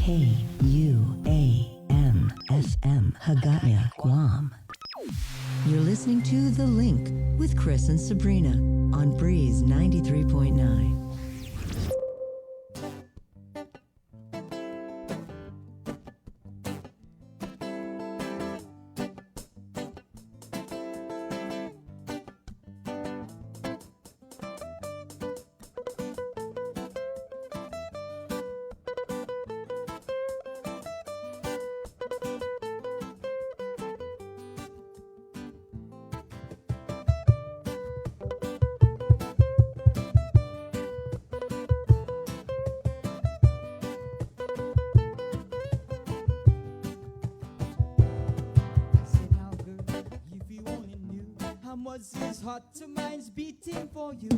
KUAMFM, Hagaya, Guam. You're listening to The Link with Chris and Sabrina on Breeze 93.9. This heart to mine's beating for you,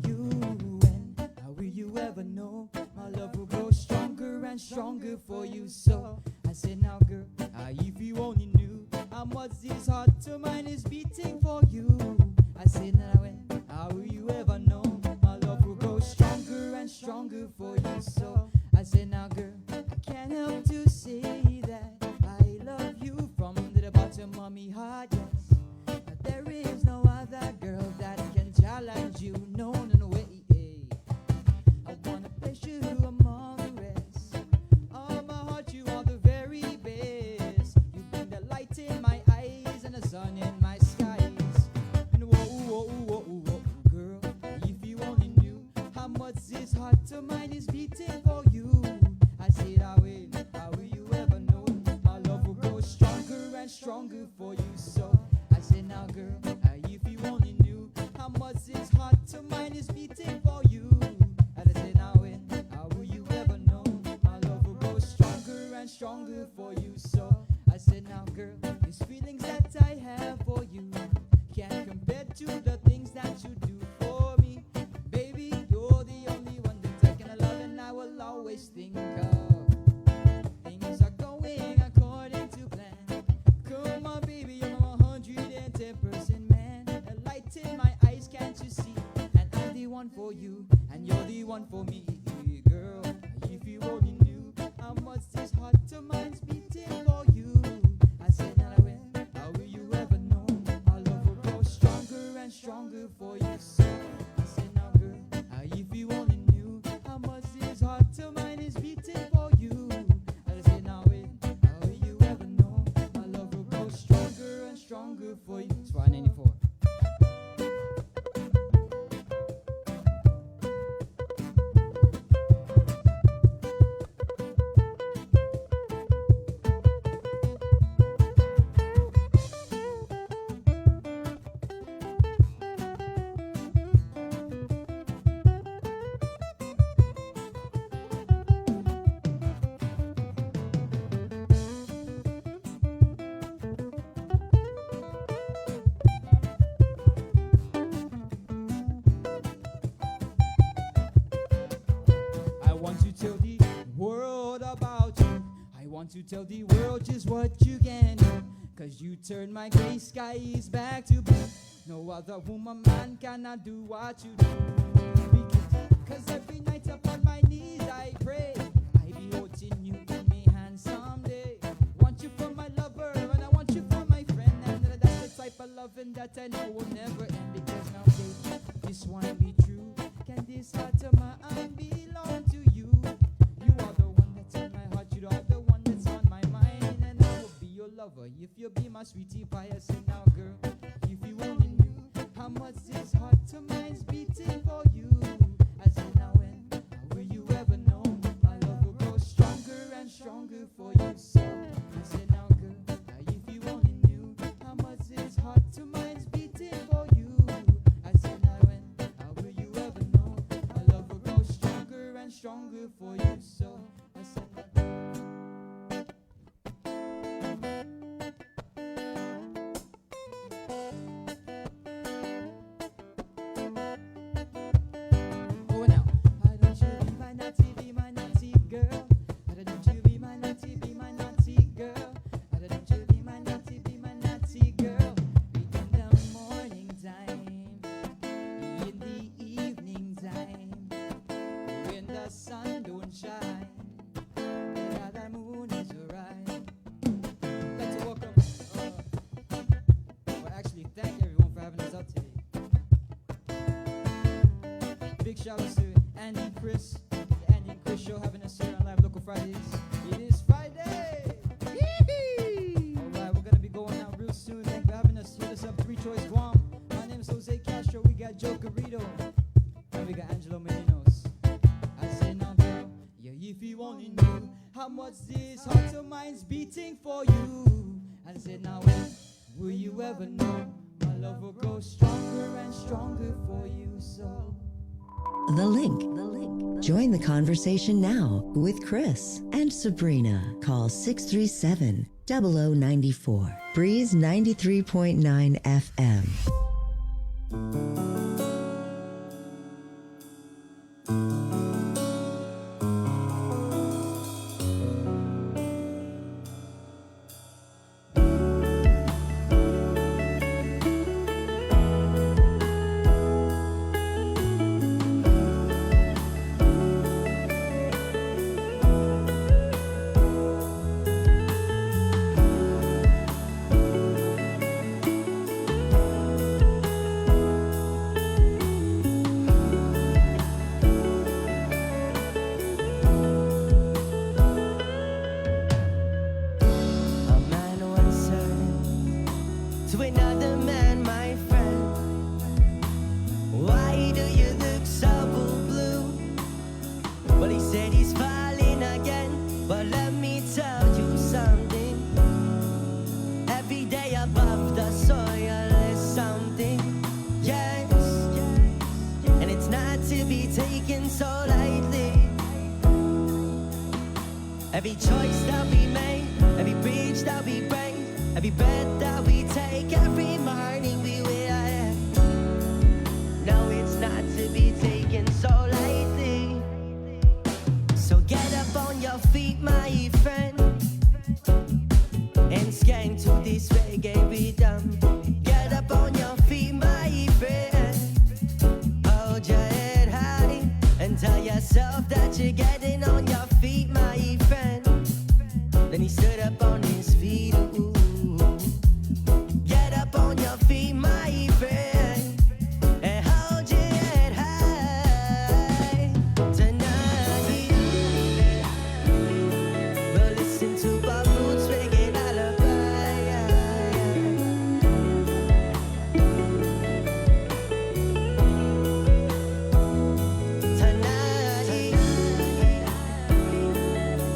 and how will you ever know my love will grow stronger and stronger for you? So I said, now girl, if you only knew how much this heart to mine is beating for you. I said, now and how will you ever know my love will grow stronger and stronger for you? So I said, now girl, I can't help to say that I love you from the bottom of my heart, yes. There is no other girl that can challenge you, no way. I wanna place you among the rest. Of my heart, you are the very best. You bring the light in my eyes and the sun in my skies. And whoa, girl, if you only knew how much this heart of mine is beating for you. I said, how will you ever know my love will grow stronger and stronger for you? So I said, now girl, if you only knew how much this heart of mine is beating for you. And I said, now how will you ever know my love will grow stronger and stronger for you? So I said, now girl, these feelings that I have for you can't compare to the things that you do for me. Baby, you're the only one that I can love and I will always think of. Things are going according to plan. Come on, baby, you're 110% man. A light in my eyes, can't you see? And I'm the one for you, and you're the one for me, girl. If you only knew how much this heart of mine's beating for you. I said, now how will you ever know our love will grow stronger and stronger for you? So I said, now girl, if you only knew how much this heart of mine is beating for you. I said, now how will you ever know my love will grow stronger and stronger for you? It's 594. To tell the world just what you can do, 'cause you turn my gray skies back to blue. No other woman, man cannot do what you do. Because every night upon my knees I pray, I be holding you in my hands someday. Want you for my lover and I want you for my friend, and that's the type of loving that I know will never end. Because now baby, this one be true. Can this heart of mine belong to you? You are the one that's in my heart, you are the one lover, if you be my sweetie pie. I say, now girl, if you only knew how much this heart of mine's beating for you. I say, now how will you ever know my love will grow stronger and stronger for you? So I say, now girl, if you only knew how much this heart of mine's beating for you. I say, now how will you ever know my love will grow stronger and stronger for you? So I say, naughty, be my naughty girl. Why don't you be my naughty, be my is beating for you. I said, now when will you ever know my love will grow stronger and stronger for you? So The link. Join the conversation now with Chris and Sabrina. Call 637-0094. Breeze 93.9 FM. Every choice that we make, every bridge that we break, every breath that we take, every morning we will. No, it's not to be taken so lightly. So get up on your feet, my friend, and skank to this reggae rhythm. Get up on your feet, my friend. Hold your head high and tell yourself that you're getting on your feet, my friend. Then he stood up on his feet. Ooh. Get up on your feet, my friend, and hold your head high. Tonight we'll listen to Bob Roots reggae lullaby. Tonight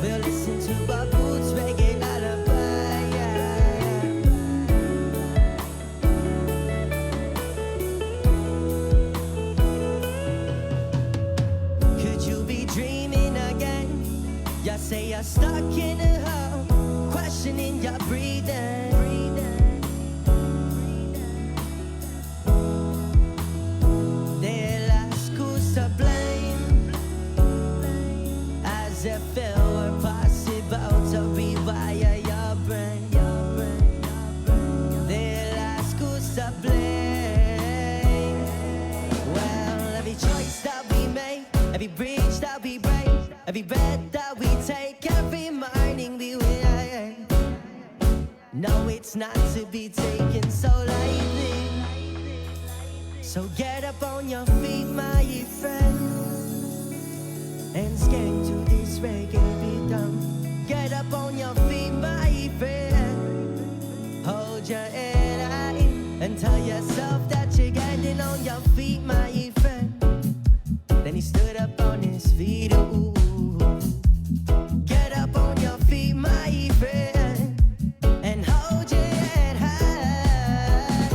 we'll listen to Bob Roots reggae lullaby. Could you be dreaming again? You say you're stuck in a hole, questioning your breathing. They'll ask who's to blame, as if it were possible to rewire your brain. They'll ask who's to blame. Well, every choice that we make, every bridge that we break, every breath that we take, every morning we will. No, it's not to be taken so lightly. So get up on your feet, my friend, and skank to this reggae rhythm. Get up on your feet, my friend. Hold your head high and tell yourself that you're getting on your feet, my friend. Then he stood up on his feet. Ooh. Get up on your feet, my friend, and hold your head high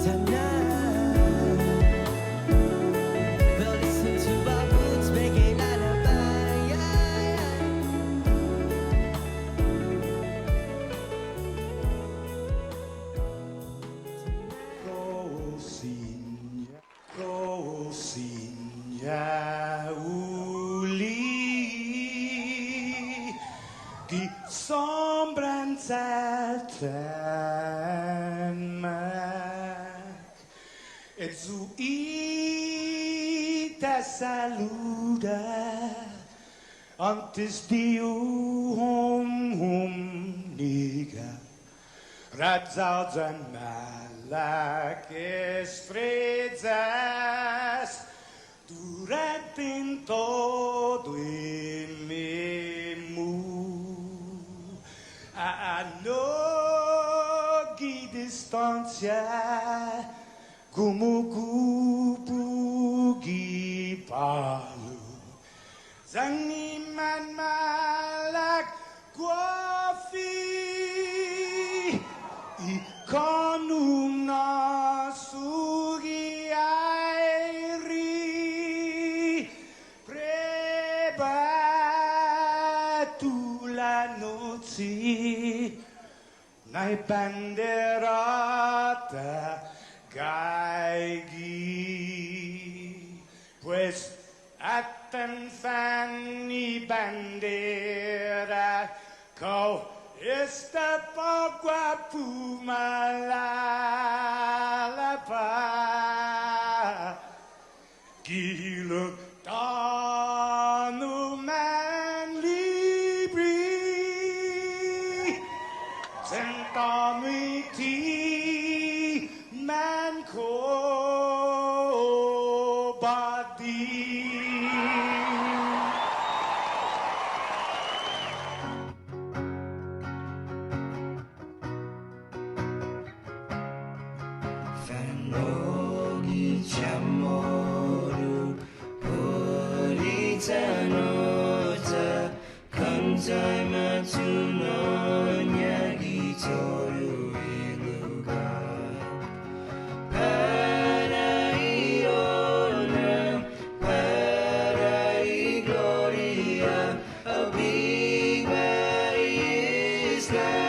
tonight. We'll listen to our roots reggae lullaby. Rosinha uli die sombranzelten maak et zu te saluda antes de hum niga Radzaudz un malaches fredzas durant in todo in memu a nogi distancia kumukupugi palu zangiman malak guafi ikonum nasugi airi prebatu la noci nai banderata gaigi pues atan fanni bandera kau esta pagua pumalapa gilo tanu man libri sentamiti man ko badi. Chamoru Puritanosa Kantai Matunonya Gitoru Iluga Paraiona Parai Gloria A big is la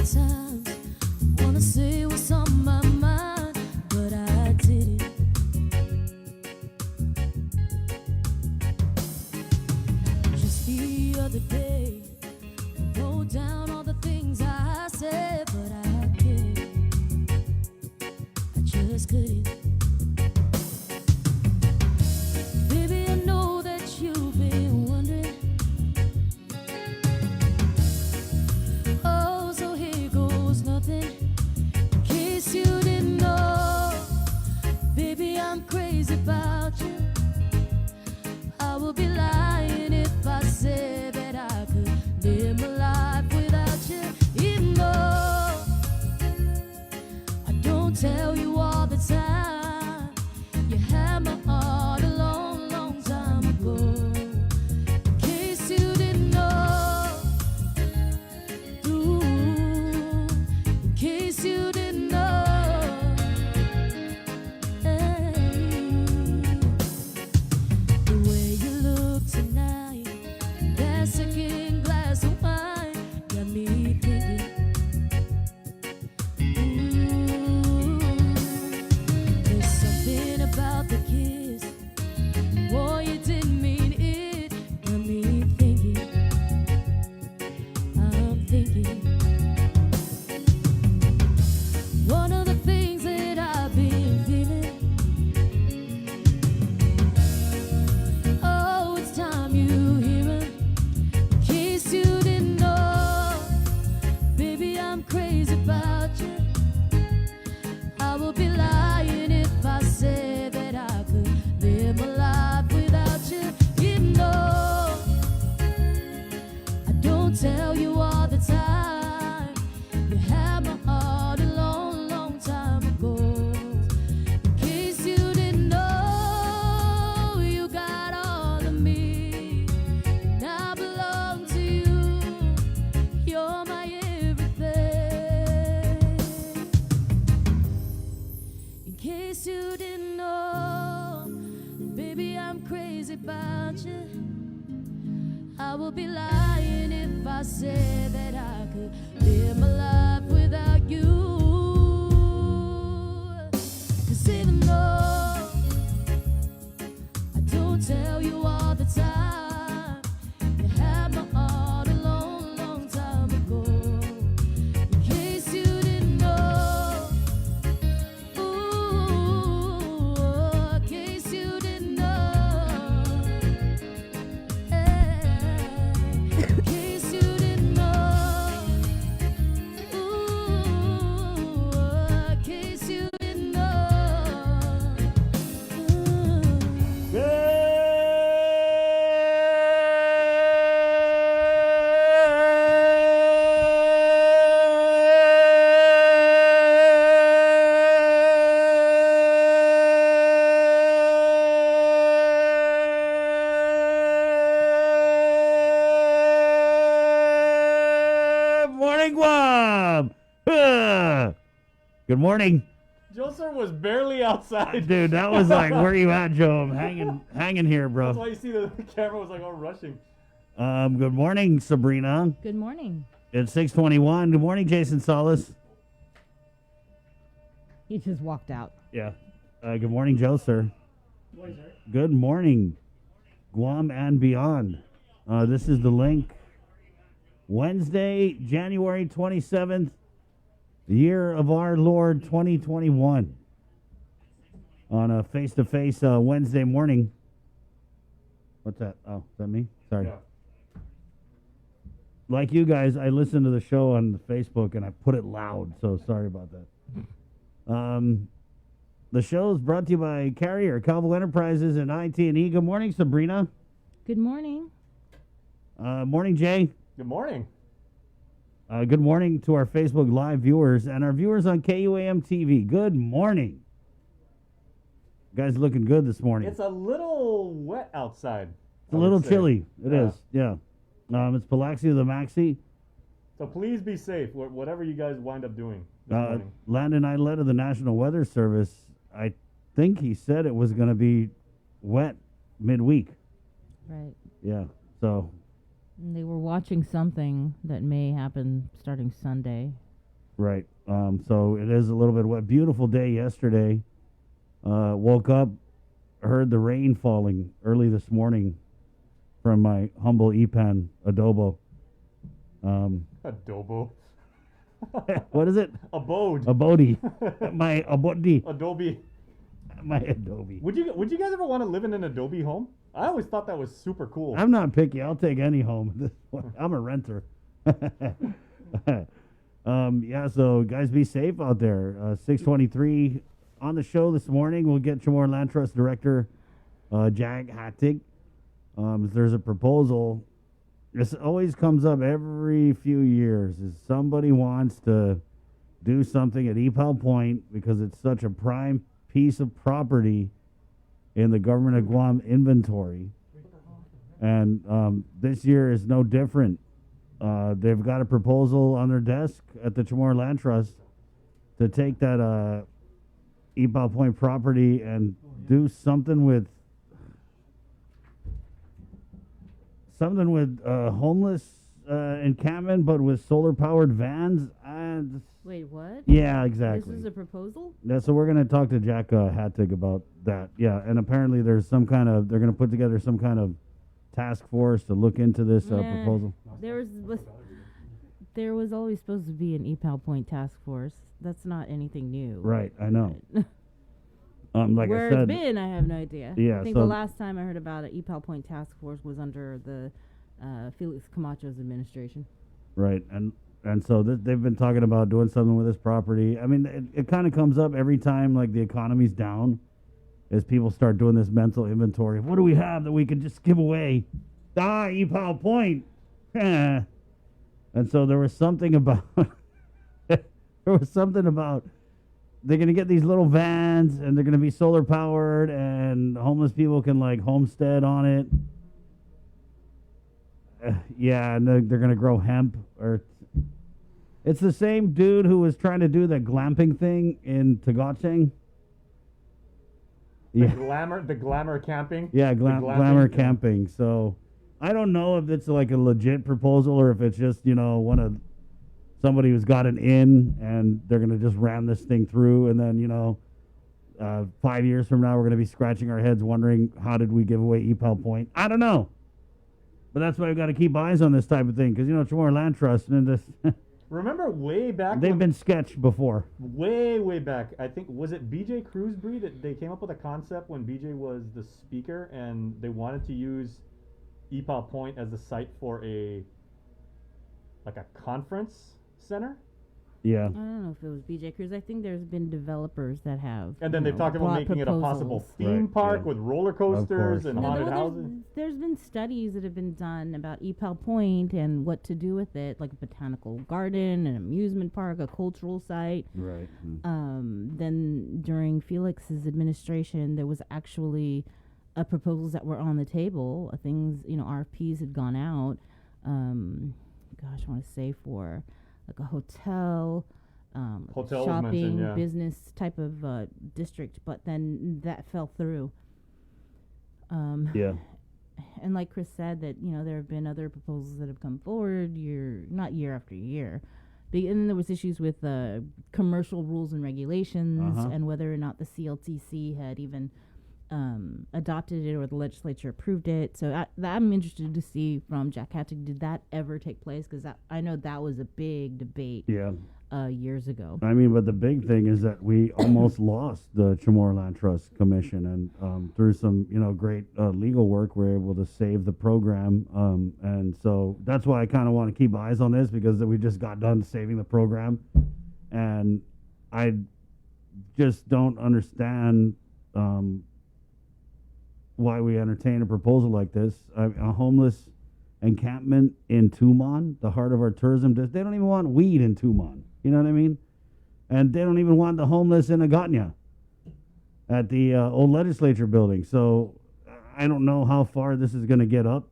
times I wanna say what's on my mind, but I didn't. Just the other day, I wrote down all the things I said, but I couldn't. I just couldn't. Baby, I know that you've been wondering. Oh, so here goes nothing. In case you didn't know, baby, I'm crazy about you. I would be lying if I said that I could live my life without you. Even though I don't tell you all the time, you had my heart a long, long time ago. In case you didn't know, ooh, in case you didn't know, hey. The way you look tonight, that second glass of wine got me thinking. Ooh, there's something about the kiss. Boy, you didn't mean it. Got me thinking. I'm thinking. One of the things that I've been feeling. Oh, it's time you hear it. In case you didn't know, baby, I'm crazy about you. I would be lying if I said that I could live my life without you. You know, I don't tell you all the time. You had my heart a long, long time ago. In case you didn't know, you got all of me, and I belong to you. You're my everything. In case you didn't know, baby, I'm crazy about you. I would be lying if I said that I could live my life without you. 'Cause even though I don't tell you all the time, you had my heart a long, long time ago. In case you didn't know, ooh, in case you didn't know, in case you didn't know, ooh, in case you didn't know. Morning, Guam. Good morning. Joseph was barely outside. Dude, that was like, where are you at, Joe? I'm hanging here, That's bro. why you see the camera was like all rushing. Good morning, Sabrina. Good morning. It's 6:21. Good morning, Jason Solis. He just walked out. Yeah. Good morning, Joe, sir. Good morning, Guam and beyond. This is the link. Wednesday, January 27th, the year of our Lord 2021. On a face-to-face Wednesday morning. What's that? Oh, is that me? Sorry. Yeah. Like you guys, I listen to the show on Facebook and I put it loud, so sorry about that. The show is brought to you by Carrier, Calvo Enterprises, and IT&E. Good morning, Sabrina. Good morning. Morning, Jay. Good morning. Good morning to our Facebook Live viewers and our viewers on KUAM TV. Good morning. You guys looking good this morning. It's a little wet outside. It's a little chilly. It is, yeah. It's Palaxi the Maxi. So please be safe, whatever you guys wind up doing this morning. Landon Idlett of the National Weather Service, I think he said it was going to be wet midweek. Right. Yeah, so. And they were watching something that may happen starting Sunday. Right. So it is a little bit wet. Beautiful day yesterday. Woke up, heard the rain falling early this morning from my humble EPAN adobo. Adobo. What is it? Abode. Abode. My abode. Adobe. My Adobe. Would you guys ever want to live in an Adobe home? I always thought that was super cool. I'm not picky. I'll take any home. I'm a renter. Yeah, so guys, be safe out there. 6:23 on the show this morning. We'll get Chamorro Land Trust Director Jack Hattig. There's a proposal. This always comes up every few years. Is somebody wants to do something at Epal Point because it's such a prime piece of property in the government of Guam inventory, and this year is no different. They've got a proposal on their desk at the Chamorro Land Trust to take that Epal Point property and do something with homeless encampment, but with solar powered vans. Wait, what? Yeah, exactly. This is a proposal? Yeah, so we're going to talk to Jack Hattig about that. Yeah, and apparently there's they're going to put together some kind of task force to look into this proposal. There was always supposed to be an EPAL Point task force. That's not anything new. Right, I know. Like Where I said, it's been, I have no idea. Yeah, I think so the last time I heard about an EPAL Point task force was under the Felix Camacho's administration. right, and so they've been talking about doing something with this property. I mean, it kind of comes up every time like the economy's down, as people start doing this mental inventory. What do we have that we could just give away? Epal Point. And so there was something about they're going to get these little vans and they're going to be solar powered and homeless people can like homestead on it. Yeah, and they're going to grow hemp. It's the same dude who was trying to do the glamping thing in Tagacheng. The glamour camping. Yeah, glamour camping. So I don't know if it's like a legit proposal or if it's just, somebody who's got an in and they're going to just ram this thing through. And then, 5 years from now, we're going to be scratching our heads wondering, how did we give away Epal Point? I don't know. But that's why we've got to keep eyes on this type of thing. Because, Chamorro Land Trust, and this Remember way back? they've been sketched before. Way back. I think, was it BJ Crewsbury that they came up with a concept when BJ was the speaker and they wanted to use Epal Point as a site for a conference center? Yeah. I don't know if it was BJ Cruz. I think there's been developers that have. And then they've talked about brought making it a possible proposals. theme Right, park yeah. with roller Of coasters course. and No, haunted there's- houses. There's been studies that have been done about Epal Point and what to do with it, like a botanical garden, an amusement park, a cultural site. Right. Then during Felix's administration, there was actually proposals that were on the table. Things, RFPs had gone out. I want to say for like a hotel. Hotel was shopping, mentioned, yeah. business type of district, but then that fell through. Yeah. And like Chris said, that there have been other proposals that have come forward not year after year. And then there was issues with commercial rules and regulations, Uh-huh. and whether or not the CLTC had even adopted it or the legislature approved it. So I'm interested to see from Jack Hattig, did that ever take place? Because I know that was a big debate. Yeah. Years ago. I mean, but the big thing is that we almost lost the Chamorro Land Trust Commission, and through some, great legal work, we're able to save the program. And so that's why I kind of want to keep eyes on this, because we just got done saving the program, and I just don't understand why we entertain a proposal like this. A homeless encampment in Tumon, the heart of our tourism district. They don't even want weed in Tumon. You know what I mean? And they don't even want the homeless in Agatna at the old legislature building. So I don't know how far this is going to get up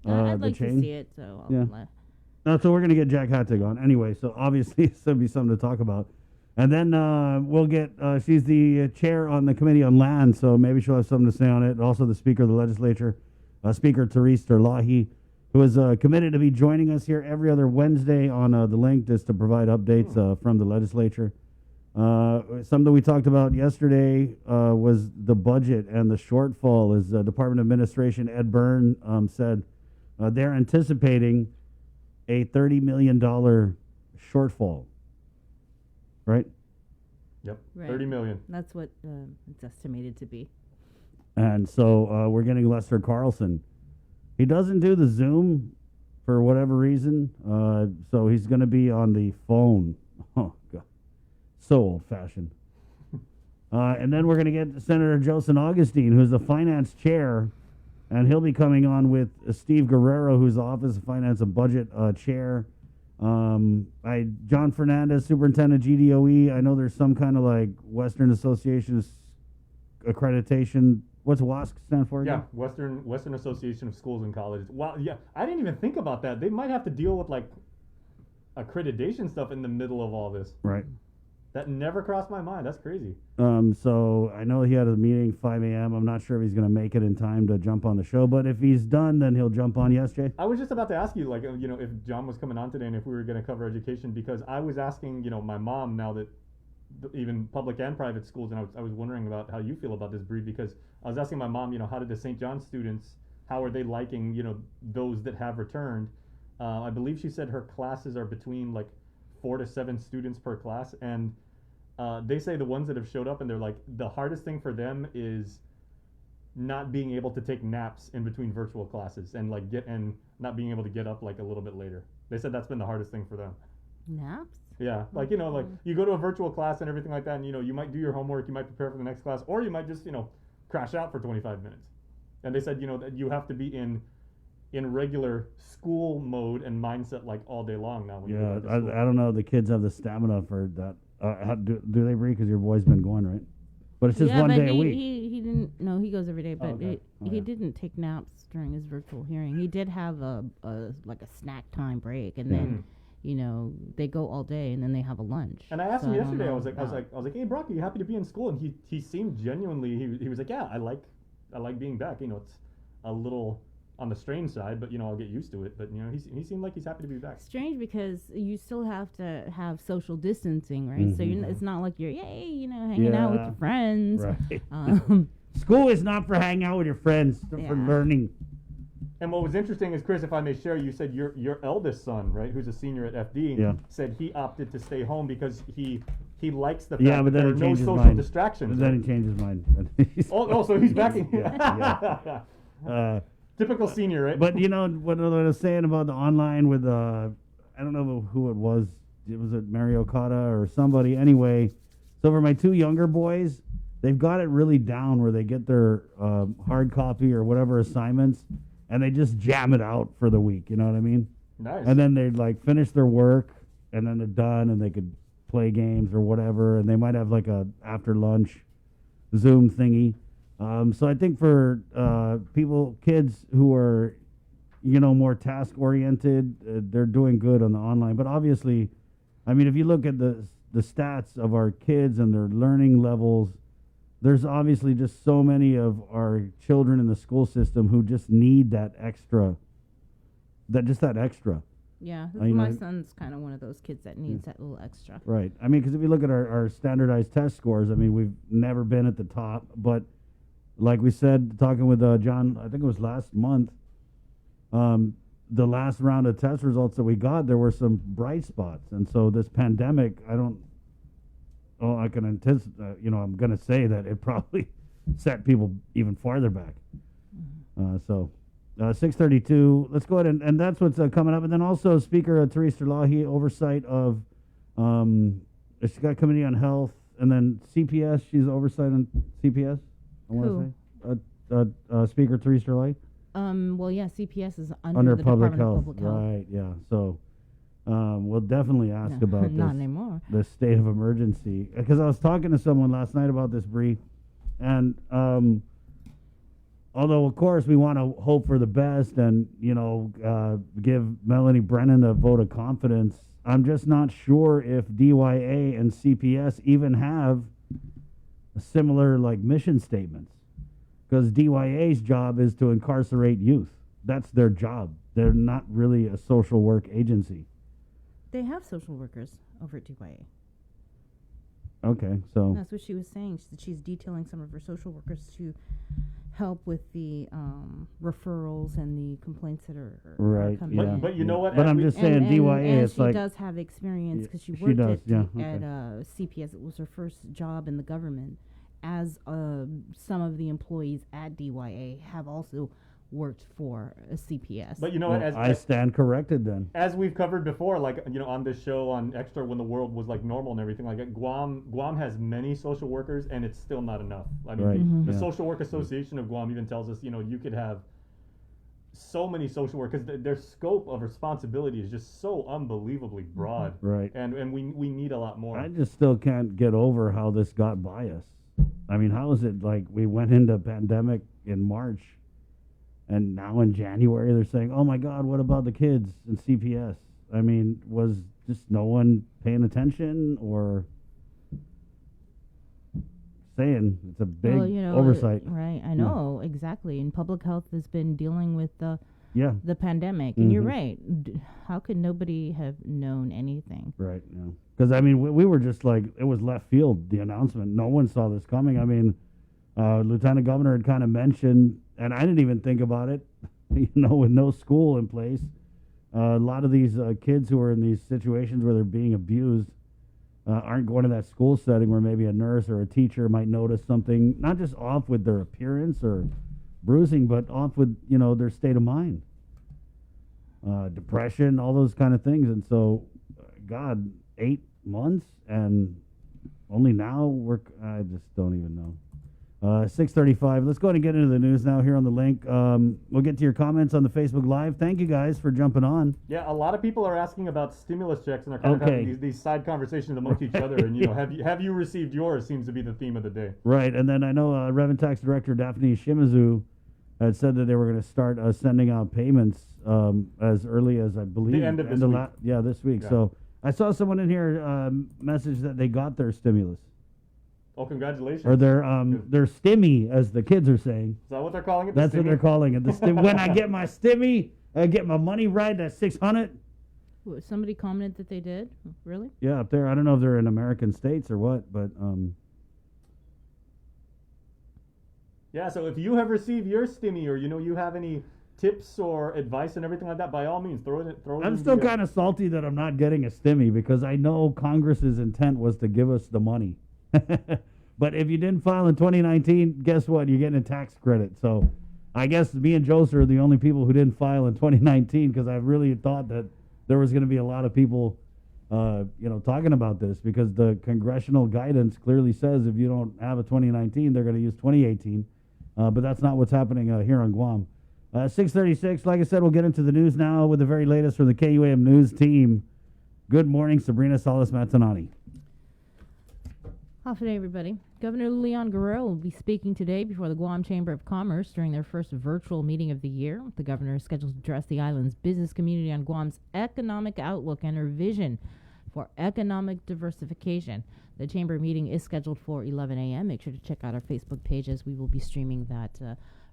I'd the like chain. to see it. So Yeah. So we're going to get Jack Hattig on. Anyway, so obviously this will be something to talk about. And then we'll get, she's the chair on the Committee on Land, so maybe she'll have something to say on it. Also the Speaker of the Legislature, Speaker Therese Terlahi, who is committed to be joining us here every other Wednesday on the link just to provide updates from the legislature. Something we talked about yesterday was the budget and the shortfall. As Department of Administration Ed Byrne said, they're anticipating a $30 million shortfall, right? Yep, Right. 30 million. That's what it's estimated to be. And so we're getting Lester Carlson. He doesn't do the Zoom for whatever reason, so he's going to be on the phone. Oh, God. So old-fashioned. And then we're going to get Senator Joseph Augustine, who's the finance chair, and he'll be coming on with Steve Guerrero, who's the Office of Finance and Budget chair. John Fernandez, Superintendent Gdoe. I know there's some kind of like Western Association accreditation. What's WASC stand for again? Yeah, Western Association of Schools and Colleges. Wow, yeah, I didn't even think about that. They might have to deal with like accreditation stuff in the middle of all this. Right. That never crossed my mind. That's crazy. So I know he had a meeting 5 a.m. I'm not sure if he's going to make it in time to jump on the show, but if he's done, then he'll jump on. Yes, Jay? I was just about to ask you, like, if John was coming on today and if we were going to cover education, because I was asking, my mom now that even public and private schools, and I was wondering about how you feel about this, Bree, because I was asking my mom, how did the St. John students, how are they liking, those that have returned? I believe she said her classes are between like 4 to 7 students per class, and they say the ones that have showed up, and they're like, the hardest thing for them is not being able to take naps in between virtual classes and not being able to get up like a little bit later. They said that's been the hardest thing for them. Naps? Yeah, like like you go to a virtual class and everything like that, and you might do your homework, you might prepare for the next class, or you might just crash out for 25 minutes. And they said that you have to be in regular school mode and mindset like all day long now. When you go back to school. I don't know. The kids have the stamina for that. How do they, Bree? Because your boy's been going, right? But it's just one day a week. He didn't. No, he goes every day, but okay. he didn't take naps during his virtual hearing. He did have a snack time break, and then they go all day, and then they have a lunch. And I asked him yesterday. I was like, hey, Brock, are you happy to be in school? And he seemed genuinely. He was like, yeah, I like being back. It's a little on the strange side, but I'll get used to it. But he seemed like he's happy to be back. Strange because you still have to have social distancing, right? Mm-hmm. So it's not like you're hanging out with your friends. Right. School is not for hanging out with your friends, for learning. And what was interesting is, Chris, if I may share, you said your eldest son, right, who's a senior at FD, said he opted to stay home because he likes the fact that there are no social distractions. But then he changed his mind. So he's backing. Yeah. Typical senior, right? But what I was saying about the online with I don't know who it was. It was Mary Okada or somebody. Anyway, so for my 2 younger boys, they've got it really down where they get their hard copy or whatever assignments, and they just jam it out for the week. You know what I mean? Nice. And then they finish their work, and then they're done, and they could play games or whatever, and they might have like a after lunch Zoom thingy. So I think for kids who are, more task oriented, they're doing good on the online. But obviously, I mean, if you look at the stats of our kids and their learning levels, there's obviously just so many of our children in the school system who just need that extra. Yeah, my son's kind of one of those kids that needs that little extra. Right. I mean, because if you look at our standardized test scores, I mean, we've never been at the top, but like we said, talking with John, I think it was last month, the last round of test results that we got, there were some bright spots. And so this pandemic, I can anticipate, I'm going to say that it probably set people even farther back. 6:32, let's go ahead and that's what's coming up. And then also Speaker Theresa Lahi, oversight of, she's got Committee on Health, and then CPS, she's oversight on CPS. I want to say Speaker Theresa Lahi. CPS is under the public Department health. of Public Health. Right, yeah. So we'll definitely ask about not anymore. The state of emergency, because I was talking to someone last night about this, Bree, and although of course we want to hope for the best and give Melanie Brennan a vote of confidence, I'm just not sure if DYA and CPS even have similar mission statements, because DYA's job is to incarcerate youth. That's their job. they're not really a social work agency. They have social workers over at DYA. Okay, so That's what she was saying. She's detailing some of her social workers to help with the referrals and the complaints that are Right, coming yeah. in. But you know what? But as I'm we- just saying, DYA, and it's she like does have experience because she she worked does, yeah, at okay. CPS. It was her first job in the government. As some of the employees at DYA have also worked for a CPS. But you know well, what? I stand corrected then. As we've covered before, like, you know, on this show on Extra, when the world was like normal and everything, like Guam has many social workers, and it's still not enough. I mean, Right, the yeah. Social Work Association of Guam even tells us, you know, you could have so many social workers. Their scope of responsibility is just so unbelievably broad, Right. and we need a lot more. I just still can't get over how this got by us. I mean, how is it like we went into pandemic in March, and now in January they're saying, "Oh my God, what about the kids in CPS?" I mean, was just no one paying attention, or saying it's a big well, you know, oversight? right? I know exactly. And public health has been dealing with the Yeah, pandemic, and you're Mhm. right. How could nobody have known anything? right. Yeah, because I mean, we were just like, it was left field, the announcement. No one saw this coming. I mean, Lieutenant Governor had kind of mentioned, and I didn't even think about it. You know, with no school in place, a lot of these kids who are in these situations where they're being abused aren't going to that school setting where maybe a nurse or a teacher might notice something, not just off with their appearance or bruising, but off with, you know, their state of mind, depression, all those kind of things. And so, God, 8 months, and only now I just don't even know. 6:35. Let's go ahead and get into the news now here on the link. We'll get to your comments on the Facebook Live. Thank you guys for jumping on. Yeah, a lot of people are asking about stimulus checks, and are kind of having these side conversations amongst each other. And, you know, have you received yours? Seems to be the theme of the day. Right, and then I know Reverend Tax Director Daphne Shimizu had said that they were going to start sending out payments as early as, I believe, The end of this week. This week. Yeah. So I saw someone in here message that they got their stimulus. Oh, congratulations. Or their stimmy, as the kids are saying. Is that what they're calling it? That's what they're calling it. When I get my stimmy, I get my money right. That's $600. Somebody commented that they did. Really? Yeah, up there. I don't know if they're in American states or what, but yeah. So if you have received your stimmy, or, you know, you have any tips or advice and everything like that, by all means, throw it. I'm still kind of salty that I'm not getting a stimmy, because I know Congress's intent was to give us the money. But if you didn't file in 2019, guess what? You're getting a tax credit. So I guess me and Joseph are the only people who didn't file in 2019, because I really thought that there was going to be a lot of people, talking about this, because the congressional guidance clearly says if you don't have a 2019, they're going to use 2018. But that's not what's happening here on Guam. 6:36. Like I said, we'll get into the news now with the very latest from the KUAM news team. Good morning, Sabrina Salas Matanani. Off today, everybody. Governor Leon Guerrero will be speaking today before the Guam Chamber of Commerce during their first virtual meeting of the year. The governor is scheduled to address the island's business community on Guam's economic outlook and her vision for economic diversification. The chamber meeting is scheduled for 11 a.m. Make sure to check out our Facebook page, as we will be streaming that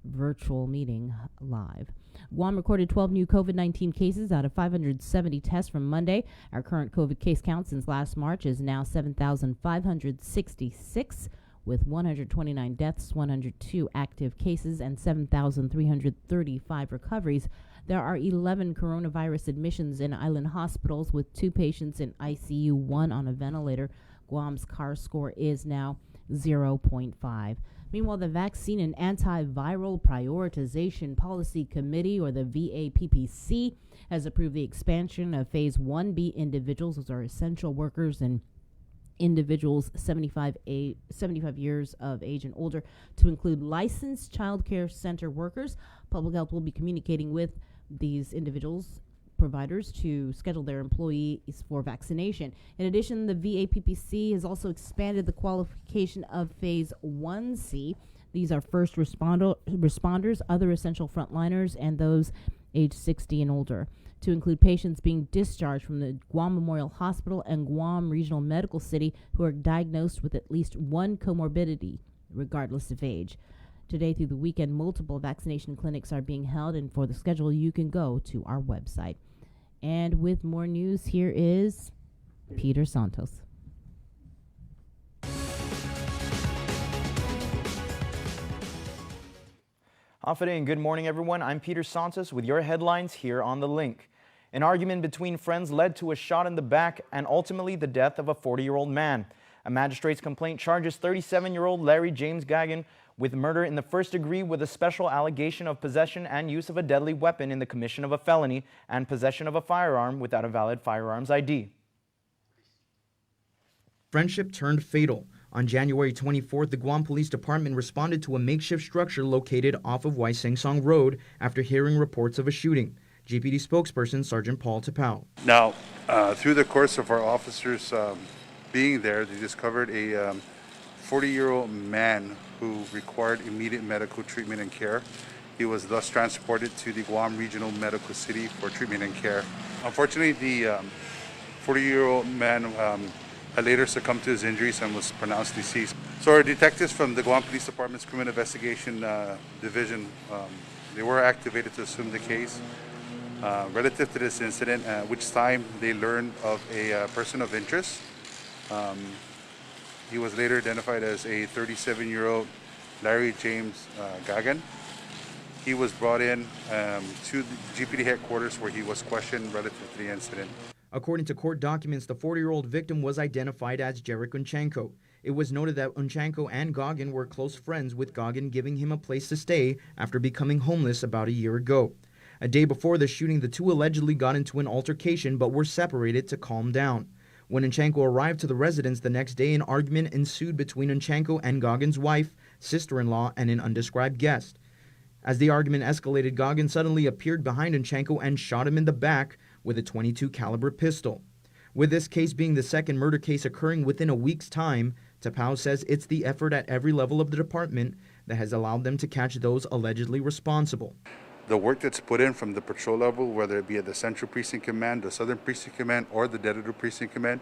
virtual meeting live. Guam recorded 12 new COVID-19 cases out of 570 tests from Monday. Our current COVID case count since last March is now 7,566, with 129 deaths, 102 active cases, and 7,335 recoveries. There are 11 coronavirus admissions in island hospitals, with 2 patients in ICU, 1 on a ventilator. Guam's CAR score is now 0.5. Meanwhile, the Vaccine and Antiviral Prioritization Policy Committee, or the VAPPC, has approved the expansion of Phase 1B individuals, those are essential workers and individuals 75 years of age and older, to include licensed child care center workers. Public Health will be communicating with these individuals, providers, to schedule their employees for vaccination. In addition, the VAPPC has also expanded the qualification of Phase 1C. These are first responders, other essential frontliners, and those age 60 and older, to include patients being discharged from the Guam Memorial Hospital and Guam Regional Medical City who are diagnosed with at least one comorbidity, regardless of age. Today through the weekend, multiple vaccination clinics are being held, and for the schedule, you can go to our website. And with more news, here is Peter Santos. Afade and good morning, everyone. I'm Peter Santos with your headlines here on The Link. An argument between friends led to a shot in the back and ultimately the death of a 40-year-old man. A magistrate's complaint charges 37-year-old Larry James Gdoe with murder in the first degree with a special allegation of possession and use of a deadly weapon in the commission of a felony and possession of a firearm without a valid firearms ID. Friendship turned fatal. On January 24th, the Guam Police Department responded to a makeshift structure located off of Waisengsong Road after hearing reports of a shooting. GPD spokesperson Sergeant Paul Tapao. Now, through the course of our officers being there, they discovered a 40-year-old man who required immediate medical treatment and care. He was thus transported to the Guam Regional Medical City for treatment and care. Unfortunately, the 40-year-old man had later succumbed to his injuries and was pronounced deceased. So our detectives from the Guam Police Department's Criminal Investigation Division, they were activated to assume the case relative to this incident, at which time they learned of a person of interest. He was later identified as a 37-year-old Larry James Gdoe. He was brought in to the GPD headquarters where he was questioned relative to the incident. According to court documents, the 40-year-old victim was identified as Jerick Unchanko. It was noted that Unchanko and Gdoe were close friends, with Gdoe giving him a place to stay after becoming homeless about a year ago. A day before the shooting, the two allegedly got into an altercation but were separated to calm down. When Unchanko arrived to the residence the next day, an argument ensued between Unchanko and Gdoe's wife, sister-in-law, and an undescribed guest. As the argument escalated, Gdoe suddenly appeared behind Unchanko and shot him in the back with a .22 caliber pistol. With this case being the second murder case occurring within a week's time, Tapao says it's the effort at every level of the department that has allowed them to catch those allegedly responsible. The work that's put in from the patrol level, whether it be at the Central Precinct Command, the Southern Precinct Command, or the Gdoe Precinct Command,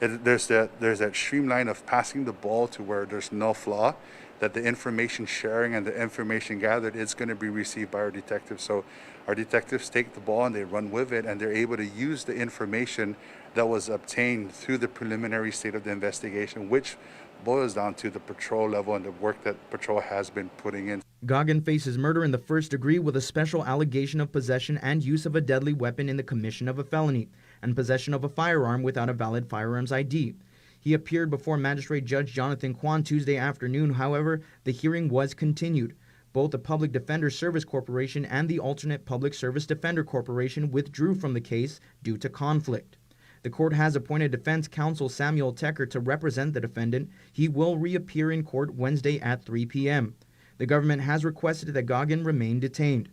there's that streamline of passing the ball to where there's no flaw, that the information sharing and the information gathered is going to be received by our detectives. So our detectives take the ball and they run with it, and they're able to use the information that was obtained through the preliminary state of the investigation, which boils down to the patrol level and the work that patrol has been putting in. Gdoe faces murder in the first degree with a special allegation of possession and use of a deadly weapon in the commission of a felony, and possession of a firearm without a valid firearms ID. He appeared before Magistrate Judge Jonathan Kwan Tuesday afternoon. However, the hearing was continued. Both the Public Defender Service Corporation and the alternate Public Service Defender Corporation withdrew from the case due to conflict. The court has appointed defense counsel Samuel Tecker to represent the defendant. He will reappear in court Wednesday at 3 p.m. The government has requested that Gdoe remain detained.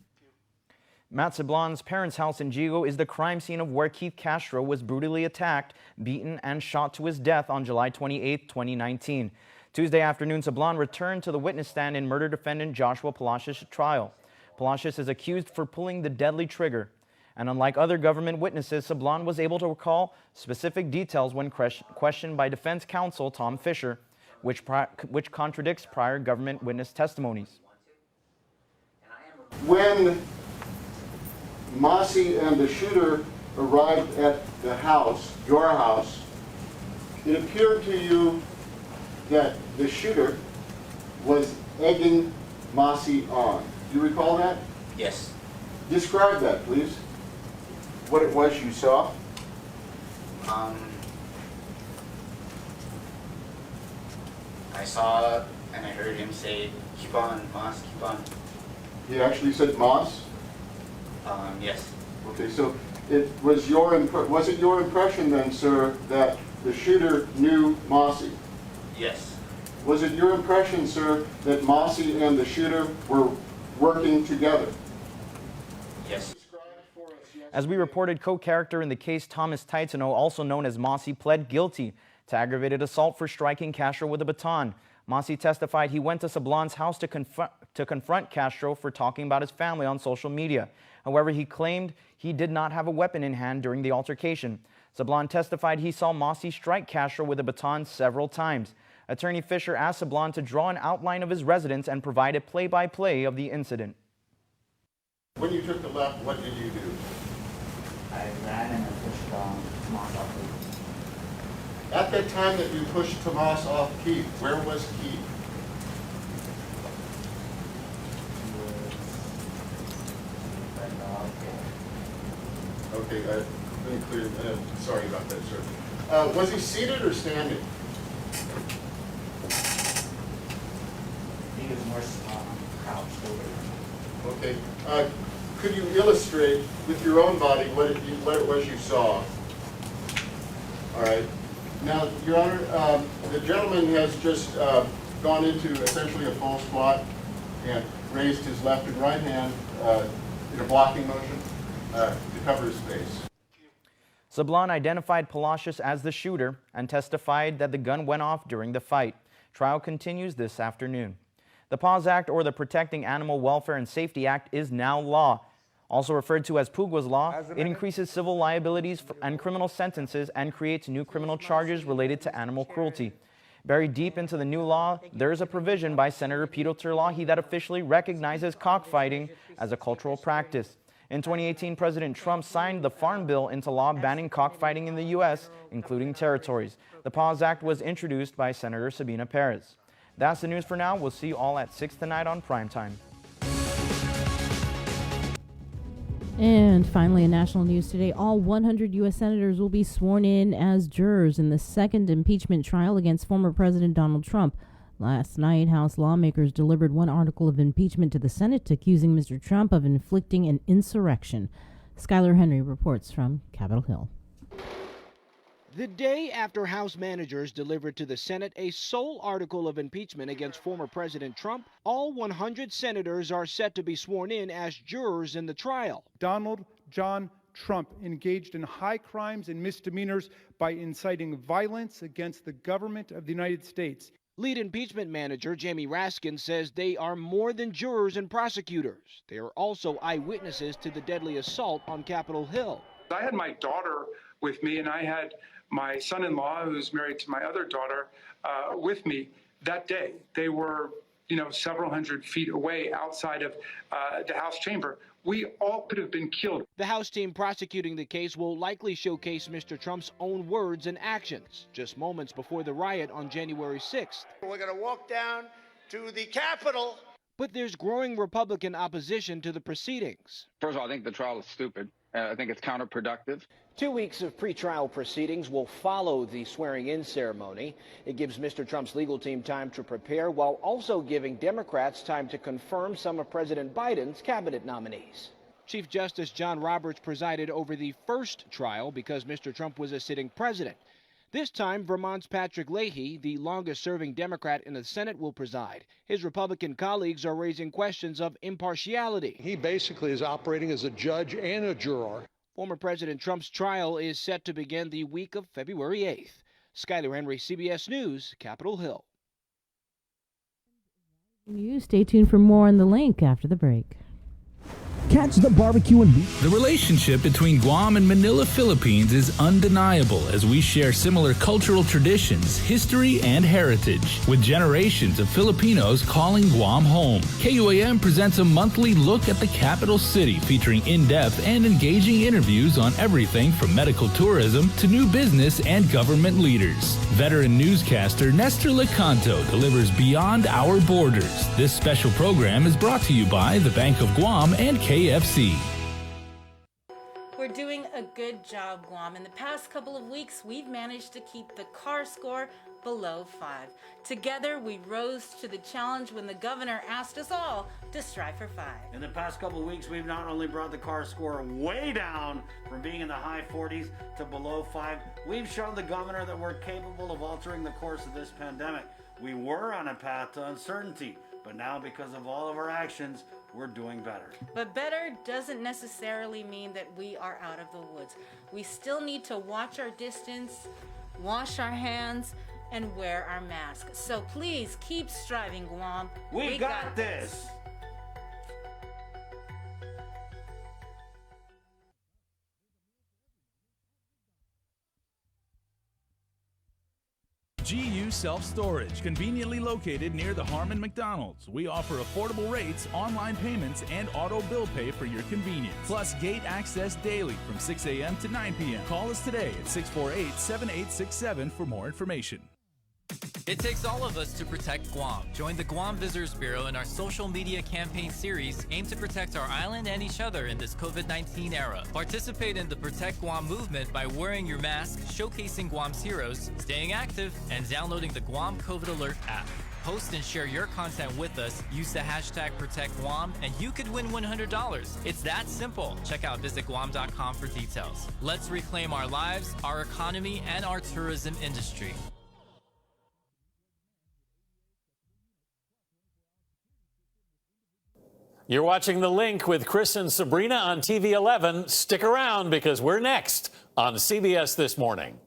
Matt Sablan's parents' house in Gdoe is the crime scene of where Keith Castro was brutally attacked, beaten, and shot to his death on July 28, 2019. Tuesday afternoon, Sablan returned to the witness stand in murder defendant Joshua Palacios' trial. Palacios is accused for pulling the deadly trigger. And unlike other government witnesses, Sablan was able to recall specific details when questioned by defense counsel Tom Fisher, which contradicts prior government witness testimonies. When Mossy and the shooter arrived at the house, your house, it appeared to you that the shooter was egging Mossy on. Do you recall that? Yes. Describe that, please. What it was you saw. I saw and I heard him say, "Keep on, Moss, keep on." He actually said Moss? Yes. Okay, so it was was it your impression then, sir, that the shooter knew Mossy? Yes. Was it your impression, sir, that Mossy and the shooter were working together? Yes. As we reported, co-character in the case Thomas Taitano, also known as Mossy, pled guilty to aggravated assault for striking Castro with a baton. Mossy testified he went to Sablan's house to confront Castro for talking about his family on social media. However, he claimed he did not have a weapon in hand during the altercation. Sablan testified he saw Mossy strike Castro with a baton several times. Attorney Fisher asked Sablan to draw an outline of his residence and provide a play-by-play of the incident. When you took the left, what did you do? I ran and I pushed Tomas off the At that time that you pushed Tomas off Keith, where was Keith? Okay, let me clear. Sorry about that, sir. Was he seated or standing? He was more crouched over. Okay. Could you illustrate with your own body what it was you saw? All right. Now, Your Honor, the gentleman has just gone into essentially a full squat and raised his left and right hand in a blocking motion to cover his face. Sablan identified Palacios as the shooter and testified that the gun went off during the fight. Trial continues this afternoon. The PAWS Act, or the Protecting Animal Welfare and Safety Act, is now law. Also referred to as PUGWA's law, it increases civil liabilities and criminal sentences and creates new criminal charges related to animal cruelty. Buried deep into the new law, there is a provision by Senator Pito Terlahi that officially recognizes cockfighting as a cultural practice. In 2018, President Trump signed the Farm Bill into law banning cockfighting in the U.S., including territories. The PAWS Act was introduced by Senator Sabina Perez. That's the news for now. We'll see you all at 6 tonight on Primetime. And finally, in national news today, all 100 U.S. senators will be sworn in as jurors in the second impeachment trial against former President Donald Trump. Last night, House lawmakers delivered one article of impeachment to the Senate, accusing Mr. Trump of inflicting an insurrection. Skylar Henry reports from Capitol Hill. The day after House managers delivered to the Senate a sole article of impeachment against former President Trump, all 100 senators are set to be sworn in as jurors in the trial. Donald John Trump engaged in high crimes and misdemeanors by inciting violence against the government of the United States. Lead impeachment manager Jamie Raskin says they are more than jurors and prosecutors. They are also eyewitnesses to the deadly assault on Capitol Hill. I had my daughter with me, and I had my son-in-law, who's married to my other daughter, with me that day. They were, several hundred feet away outside of the House chamber. We all could have been killed. The House team prosecuting the case will likely showcase Mr. Trump's own words and actions, just moments before the riot on January 6th. We're going to walk down to the Capitol. But there's growing Republican opposition to the proceedings. First of all, I think the trial is stupid. I think it's counterproductive. 2 weeks of pretrial proceedings will follow the swearing-in ceremony. It gives Mr. Trump's legal team time to prepare, while also giving Democrats time to confirm some of President Biden's cabinet nominees. Chief Justice John Roberts presided over the first trial because Mr. Trump was a sitting president. This time, Vermont's Patrick Leahy, the longest-serving Democrat in the Senate, will preside. His Republican colleagues are raising questions of impartiality. He basically is operating as a judge and a juror. Former President Trump's trial is set to begin the week of February 8th. Skylar Henry, CBS News, Capitol Hill. You stay tuned for more on The Link after the break. Catch the barbecue and beef. The relationship between Guam and Manila, Philippines is undeniable as we share similar cultural traditions, history, and heritage, with generations of Filipinos calling Guam home. KUAM presents a monthly look at the capital city featuring in-depth and engaging interviews on everything from medical tourism to new business and government leaders. Veteran newscaster Nestor Lecanto delivers Beyond Our Borders. This special program is brought to you by the Bank of Guam and KFC. We're doing a good job, Guam. In the past couple of weeks, we've managed to keep the CAR score below 5. Together, we rose to the challenge when the governor asked us all to strive for 5. In the past couple of weeks, we've not only brought the CAR score way down from being in the high 40s to below 5, we've shown the governor that we're capable of altering the course of this pandemic. We were on a path to uncertainty, but now because of all of our actions, we're doing better. But better doesn't necessarily mean that we are out of the woods. We still need to watch our distance, wash our hands, and wear our masks. So please keep striving, Guam. We got this. GU Self-Storage, conveniently located near the Harmon McDonald's. We offer affordable rates, online payments, and auto bill pay for your convenience. Plus gate access daily from 6 a.m. to 9 p.m. Call us today at 648-7867 for more information. It takes all of us to protect Guam. Join the Guam Visitors Bureau in our social media campaign series aimed to protect our island and each other in this COVID-19 era. Participate in the Protect Guam movement by wearing your mask, showcasing Guam's heroes, staying active, and downloading the Guam COVID Alert app. Post and share your content with us, use the hashtag ProtectGuam, and you could win $100. It's that simple. Check out visitguam.com for details. Let's reclaim our lives, our economy, and our tourism industry. You're watching The Link with Chris and Sabrina on TV 11. Stick around because we're next on CBS This Morning.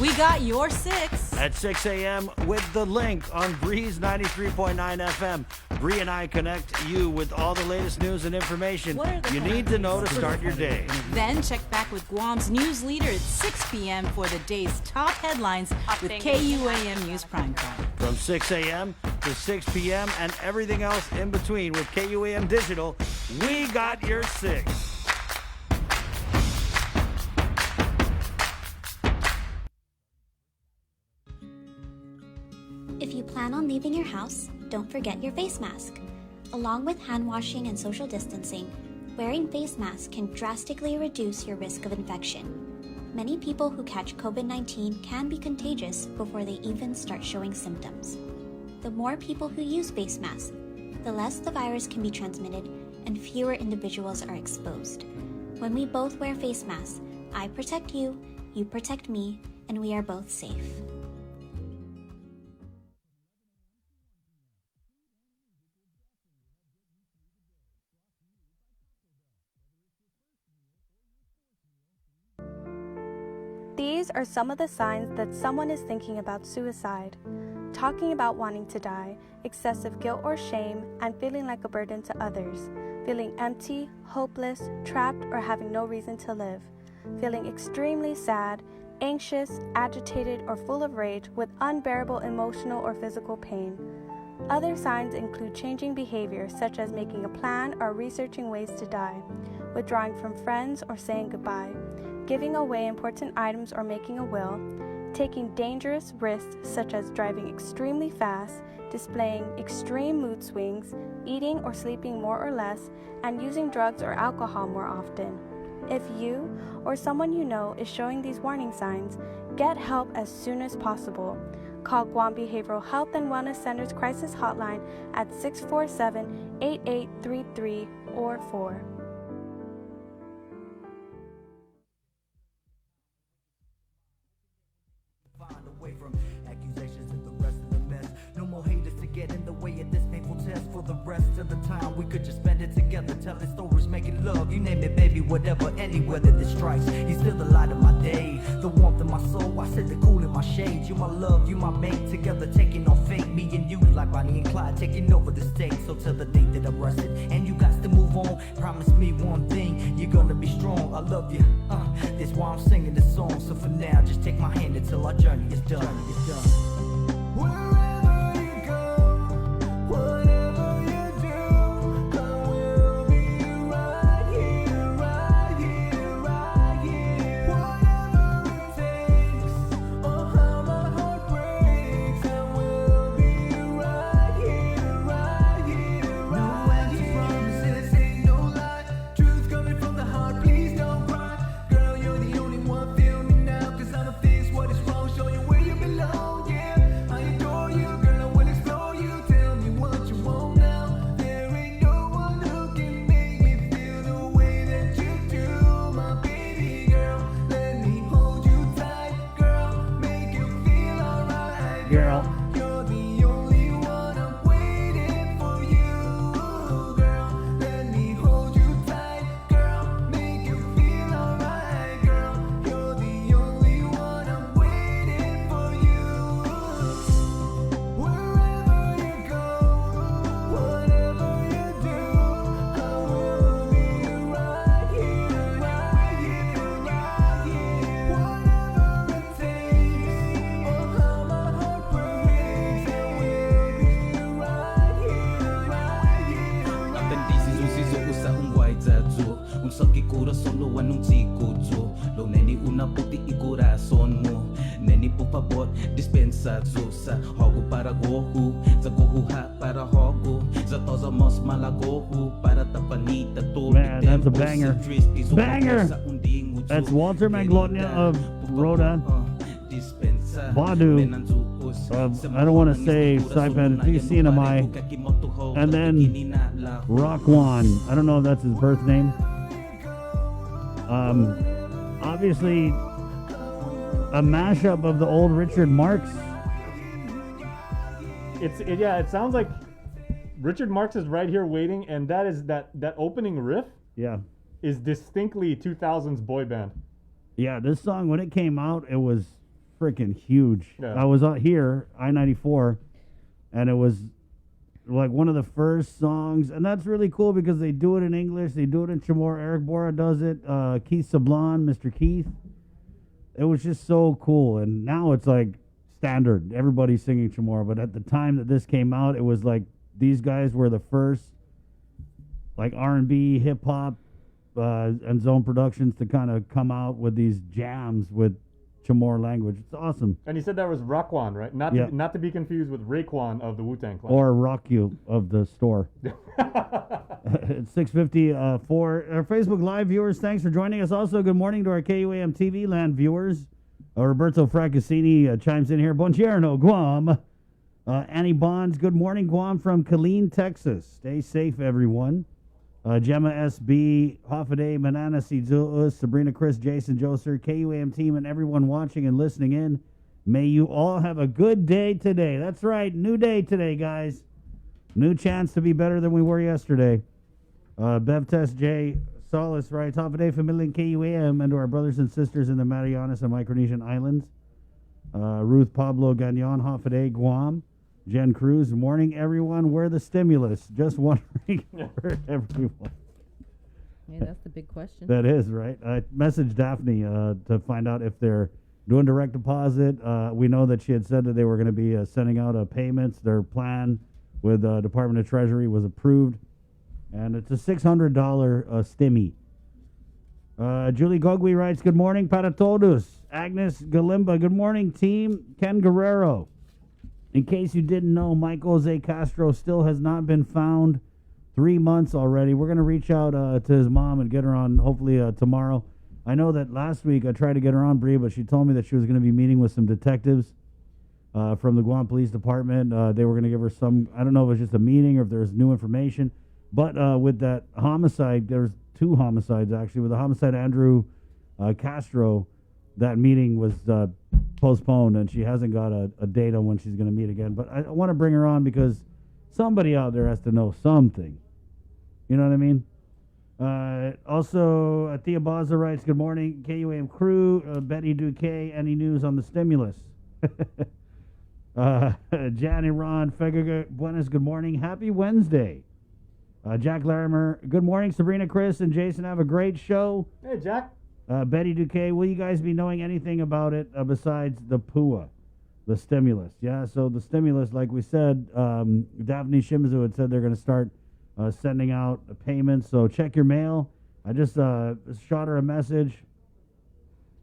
We got your 6. At 6 a.m. with The Link on Breeze 93.9 FM. Bree and I connect you with all the latest news and information you need to know to start your day. Then check back with Guam's news leader at 6 p.m. for the day's top headlines with KUAM News Primetime. From 6 a.m. to 6 p.m. and everything else in between with KUAM Digital, we got your 6. If you plan on leaving your house, don't forget your face mask. Along with hand washing and social distancing, wearing face masks can drastically reduce your risk of infection. Many people who catch COVID-19 can be contagious before they even start showing symptoms. The more people who use face masks, the less the virus can be transmitted and fewer individuals are exposed. When we both wear face masks, I protect you, you protect me, and we are both safe. These are some of the signs that someone is thinking about suicide. Talking about wanting to die, excessive guilt or shame, and feeling like a burden to others. Feeling empty, hopeless, trapped, or having no reason to live. Feeling extremely sad, anxious, agitated, or full of rage with unbearable emotional or physical pain. Other signs include changing behavior, such as making a plan or researching ways to die, withdrawing from friends or saying goodbye, giving away important items or making a will, taking dangerous risks such as driving extremely fast, displaying extreme mood swings, eating or sleeping more or less, and using drugs or alcohol more often. If you or someone you know is showing these warning signs, get help as soon as possible. Call Guam Behavioral Health and Wellness Center's crisis hotline at 647-8833 or 4. Get in the way of this painful test for the rest of the time. We could just spend it together, telling stories, making love. You name it, baby, whatever, anywhere that this strikes. You're still the light of my day, the warmth of my soul. I said the cool in my shades. You my love, you my mate. Together taking on fate, me and you like Bonnie and Clyde taking over the state. So till the day that I'm rested, and you got to move on. Promise me one thing, you're gonna be strong. I love you. That's why I'm singing this song. So for now, just take my hand until our journey is done. Girl. You're the only one I'm waiting for you, girl. Let me hold you tight, girl. Make you feel alright, girl. You're the only one I'm waiting for you. Wherever you go, whatever you do, I will be right here, right here, right here. Whatever it takes, oh dispensa Zusa Hogo para gohu Sa gohuha para hogo Sa toza mos malagohu Para tapanita to Man, that's a banger. Banger! That's Walter Maglonia of Rhoda. Badu of, I don't want to say Saipan, TCNMI. And then Rockwan. I don't know if that's his birth name. Obviously, a mashup of the old Richard Marx. It sounds like Richard Marx is right here waiting, and that is that opening riff. Yeah, is distinctly 2000s boy band. Yeah, this song when it came out, it was freaking huge. Yeah. I was out here I-94, and it was like one of the first songs, and that's really cool because they do it in English, they do it in Chamorro. Eric Bora does it. Keith Sablon, Mr. Keith. It was just so cool, and now it's like standard. Everybody's singing Chamorro, but at the time that this came out, it was like these guys were the first, like R&B, hip hop, and Zone Productions to kind of come out with these jams with Chamorro language. It's awesome. And he said that was Raekwon, right? Not to be confused with Raekwon of the Wu-Tang Clan. Or Rock You of the store. It's 6:50 for our Facebook Live viewers. Thanks for joining us. Also, good morning to our KUAM TV land viewers. Roberto Fraccassini chimes in here. Buongiorno, Guam. Annie Bonds, good morning, Guam from Killeen, Texas. Stay safe, everyone. Gemma SB, Hoffaday, Manana Sizuus, Sabrina, Chris, Jason, Joser, KUAM team, and everyone watching and listening in. May you all have a good day today. That's right, new day today, guys. New chance to be better than we were yesterday. Bev Test J, Solace, right? Hoffaday, Family, and KUAM, and to our brothers and sisters in the Marianas and Micronesian Islands. Ruth Pablo Gagnon, Hoffaday, Guam. Jen Cruz, morning everyone. Where the stimulus? Just wondering for everyone. Yeah, that's the big question. That is, right? I messaged Daphne to find out if they're doing direct deposit. We know that she had said that they were going to be sending out payments. Their plan with Department of Treasury was approved. And it's a $600 stimmy. Julie Gogui writes, good morning, para todos. Agnes Galimba, good morning, team. Ken Guerrero. In case you didn't know, Mike Jose Castro still has not been found. 3 months already. We're going to reach out to his mom and get her on hopefully tomorrow. I know that last week I tried to get her on, Bree, but she told me that she was going to be meeting with some detectives from the Guam Police Department. They were going to give her some, I don't know if it was just a meeting or if there's new information. But with that homicide, there's 2 homicides actually. With the homicide Andrew Castro, that meeting was postponed, and she hasn't got a date on when she's going to meet again. But I want to bring her on because somebody out there has to know something. You know what I mean? Also, Thea Baza writes, good morning, KUAM crew. Betty Duque, any news on the stimulus? Jan Iran, Fega Buenas, good morning. Happy Wednesday. Jack Larimer, good morning, Sabrina, Chris, and Jason. Have a great show. Hey, Jack. Betty Duque, will you guys be knowing anything about it besides the PUA, the stimulus? Yeah, so the stimulus, like we said, Daphne Shimizu had said they're going to start sending out payments, so check your mail. I just shot her a message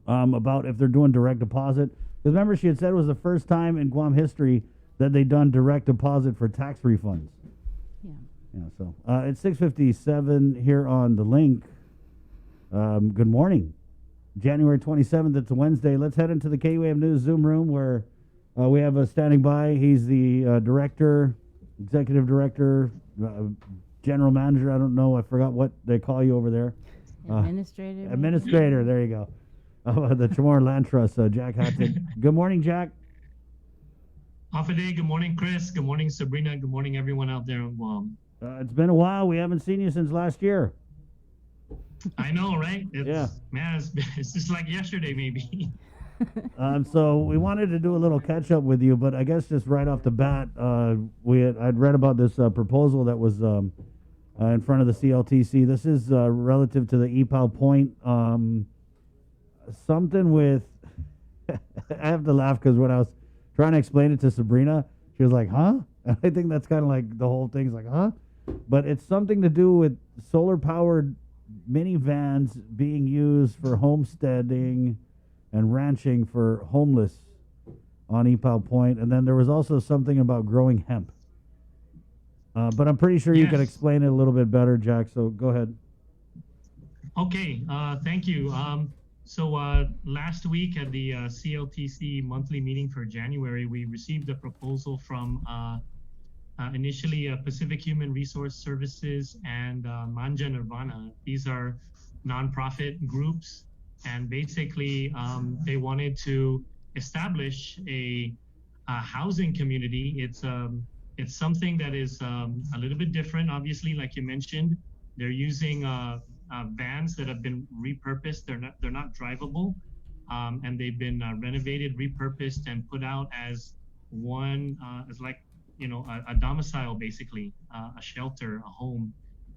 about if they're doing direct deposit. Because remember, she had said it was the first time in Guam history that they'd done direct deposit for tax refunds. Yeah, so it's 6:57 here on the link. Good morning. January 27th, it's a Wednesday. Let's head into the KUAM News Zoom room where we have standing by. He's the director, executive director, general manager. I don't know. I forgot what they call you over there. Administrator. Administrator. There you go. The Chamorro Land Trust, Jack Hatton. Good morning, Jack. Half a day. Good morning, Chris. Good morning, Sabrina. Good morning, everyone out there in Guam. It's been a while. We haven't seen you since last year. I know, right? Man, it's just like yesterday, maybe. So we wanted to do a little catch up with you, but I guess just right off the bat, I'd read about this proposal that was in front of the CLTC. This is relative to the EPAL point. Something with, I have to laugh because when I was trying to explain it to Sabrina, she was like, huh? And I think that's kind of like the whole thing's like, huh? But it's something to do with solar-powered minivans being used for homesteading and ranching for homeless on Epal Point, and then there was also something about growing hemp. But I'm pretty sure you can explain it a little bit better, Jack, so go ahead. Okay, thank you. So last week at the CLTC monthly meeting for January, we received a proposal from initially Pacific Human Resource Services and Manja Nirvana. These are nonprofit groups, and basically they wanted to establish a housing community. It's something that is a little bit different, obviously, like you mentioned. They're using vans that have been repurposed. They're not drivable, and they've been renovated, repurposed, and put out as one as like a domicile, basically, a shelter, a home.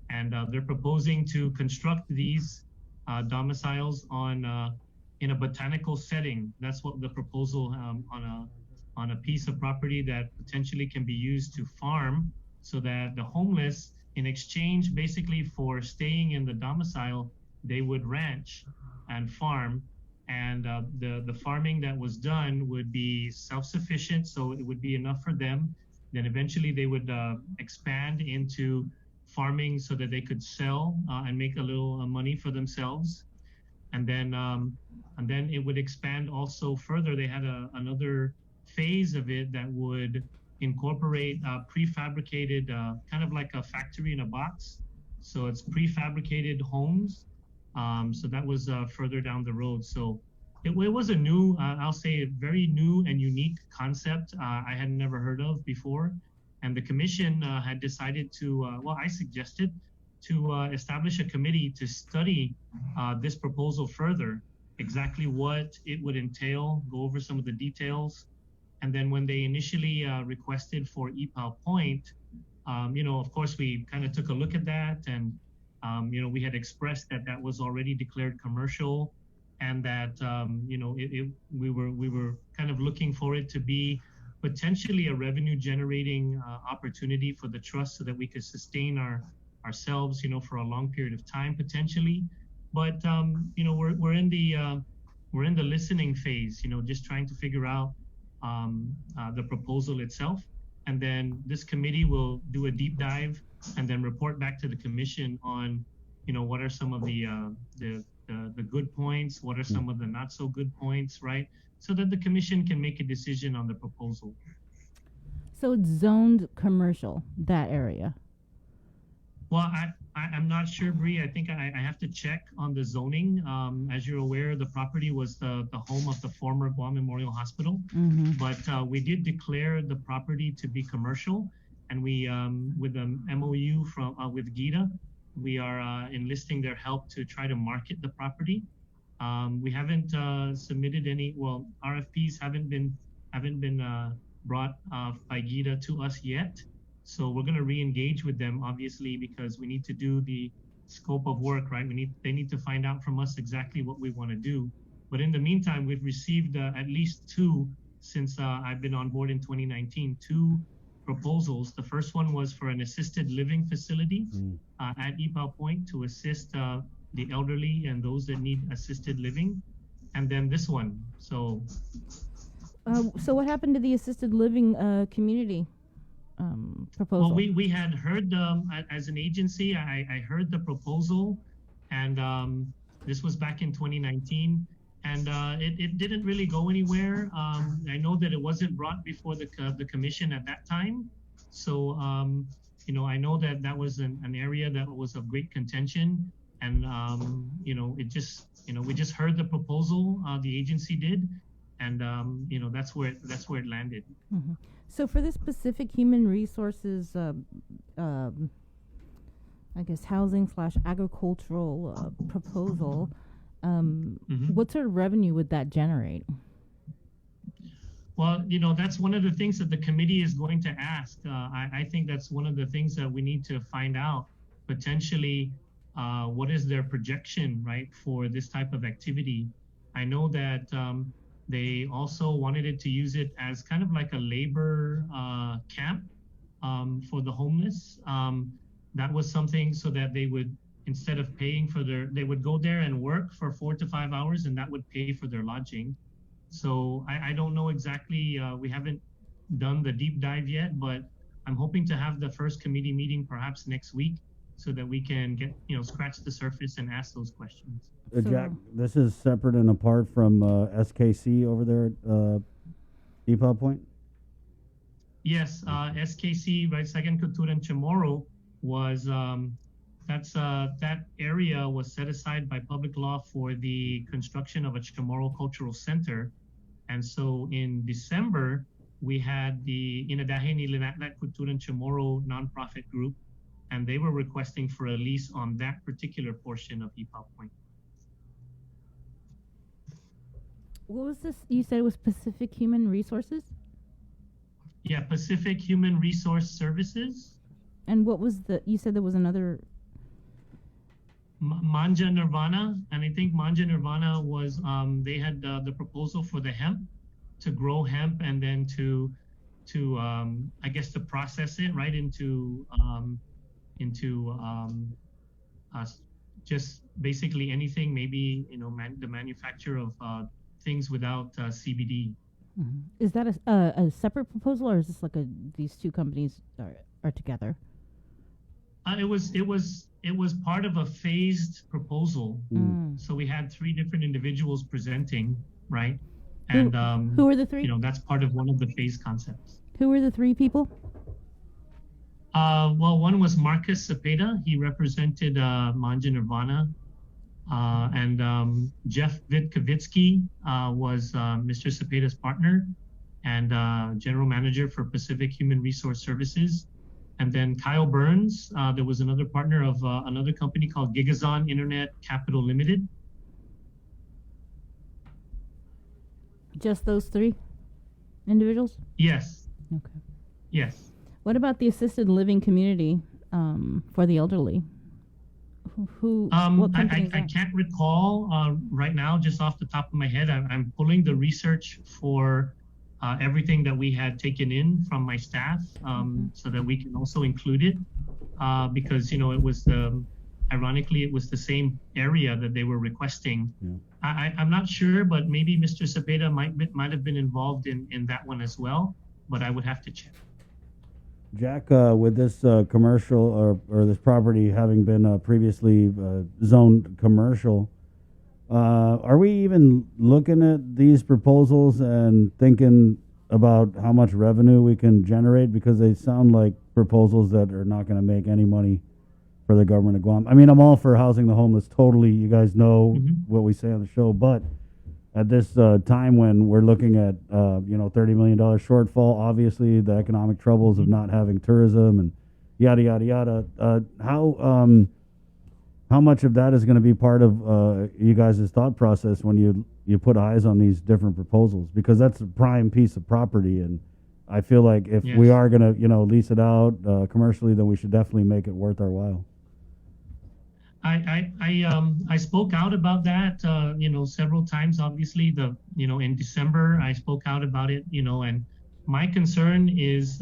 And they're proposing to construct these domiciles in a botanical setting. That's what the proposal on a piece of property that potentially can be used to farm, so that the homeless, in exchange basically for staying in the domicile, they would ranch and farm. And the farming that was done would be self-sufficient, so it would be enough for them. Then eventually they would expand into farming so that they could sell and make a little money for themselves. And then it would expand also further. They had another phase of it that would incorporate prefabricated, kind of like a factory in a box. So it's prefabricated homes. So that was further down the road. So it was a new, I'll say a very new and unique concept I had never heard of before. And the commission had decided to, well, I suggested to establish a committee to study this proposal further, exactly what it would entail, go over some of the details. And then when they initially requested for Epal Point, of course, we kind of took a look at that, and we had expressed that that was already declared commercial, and that we were kind of looking for it to be potentially a revenue generating opportunity for the trust, so that we could sustain ourselves, for a long period of time potentially. But we're in the listening phase, just trying to figure out the proposal itself, and then this committee will do a deep dive and then report back to the commission on what are some of the good points, what are some of the not so good points, right, so that the commission can make a decision on the proposal. So it's zoned commercial, that area? Well, I'm not sure, Bree. I think I have to check on the zoning. As you're aware, the property was the home of the former Guam Memorial Hospital, but we did declare the property to be commercial, and we, with an MOU with Gdoe, we are enlisting their help to try to market the property. We haven't submitted any. Well, RFPs haven't been brought by Gdoe to us yet. So we're going to re-engage with them, obviously, because we need to do the scope of work, right? They need to find out from us exactly what we want to do. But in the meantime, we've received at least two since I've been on board in 2019, two proposals. The first one was for an assisted living facility at Epal Point to assist the elderly and those that need assisted living. And then this one. So what happened to the assisted living community proposal? Well, we had heard, as an agency, I heard the proposal, and this was back in 2019, and it didn't really go anywhere. I know that it wasn't brought before the commission at that time. So, I know that that was an area that was of great contention, and, it just, we just heard the proposal, the agency did, and, that's where it landed. Mm-hmm. So for this Pacific Human Resources, I guess housing/agricultural proposal, what sort of revenue would that generate? Well, that's one of the things that the committee is going to ask. I think that's one of the things that we need to find out, potentially, what is their projection, right, for this type of activity. I know that they also wanted to use it as kind of like a labor camp for the homeless. That was something so that they would, instead of paying for they would go there and work for 4 to 5 hours, and that would pay for their lodging. So I don't know exactly. We haven't done the deep dive yet, but I'm hoping to have the first committee meeting perhaps next week, so that we can get scratch the surface and ask those questions. Jack, this is separate and apart from SKC over there at Depot Point? Yes, SKC, right, Second Katuran Chamorro was, that area was set aside by public law for the construction of a Chamorro Cultural Center. And so in December, we had the Inadahe ni Linatnat Katuran Chamorro nonprofit group, and they were requesting for a lease on that particular portion of Depot Point. What was this? You said it was Pacific Human Resources? Yeah, Pacific Human Resource Services. And what was you said there was another... Manja Nirvana, and I think Manja Nirvana was, they had the proposal for the hemp, to grow hemp and then to I guess to process it right into just basically anything, maybe, the manufacture of things without CBD. Mm-hmm. Is that a separate proposal, or is this like these two companies are together? It was part of a phased proposal. So we had 3 different individuals presenting, right? And who were the 3? That's part of one of the phase concepts. Who were the 3 people? Well, one was Marcus Cepeda. He represented Manja Nirvana. And Jeff Vitkavitsky was Mr. Cepeda's partner and general manager for Pacific Human Resource Services. And then Kyle Burns, there was another partner of another company called Gigazon Internet Capital Limited. Just those 3 individuals? Yes. Okay. Yes. What about the assisted living community for the elderly? What I can't recall right now, just off the top of my head. I'm pulling the research for everything that we had taken in from my staff, so that we can also include it, because it was ironically it was the same area that they were requesting. Yeah. I'm not sure, but maybe Mr. Cepeda might have been involved in that one as well, but I would have to check. Jack, with this commercial or this property having been previously zoned commercial, are we even looking at these proposals and thinking about how much revenue we can generate? Because they sound like proposals that are not going to make any money for the government of Guam. I mean, I'm all for housing the homeless, totally. You guys know what we say on the show, but at this time when we're looking at $30 million shortfall, obviously the economic troubles of not having tourism and yada yada yada. How much of that is going to be part of you guys' thought process when you put eyes on these different proposals? Because that's a prime piece of property, and I feel like if we are going to lease it out commercially, then we should definitely make it worth our while. I spoke out about that, several times. Obviously, in December, I spoke out about it, and my concern is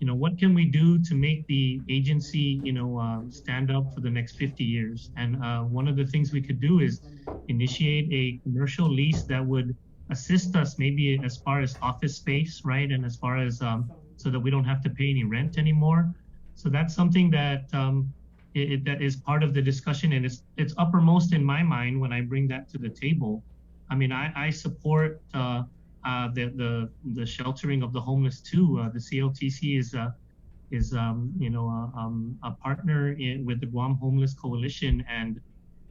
what can we do to make the agency, stand up for the next 50 years? And one of the things we could do is initiate a commercial lease that would assist us maybe as far as office space, right? And as far as, so that we don't have to pay any rent anymore. So that's something that, that is part of the discussion, and it's uppermost in my mind when I bring that to the table. I mean, I support the sheltering of the homeless too. The CLTC is a partner with the Guam Homeless Coalition, and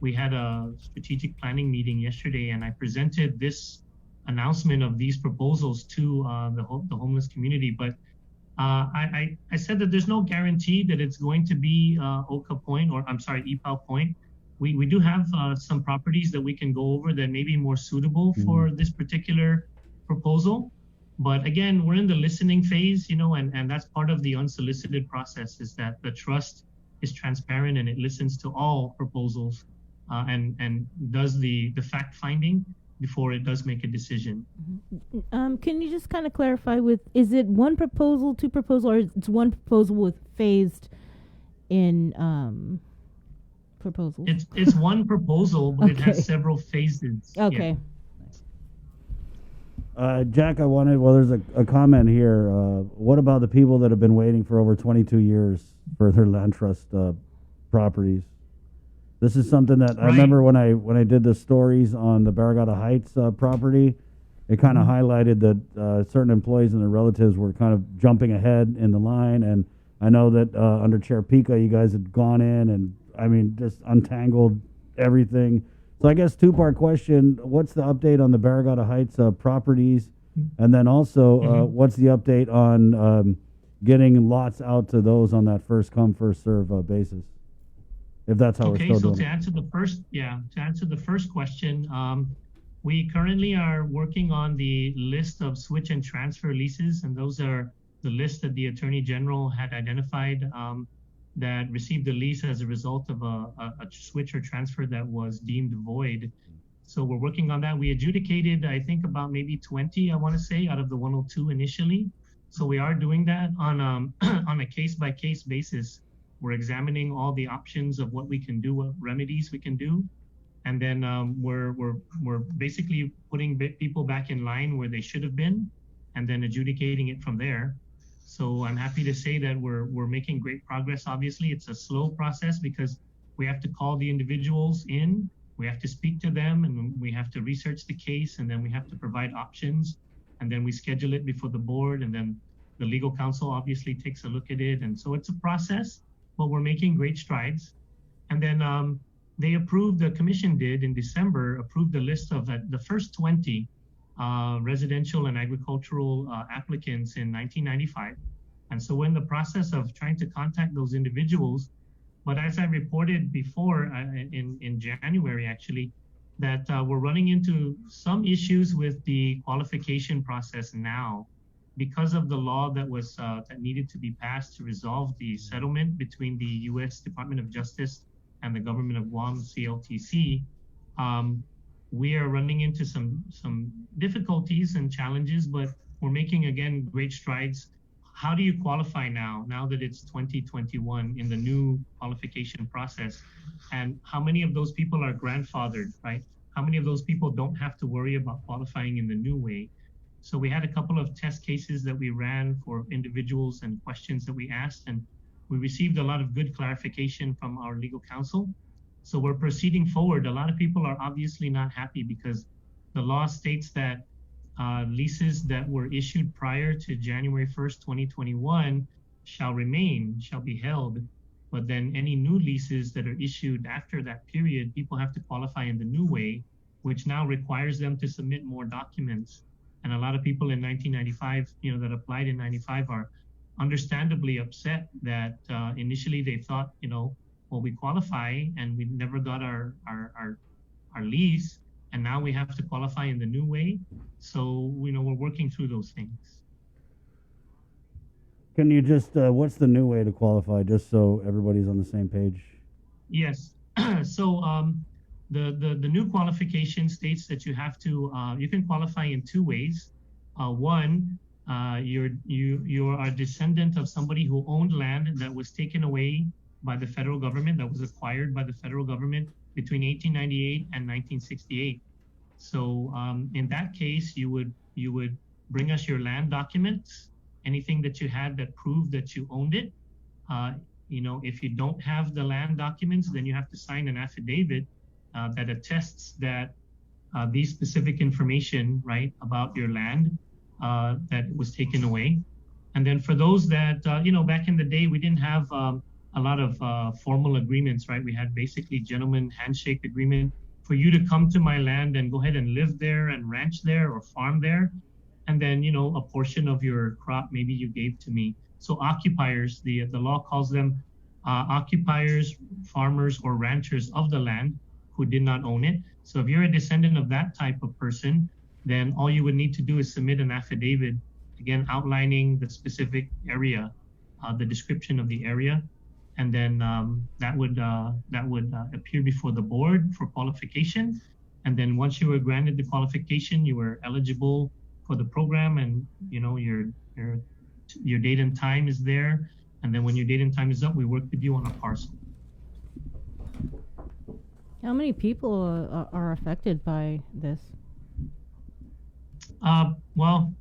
we had a strategic planning meeting yesterday, and I presented this announcement of these proposals to the homeless community. But I said that there's no guarantee that it's going to be Oka Point, or I'm sorry, Ipao Point. We do have some properties that we can go over that may be more suitable for this particular proposal. But again, we're in the listening phase, and that's part of the unsolicited process, is that the trust is transparent and it listens to all proposals and does the fact finding before it does make a decision. Can you just kind of clarify is it one proposal, 2 proposals, or it's one proposal with phased in proposals? It's one proposal, but it has several phases. Okay. Yeah. Jack, there's a comment here. What about the people that have been waiting for over 22 years for their land trust properties? This is something that I remember when I did the stories on the Barragata Heights property. It kind of highlighted that certain employees and their relatives were kind of jumping ahead in the line. And I know that under Chair Pica, you guys had gone in and, just untangled everything. So I guess two-part question. What's the update on the Barragata Heights properties? And then also, what's the update on getting lots out to those on that first-come, first-serve basis? If that's how we're still doing it. To answer the first question, we currently are working on the list of switch and transfer leases, and those are the list that the Attorney General had identified that received the lease as a result of a switch or transfer that was deemed void. So we're working on that. We adjudicated, I think, about maybe 20, I want to say, out of the 102 initially. So we are doing that on a case-by-case basis. We're examining all the options of what we can do, what remedies we can do. And then we're basically putting people back in line where they should have been, and then adjudicating it from there. So I'm happy to say that we're making great progress. Obviously, it's a slow process because we have to call the individuals in, we have to speak to them, and we have to research the case, and then we have to provide options, and then we schedule it before the board, and then the legal counsel obviously takes a look at it. And so it's a process, but we're making great strides. And then they approved, the commission did in December, approved the list of the first 20 residential and agricultural applicants in 1995. And so we're in the process of trying to contact those individuals. But as I reported before in January, actually, that we're running into some issues with the qualification process now because of the law that was that needed to be passed to resolve the settlement between the U.S. Department of Justice and the government of Guam, Cltc. We are running into some difficulties and challenges, but we're making, again, great strides. How do you qualify now that it's 2021 in the new qualification process? And how many of those people are grandfathered, right? How many of those people don't have to worry about qualifying in the new way? So we had a couple of test cases that we ran for individuals and questions that we asked, and we received a lot of good clarification from our legal counsel. So we're proceeding forward. A lot of people are obviously not happy because the law states that leases that were issued prior to January 1st, 2021 shall be held. But then any new leases that are issued after that period, people have to qualify in the new way, which now requires them to submit more documents. And a lot of people in 1995, that applied in 95 are understandably upset that initially they thought, well, we qualify and we never got our lease, and now we have to qualify in the new way. So, we're working through those things. Can you just, what's the new way to qualify, just so everybody's on the same page? Yes. So the new qualification states that you have to, you can qualify in two ways. One, you are a descendant of somebody who owned land that was taken away by the federal government, that was acquired by the federal government between 1898 and 1968. So in that case, you would bring us your land documents, anything that you had that proved that you owned it. If you don't have the land documents, then you have to sign an affidavit that attests that these specific information, right, about your land that was taken away. And then for those that, back in the day, we didn't have a lot of formal agreements, right? We had basically gentleman handshake agreement for you to come to my land and go ahead and live there and ranch there or farm there. And then, a portion of your crop, maybe you gave to me. So occupiers, the law calls them occupiers, farmers, or ranchers of the land who did not own it. So if you're a descendant of that type of person, then all you would need to do is submit an affidavit, again, outlining the specific area, the description of the area. And then that would appear before the board for qualification. And then once you were granted the qualification, you were eligible for the program, and your date and time is there. And then when your date and time is up, we work with you on a parcel. How many people are affected by this? Well,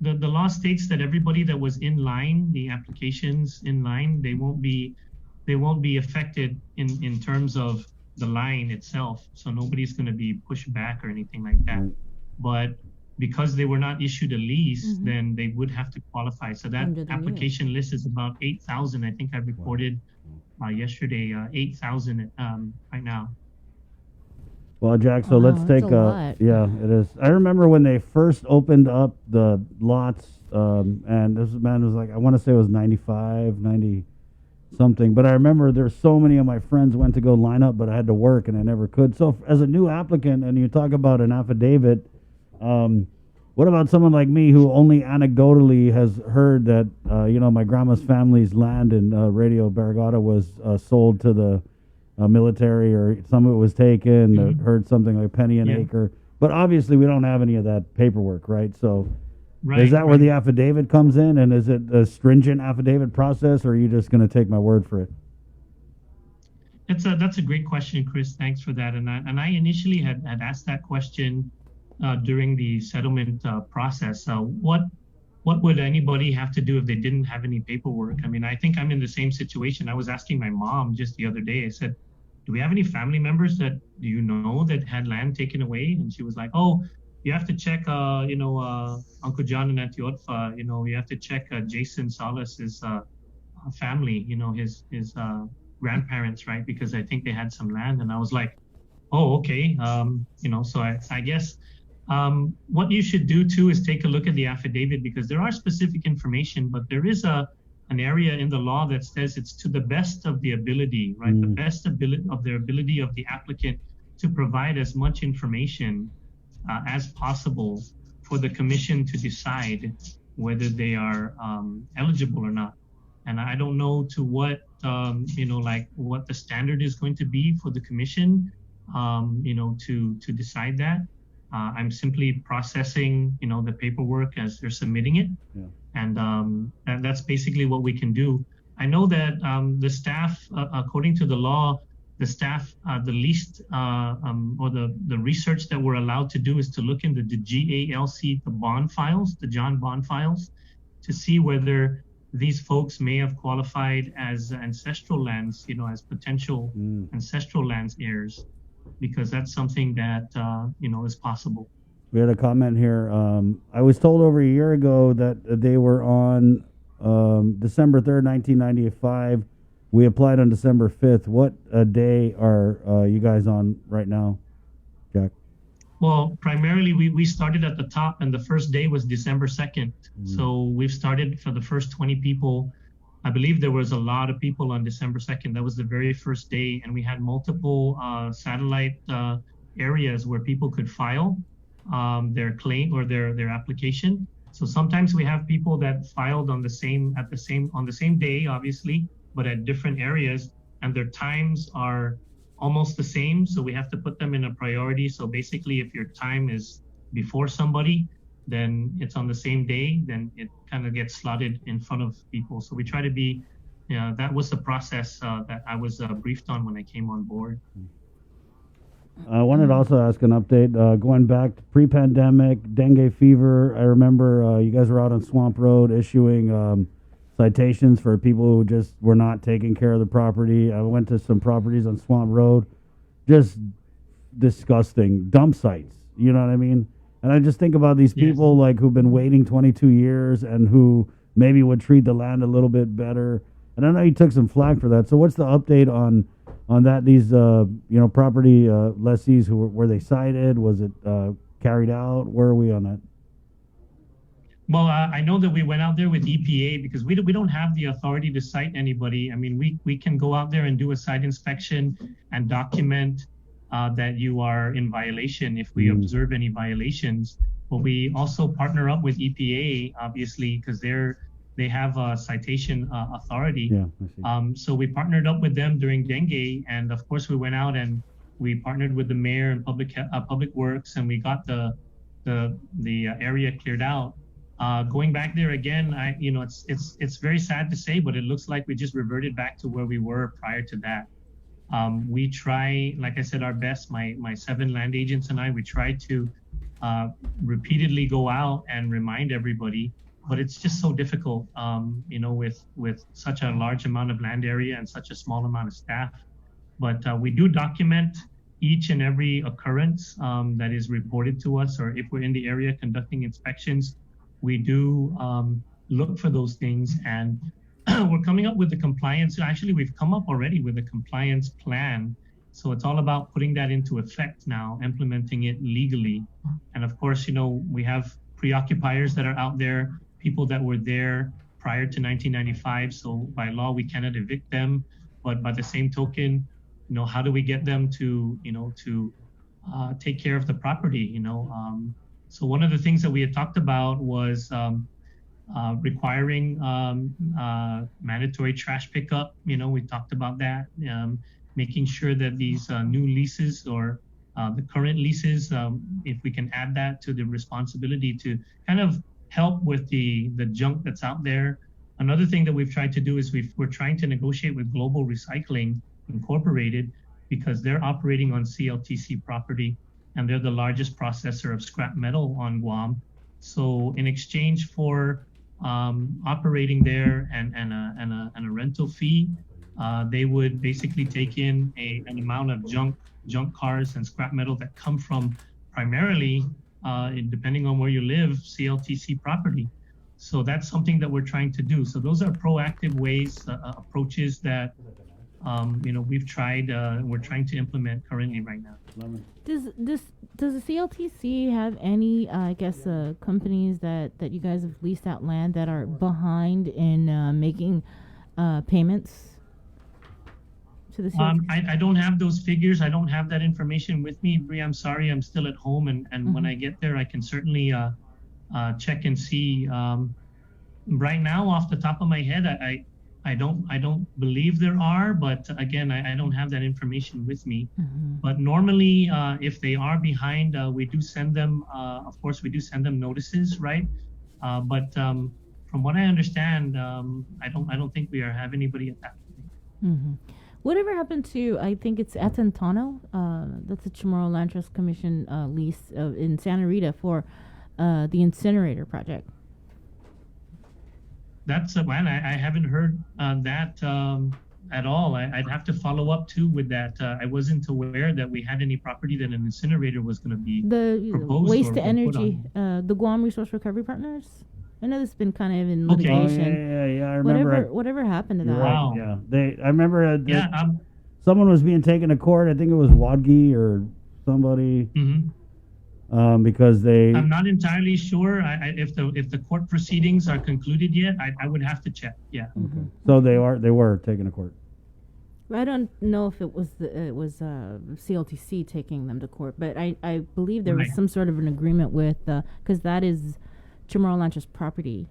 the law states that everybody that was in line, the applications in line, they won't be affected in terms of the line itself. So nobody's going to be pushed back or anything like that. But because they were not issued a lease, then they would have to qualify. So that application list is about 8,000. I think I reported yesterday 8,000 right now. Well, Jack, so let's take yeah, it is. I remember when they first opened up the lots, and this man was like, I want to say it was 95, 90 something, but I remember there's so many of my friends went to go line up, but I had to work and I never could. So as a new applicant, and you talk about an affidavit, what about someone like me who only anecdotally has heard that, my grandma's family's land in Radio Barrigada was sold to the military, or some of it was taken, heard something like penny an acre. But obviously we don't have any of that paperwork, right? So is that where the affidavit comes in? And is it a stringent affidavit process, or are you just going to take my word for it? That's a great question, Chris. Thanks for that. And I initially had asked that question during the settlement process. What would anybody have to do if they didn't have any paperwork? I mean, I think I'm in the same situation. I was asking my mom just the other day. I said, do we have any family members that that had land taken away? And she was like, oh, you have to check, Uncle John and Auntie Otfa, you have to check Jason Salas's family, his grandparents, right? Because I think they had some land. And I was like, oh, okay. So I guess what you should do too is take a look at the affidavit, because there are specific information, but there is an area in the law that says it's to the best of the ability, right? The best ability of the applicant to provide as much information as possible for the commission to decide whether they are eligible or not. And I don't know to what, what the standard is going to be for the commission, to decide that. I'm simply processing, the paperwork as they're submitting it. Yeah. And that's basically what we can do. I know that the staff, according to the law, the staff, the least or the research that we're allowed to do is to look into the GALC, the bond files, the John bond files, to see whether these folks may have qualified as ancestral lands, as potential ancestral lands heirs, because that's something that, is possible. We had a comment here. I was told over a year ago that they were on December 3rd, 1995. We applied on December 5th. What day are you guys on right now, Jack? Well, primarily we started at the top, and the first day was December 2nd. So we've started for the first 20 people. I believe there was a lot of people on December 2nd. That was the very first day, and we had multiple satellite areas where people could file their claim or their application. So sometimes we have people that filed on the same day, obviously, but at different areas, and their times are almost the same. So we have to put them in a priority. So basically, if your time is before somebody, then it's on the same day, then it kind of gets slotted in front of people. So we try to be, that was the process that I was briefed on when I came on board. I wanted to also ask an update. Going back to pre-pandemic, dengue fever, I remember you guys were out on Swamp Road issuing citations for people who just were not taking care of the property. I went to some properties on Swamp Road, just disgusting dump sites. You know what I mean? And I just think about these people like who've been waiting 22 years and who maybe would treat the land a little bit better. And I know you took some flack for that. So what's the update on that? These property lessees were they cited? Was it carried out? Where are we on that? Well, I know that we went out there with EPA because we don't have the authority to cite anybody. I mean, we can go out there and do a site inspection and document that you are in violation if we observe any violations. But we also partner up with EPA, obviously, because they have a citation authority. Yeah, I see. So we partnered up with them during dengue, and of course we went out and we partnered with the mayor and public works, and we got the area cleared out. Going back there again, it's very sad to say, but it looks like we just reverted back to where we were prior to that. We try, like I said, our best. My 7 land agents and I, we try to repeatedly go out and remind everybody, but it's just so difficult, with such a large amount of land area and such a small amount of staff. But we do document each and every occurrence that is reported to us, or if we're in the area conducting inspections, we do look for those things, and we're coming up with the compliance. Actually, we've come up already with a compliance plan. So it's all about putting that into effect now, implementing it legally. And of course, we have preoccupiers that are out there, people that were there prior to 1995. So by law, we cannot evict them. But by the same token, how do we get them to take care of the property? So one of the things that we had talked about was requiring mandatory trash pickup. We talked about that, making sure that these new leases or the current leases, if we can add that to the responsibility to kind of help with the junk that's out there. Another thing that we've tried to do is we're trying to negotiate with Global Recycling Incorporated, because they're operating on CLTC property and they're the largest processor of scrap metal on Guam. So in exchange for operating there and a rental fee, they would basically take in an amount of junk cars and scrap metal that come from primarily, depending on where you live, CLTC property. So that's something that we're trying to do. So those are proactive ways, approaches that we've tried. We're trying to implement currently right now. Does the CLTC have any, companies that you guys have leased out land that are behind in making payments to the CLTC? I don't have those figures. I don't have that information with me, Bree. I'm sorry. I'm still at home, and when I get there, I can certainly check and see. Right now, off the top of my head, I don't believe there are, but again, I don't have that information with me. But normally, if they are behind, we do send them. Of course, we do send them notices, right? But from what I understand, I don't think we have anybody at that point. Whatever happened to, I think it's Atentano, that's a Chamorro Land Trust Commission lease in Santa Rita for the incinerator project? That's I haven't heard that at all. I'd have to follow up too with that. I wasn't aware that we had any property that an incinerator was going to be proposed. Waste to energy, the Guam Resource Recovery Partners. I know this has been kind of in litigation. Yeah. I remember. Whatever happened to that? Wow. Yeah, I remember. Someone was being taken to court. I think it was Wadgi or somebody. Because I'm not entirely sure if the court proceedings are concluded yet. I would have to check. Yeah. So they were taken to court. I don't know if it was CLTC taking them to court, but I believe there was some sort of an agreement with because that is Chamorro Land Trust property,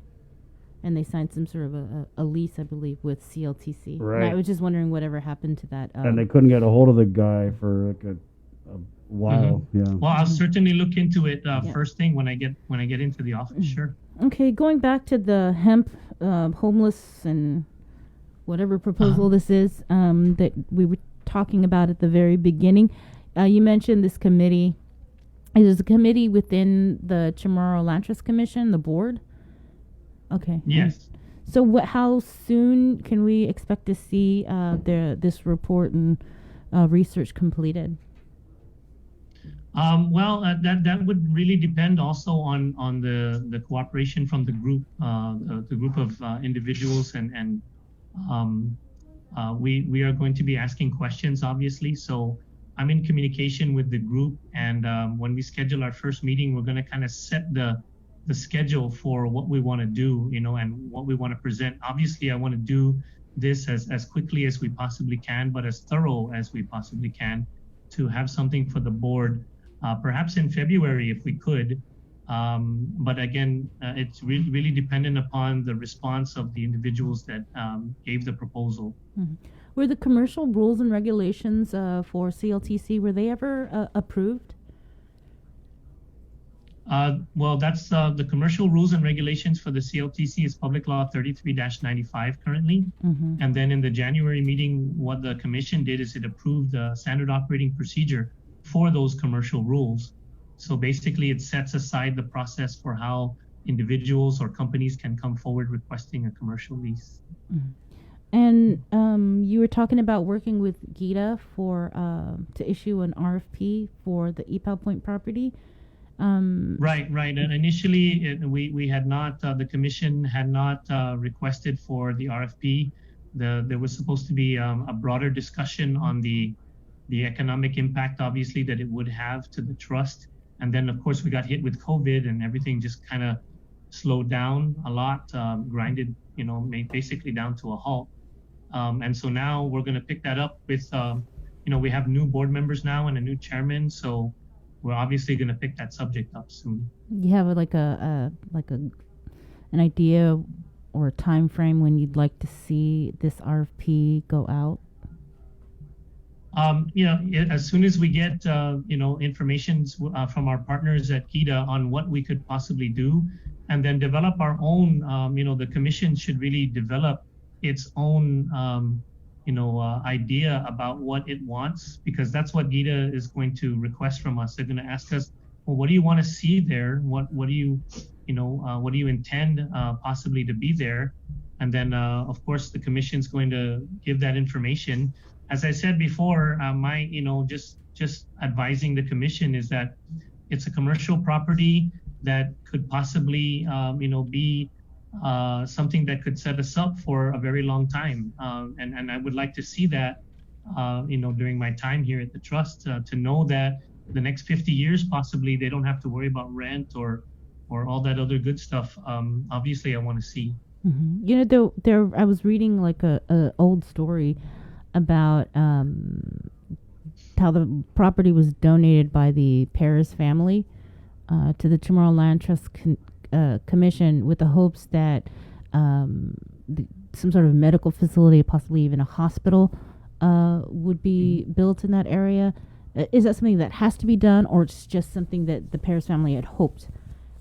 and they signed some sort of a lease, I believe, with CLTC. Right. And I was just wondering whatever happened to that. And they couldn't get a hold of the guy for like a while. Yeah. Well, I'll certainly look into it first thing when I get into the office. Sure. Okay, going back to the hemp homeless and whatever proposal this is that we were talking about at the very beginning. You mentioned this committee. It is a committee within the Chamorro Land Trust Commission, the board? Okay. Yes. So how soon can we expect to see this report and research completed? That would really depend also on the cooperation from the group of individuals, and we are going to be asking questions, obviously. So I'm in communication with the group, and when we schedule our first meeting, we're going to kind of set the schedule for what we want to do, and what we want to present. Obviously, I want to do this as quickly as we possibly can, but as thorough as we possibly can, to have something for the board, perhaps in February if we could. But again, it's really dependent upon the response of the individuals that gave the proposal. Were the commercial rules and regulations for CLTC, were they ever approved? Well, that's the commercial rules and regulations for the CLTC is Public Law 33-95 currently. And then in the January meeting, what the commission did is it approved the standard operating procedure for those commercial rules. So basically, it sets aside the process for how individuals or companies can come forward requesting a commercial lease. And you were talking about working with Gdoe for to issue an RFP for the EPAL Point property. Right. And initially, we had not, the commission had not requested for the RFP. There was supposed to be a broader discussion on the economic impact, obviously, that it would have to the trust. And then, of course, we got hit with COVID and everything just kind of slowed down a lot, grinded, basically down to a halt. And so now we're going to pick that up with, we have new board members now and a new chairman. So we're obviously going to pick that subject up soon. You have an idea or a time frame when you'd like to see this RFP go out? As soon as we get, information from our partners at Gdoe on what we could possibly do, and then develop our own, the commission should really develop its own, idea about what it wants, because that's what Gdoe is going to request from us. They're going to ask us, well, what do you want to see there? What do you intend possibly to be there? And then, of course, the commission's going to give that information. As I said before, just advising the commission is that it's a commercial property that could possibly, be something that could set us up for a very long time. And I would like to see that, during my time here at the trust, to know that the next 50 years, possibly, they don't have to worry about rent or all that other good stuff. Obviously, I want to see. Mm-hmm. I was reading like a old story about how the property was donated by the Paris family to the Chamorro Land Trust Commission with the hopes that some sort of medical facility, possibly even a hospital, would be built in that area. Is that something that has to be done, or it's just something that the Paris family had hoped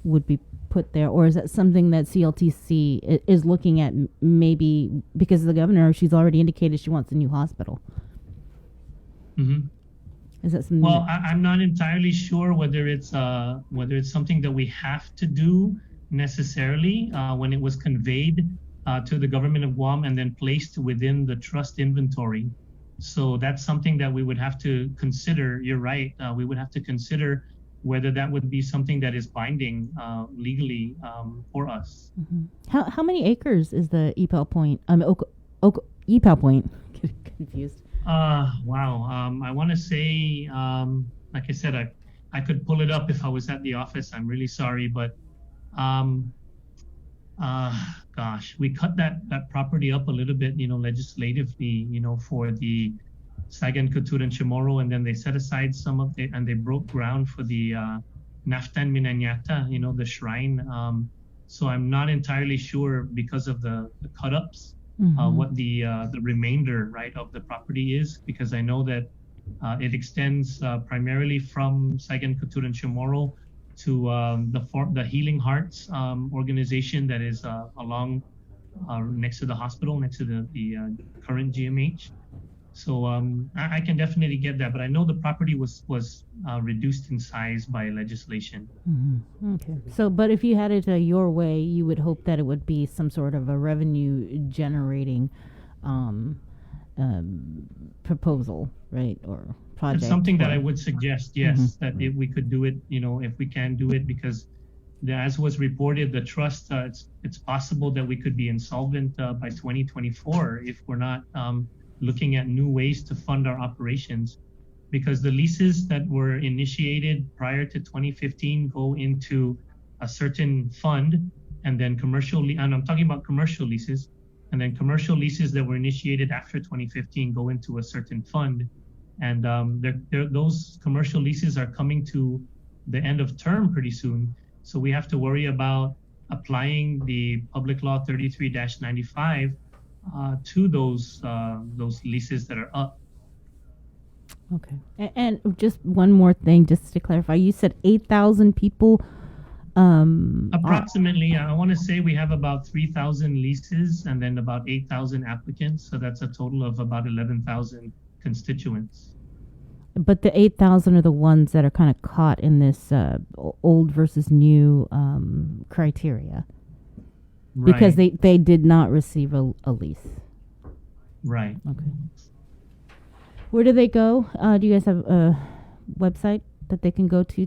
would be put there, or is that something that CLTC is looking at, maybe because the governor, she's already indicated she wants a new hospital? Mm-hmm. Is that something? Well, I'm not entirely sure whether it's something that we have to do necessarily. When it was conveyed to the government of Guam and then placed within the trust inventory, so that's something that we would have to consider. You're right. We would have to consider whether that would be something that is binding legally for us. Mm-hmm. How many acres is the EPAL Point? EPAL Point. Confused. Wow. I want to say, like I said, I could pull it up if I was at the office. I'm really sorry, but gosh, we cut that property up a little bit, legislatively, for the Saigon, Couture, and Chamorro, and then they set aside some of it, and they broke ground for the Naftan Minanyata, the shrine. So I'm not entirely sure, because of the cut-ups, what the remainder, right, of the property is, because I know that it extends primarily from Saigon, Couture, and Chamorro to the Healing Hearts organization that is along next to the hospital, next to the current GMH. So I can definitely get that, but I know the property was reduced in size by legislation. Mm-hmm. Okay. So, but if you had it your way, you would hope that it would be some sort of a revenue generating proposal, right, or project. It's something that I would suggest, yes, that if we could do it, if we can do it, because as was reported, the trust, it's possible that we could be insolvent by 2024 if we're not looking at new ways to fund our operations, because the leases that were initiated prior to 2015 go into a certain fund, and then and I'm talking about commercial leases, and then commercial leases that were initiated after 2015 go into a certain fund, and those commercial leases are coming to the end of term pretty soon, so we have to worry about applying the Public Law 33-95 to those leases that are up. Okay. And just one more thing, just to clarify, you said 8,000 people. Approximately, I want to say we have about 3,000 leases and then about 8,000 applicants. So that's a total of about 11,000 constituents. But the 8,000 are the ones that are kind of caught in this old versus new criteria. Because they did not receive a lease. Right. Okay. Where do they go? Do you guys have a website that they can go to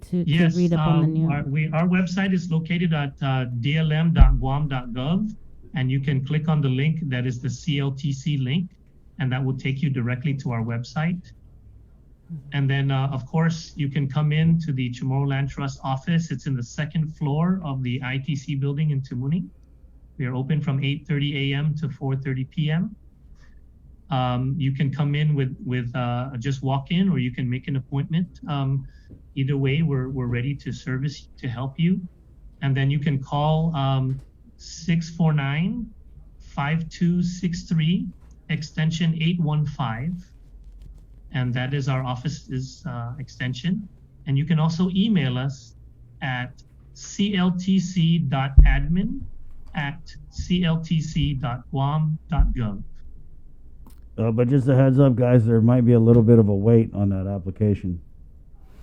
read up on the new? Our website is located at dlm.guam.gov, and you can click on the link that is the CLTC link, and that will take you directly to our website. And then, of course, you can come in to the Chamorro Land Trust office. It's in the second floor of the ITC building in Tumuni. We are open from 8:30 a.m. to 4:30 p.m. You can come in with just walk in, or you can make an appointment. Either way, we're ready to service to help you. And then you can call 649-5263 extension 815, and that is our office's extension. And you can also email us at cltc.admin@cltc.guam.gov. But just a heads up, guys, there might be a little bit of a wait on that application.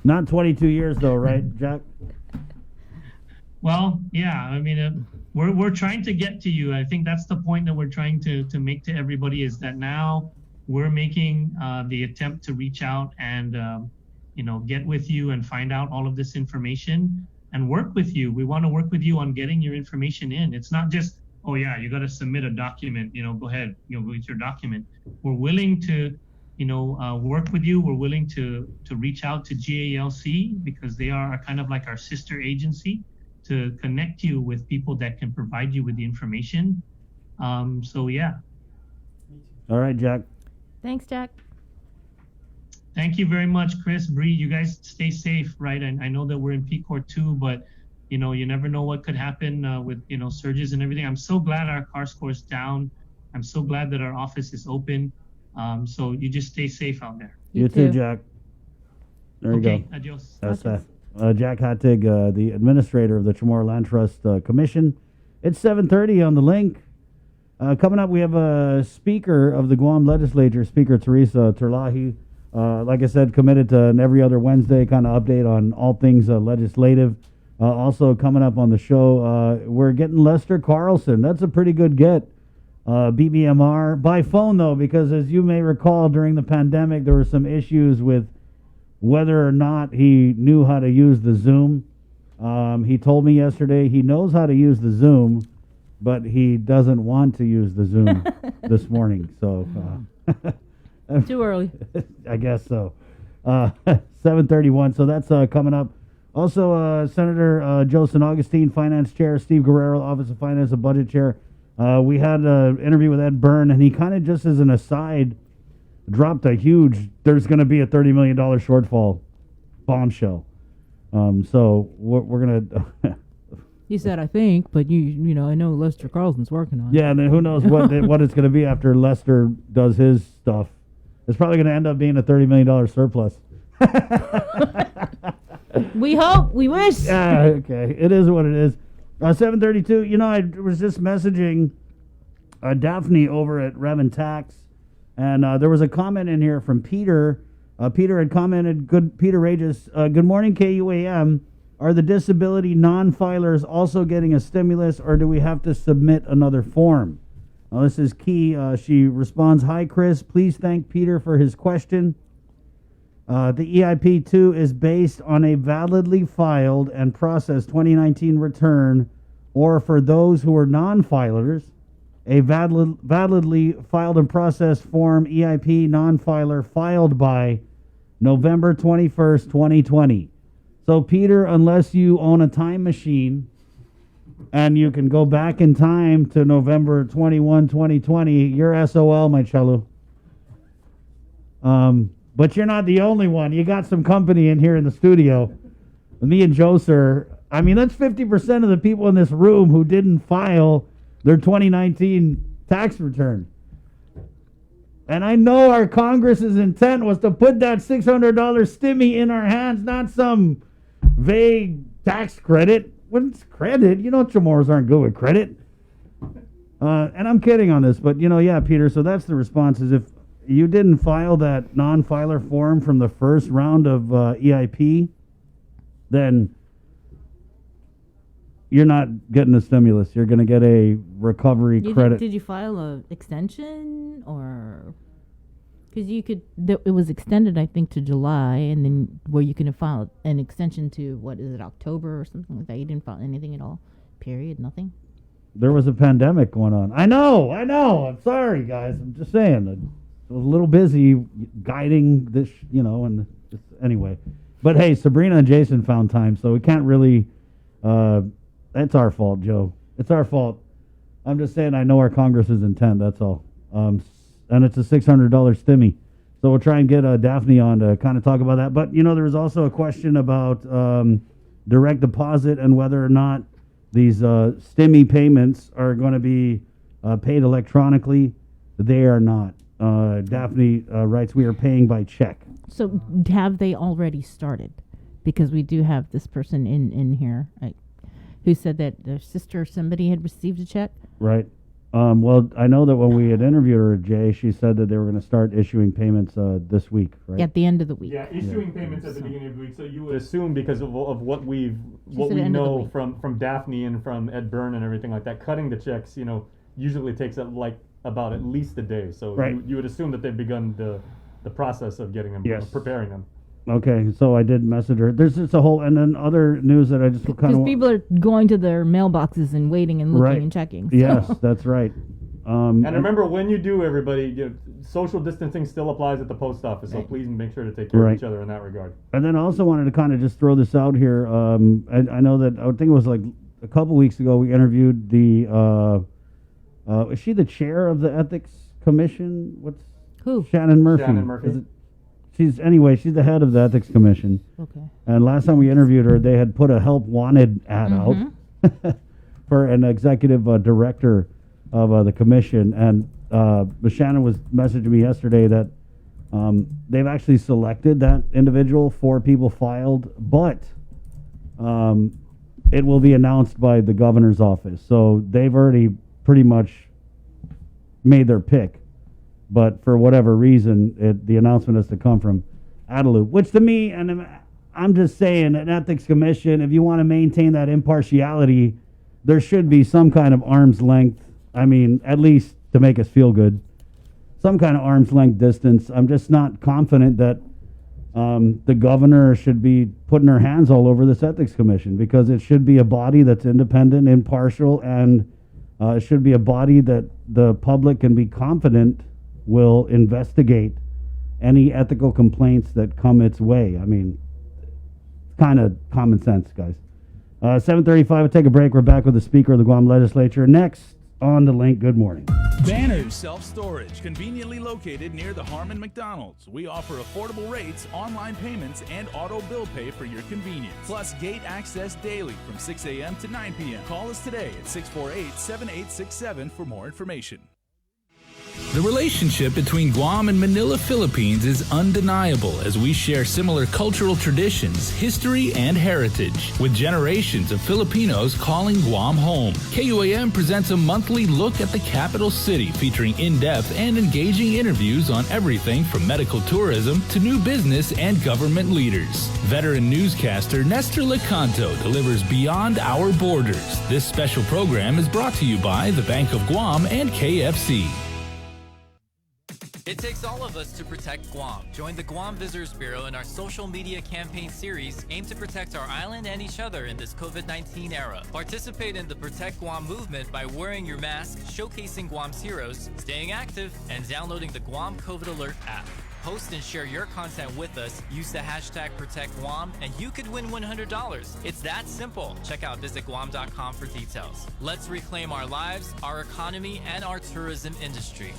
Not 22 years, though, right, Jack? Well, yeah. I mean, we're trying to get to you. I think that's the point that we're trying to make to everybody, is that now we're making the attempt to reach out and get with you and find out all of this information and work with you. We want to work with you on getting your information in. It's not just, oh yeah, you got to submit a document, go ahead, go with your document. We're willing to, work with you. We're willing to reach out to GALC, because they are kind of like our sister agency, to connect you with people that can provide you with the information. So yeah. All right, Jack. Thanks, Jack. Thank you very much, Chris, Bree. You guys stay safe, right? And I know that we're in P-Court too, but you never know what could happen with surges and everything. I'm so glad our car score's down. I'm so glad that our office is open. So you just stay safe out there. You too, Jack. There you go. Adios. That's Jack Hattig, the administrator of the Chamorro Land Trust Commission. It's 7:30 on the link. Coming up, we have a speaker of the Guam legislature, Speaker Teresa Terlahi. Like I said, committed to an every other Wednesday kind of update on all things legislative. Also coming up on the show, we're getting Lester Carlson. That's a pretty good get. BBMR by phone, though, because as you may recall, during the pandemic, there were some issues with whether or not he knew how to use the Zoom. He told me yesterday he knows how to use the Zoom, but he doesn't want to use the Zoom this morning. So too early. I guess so. 7:31. So that's coming up. Also, Senator Joe San Augustine, Finance Chair, Steve Guerrero, Office of Finance and Budget Chair. We had an interview with Ed Byrne, and he kind of just as an aside dropped a huge, there's going to be a $30 million shortfall bombshell. So we're going to... He said, I think, but I know Lester Carlson's working on it. Yeah, and then who knows what it's going to be after Lester does his stuff. It's probably going to end up being a $30 million surplus. We hope. We wish. Yeah, okay. It is what it is. 7:32. I was just messaging Daphne over at Rev and Tax, and there was a comment in here from Peter. Peter had commented, Peter Regis, good morning, KUAM. Are the disability non-filers also getting a stimulus, or do we have to submit another form? Now, this is key. She responds, hi, Chris. Please thank Peter for his question. The EIP-2 is based on a validly filed and processed 2019 return, or for those who are non-filers, a validly filed and processed form EIP non-filer filed by November 21st, 2020. So, Peter, unless you own a time machine and you can go back in time to November 21, 2020, you're SOL, my cello. But you're not the only one. You got some company in here in the studio. Me and Joe, sir. I mean, that's 50% of the people in this room who didn't file their 2019 tax return. And I know our Congress's intent was to put that $600 stimmy in our hands, not some vague tax credit. What's credit? Chamorros aren't good with credit. And I'm kidding on this, but yeah, Peter. So that's the response. Is you didn't file that non-filer form from the first round of EIP, then you're not getting a stimulus. You're going to get a recovery credit. Did you file a extension or? Because you could, it was extended, I think, to July, and then where you can file an extension to, what is it, October or something like that? You didn't file anything at all? Period? Nothing? There was a pandemic going on. I know. I'm sorry, guys. I'm just saying. I was a little busy guiding this, and just, anyway. But hey, Sabrina and Jason found time, so we can't really, it's our fault, Joe. It's our fault. I'm just saying I know our Congress's intent, that's all. And it's a $600 stimmy. So we'll try and get Daphne on to kind of talk about that. But, there was also a question about direct deposit and whether or not these stimmy payments are going to be paid electronically. They are not. Daphne writes, we are paying by check. So have they already started? Because we do have this person in here who said that their sister or somebody had received a check. Right. Well, I know that when we had interviewed her, Jay, she said that they were going to start issuing payments this week, right? At the end of the week. Yeah, issuing payments at the beginning of the week. So you would assume, because of what we know from Daphne and from Ed Byrne and everything like that, cutting the checks, usually takes about at least a day. So right. you would assume that they've begun the process of getting them, yes. Preparing them. Okay, so I did message her. There's just a whole, and then other news that I just kind of... Because people are going to their mailboxes and waiting and looking and checking. So. Yes, that's right. And remember, when you do, everybody, social distancing still applies at the post office, so please make sure to take care of each other in that regard. And then I also wanted to kind of just throw this out here. I know that, I think it was like a couple weeks ago, we interviewed the... is she the chair of the Ethics Commission? Who? Shannon Murphy. Shannon Murphy. She's the head of the Ethics Commission. Okay. And last time we interviewed her, they had put a help wanted ad out for an executive director of the commission. And Shannon was messaging me yesterday that they've actually selected that individual. 4 people filed, but it will be announced by the governor's office. So they've already pretty much made their pick. But for whatever reason, the announcement has to come from Adelup, which to me, and I'm just saying, an ethics commission, if you want to maintain that impartiality, there should be some kind of arm's length. I mean, at least to make us feel good, some kind of arm's length distance. I'm just not confident that the governor should be putting her hands all over this ethics commission, because it should be a body that's independent, impartial, and it should be a body that the public can be confident will investigate any ethical complaints that come its way. I mean, it's kind of common sense, guys. 7:35, we'll take a break. We're back with the Speaker of the Guam Legislature. Next on the link, good morning. Banners Self-Storage, conveniently located near the Harmon McDonald's. We offer affordable rates, online payments, and auto bill pay for your convenience. Plus gate access daily from 6 a.m. to 9 p.m. Call us today at 648-7867 for more information. The relationship between Guam and Manila, Philippines is undeniable as we share similar cultural traditions, history, and heritage, with generations of Filipinos calling Guam home. KUAM presents a monthly look at the capital city featuring in-depth and engaging interviews on everything from medical tourism to new business and government leaders. Veteran newscaster Nestor Lecanto delivers Beyond Our Borders. This special program is brought to you by the Bank of Guam and KFC. It takes all of us to protect Guam. Join the Guam Visitors Bureau in our social media campaign series aimed to protect our island and each other in this COVID-19 era. Participate in the Protect Guam movement by wearing your mask, showcasing Guam's heroes, staying active, and downloading the Guam COVID Alert app. Post and share your content with us, use the hashtag ProtectGuam, and you could win $100. It's that simple. Check out visitguam.com for details. Let's reclaim our lives, our economy, and our tourism industry.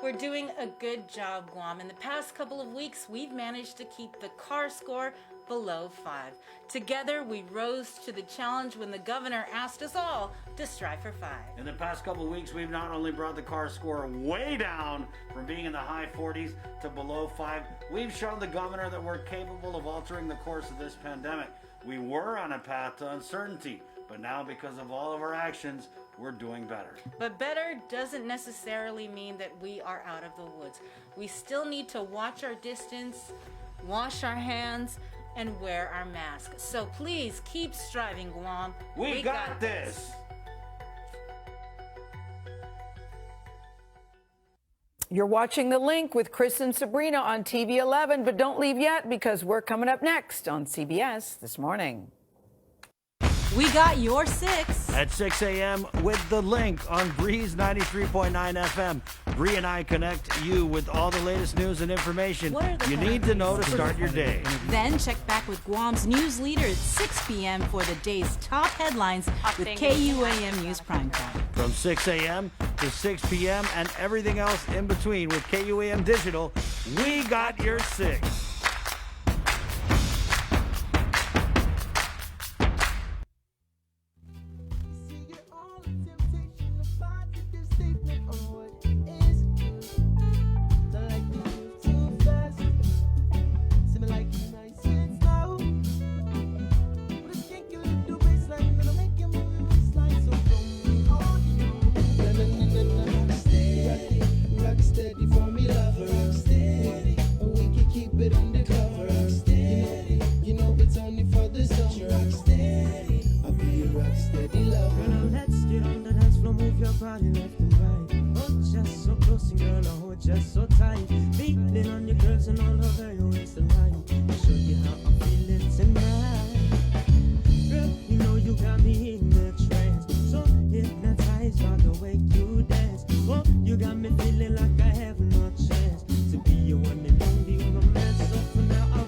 We're doing a good job, Guam. In the past couple of weeks, we've managed to keep the CAR score below 5. Together, we rose to the challenge when the governor asked us all to strive for 5. In the past couple of weeks, we've not only brought the CAR score way down from being in the high 40s to below 5, we've shown the governor that we're capable of altering the course of this pandemic. We were on a path to uncertainty, But now, because of all of our actions, we're doing better. But better doesn't necessarily mean that we are out of the woods. We still need to watch our distance, wash our hands, and wear our masks. So please keep striving, Guam. We got this. You're watching The Link with Chris and Sabrina on TV 11, but don't leave yet because we're coming up next on CBS This Morning. We got your 6. At 6 a.m. with The Link on Breeze 93.9 FM. Bree and I connect you with all the latest news and information you need to know to start your day. Then check back with Guam's news leader at 6 p.m. for the day's top headlines with KUAM News Primetime. From 6 a.m. to 6 p.m. and everything else in between with KUAM Digital, we got your 6. Just so tight, feeling on your girls and all over your waistline. Show you how I'm feeling tonight. Girl, you know you got me in the trance, so hypnotized by the way you dance. Oh, you got me feeling like I have no chance to be your one and only romance. So for now, I'll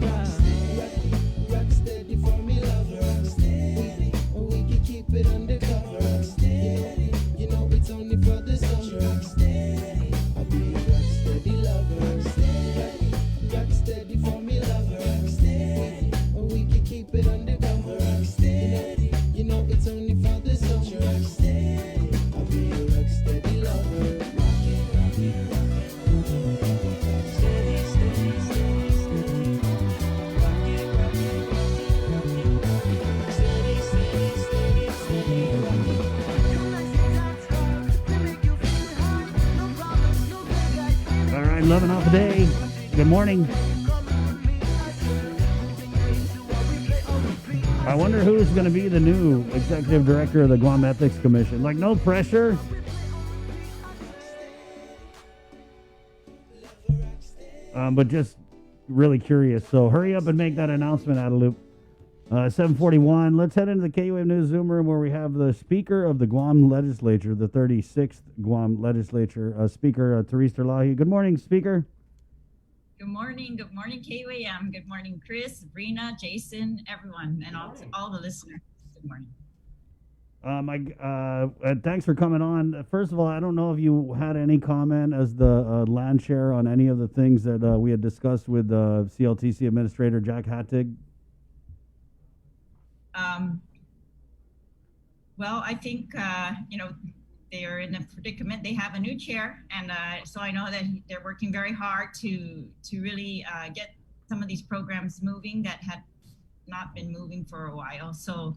rock steady for me, lover. Rock steady, we can keep it undercover. Rock steady, you know it's only for the summer. Rock steady, I'll be your rock steady lover. Rock steady for me, lover. Rock steady, we can keep it undercover. Rock steady, you know it's only for the summer. Rock steady, I'll be your rock steady lover. Steady, steady, steady, steady. Steady, steady, steady, steady. All right, 11 off a day. Good morning. I wonder who's going to be the new executive director of the Guam Ethics Commission. Like, no pressure. But just really curious. So hurry up and make that announcement, Adeloop. 7:41. Let's head into the KUAM News Zoom room where we have the Speaker of the Guam Legislature, the 36th Guam Legislature, Speaker Therese Terlahi. Good morning, Speaker. Good morning. Good morning, KUAM. Good morning, Chris, Sabrina, Jason, everyone, and all the listeners. Good morning. Thanks for coming on. First of all, I don't know if you had any comment as the land share on any of the things that we had discussed with CLTC Administrator Jack Hattig. Well, I think, they are in a predicament. They have a new chair, and so I know that they're working very hard to really get some of these programs moving that had not been moving for a while. So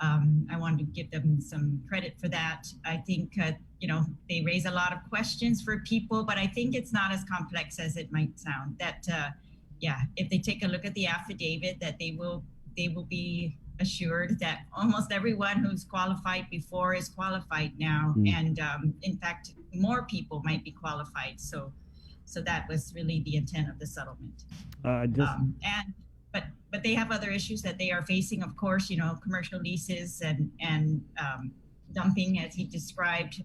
I wanted to give them some credit for that. I think, they raise a lot of questions for people, but I think it's not as complex as it might sound. That, if they take a look at the affidavit, that they will be assured that almost everyone who's qualified before is qualified now, and in fact, more people might be qualified. So that was really the intent of the settlement. But they have other issues that they are facing, of course, commercial leases and dumping, as he described.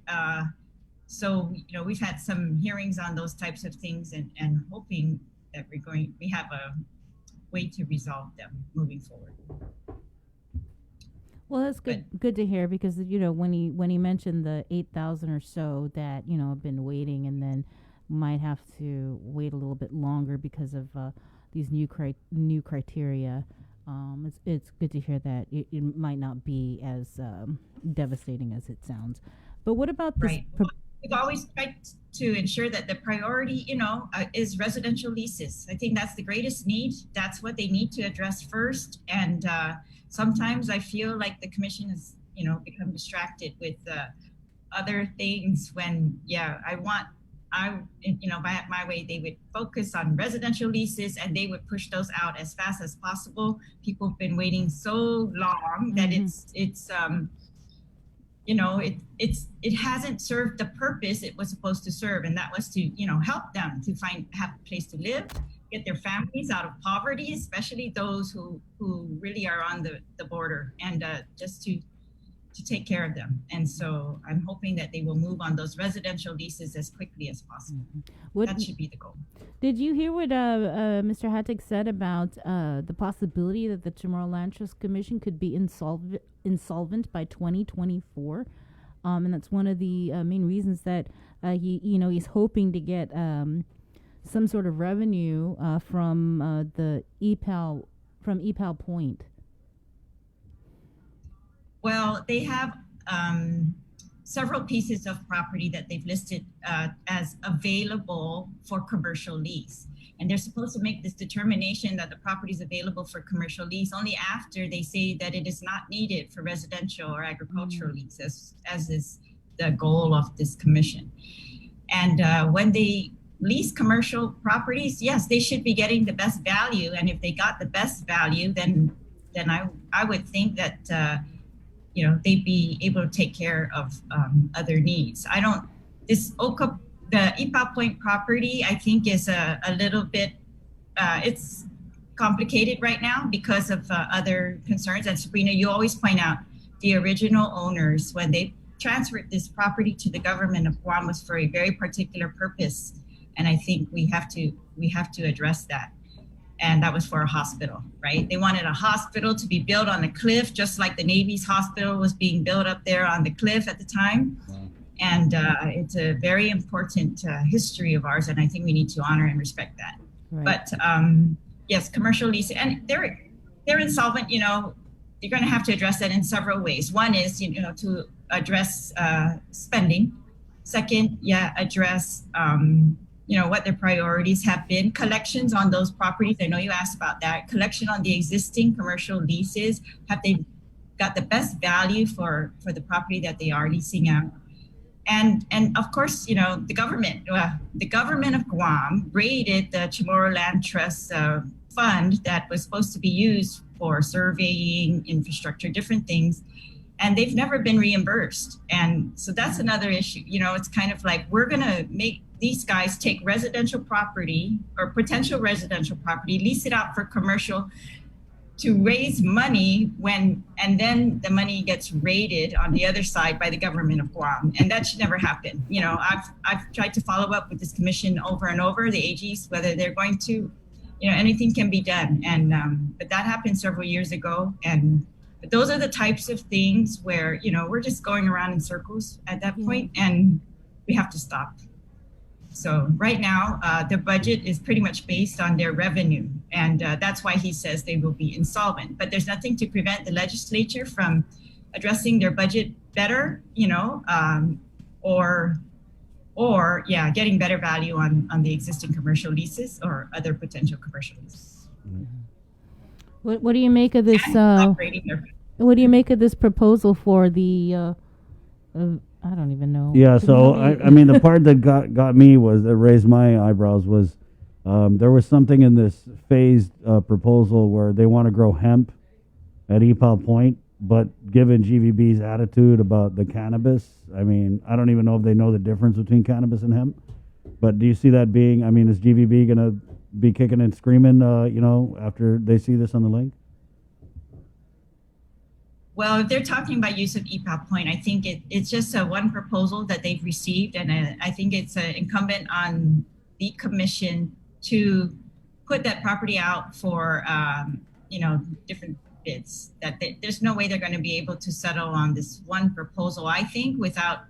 So we've had some hearings on those types of things, and hoping that we have a way to resolve them moving forward. Well, that's good to hear, because when he mentioned the 8,000 or so that have been waiting and then might have to wait a little bit longer because of these new criteria. It's good to hear that it might not be as devastating as it sounds. But what about this? Right. We've always tried to ensure that the priority, is residential leases. I think that's the greatest need. That's what they need to address first. And sometimes I feel like the commission become distracted with other things when, by my way, they would focus on residential leases and they would push those out as fast as possible. People have been waiting so long that it hasn't served the purpose it was supposed to serve, and that was to help them to have a place to live, get their families out of poverty, especially those who really are on the border, and just to take care of them. And so I'm hoping that they will move on those residential leases as quickly as possible. That should be the goal. Did you hear what Mr. Hattick said about the possibility that the Chamorro Land Trust Commission could be insolvent by 2024? And that's one of the main reasons that he's hoping to get some sort of revenue from the EPAL Point. Well, they have several pieces of property that they've listed as available for commercial lease. And they're supposed to make this determination that the property is available for commercial lease only after they say that it is not needed for residential or agricultural lease, as is the goal of this commission. And when they lease commercial properties, yes, they should be getting the best value. And if they got the best value, then I would think that they'd be able to take care of other needs. The EPA Point property, I think, is a little bit, it's complicated right now because of other concerns. And Sabrina, you always point out the original owners, when they transferred this property to the government of Guam, was for a very particular purpose. And I think we have to address that. And that was for a hospital, right? They wanted a hospital to be built on the cliff, just like the Navy's hospital was being built up there on the cliff at the time. And it's a very important history of ours, and I think we need to honor and respect that. Right. But yes, commercial lease, and they're insolvent. You're going to have to address that in several ways. One is, to address spending. Second, address what their priorities have been. Collections on those properties. I know you asked about that. Collection on the existing commercial leases. Have they got the best value for the property that they are leasing out? And of course, the government of Guam raided the Chamorro Land Trust fund that was supposed to be used for surveying, infrastructure, different things, and they've never been reimbursed. And so that's another issue. It's kind of like, we're going to make these guys take residential property or potential residential property, lease it out for commercial, to raise money and then the money gets raided on the other side by the government of Guam. And that should never happen. I've tried to follow up with this commission over and over, the AGs, whether they're going to, anything can be done. And, but that happened several years ago. But those are the types of things where, we're just going around in circles at that point, and we have to stop. So right now, the budget is pretty much based on their revenue. And that's why he says they will be insolvent. But there's nothing to prevent the legislature from addressing their budget better, or getting better value on the existing commercial leases or other potential commercial leases. What do you make of this? What do you make of this proposal for the? I don't even know. Yeah, so I mean, the part that got me was that raised my eyebrows was there was something in this phased proposal where they want to grow hemp at EPAL Point, but given GVB's attitude about the cannabis, I mean, I don't even know if they know the difference between cannabis and hemp. But do you see that being? I mean, is GVB gonna be kicking and screaming, after they see this on the link? Well, if they're talking about use of EPAL Point, I think it's just one proposal that they've received, and I think it's incumbent on the commission to put that property out for, different bids. There's no way they're going to be able to settle on this one proposal, I think, without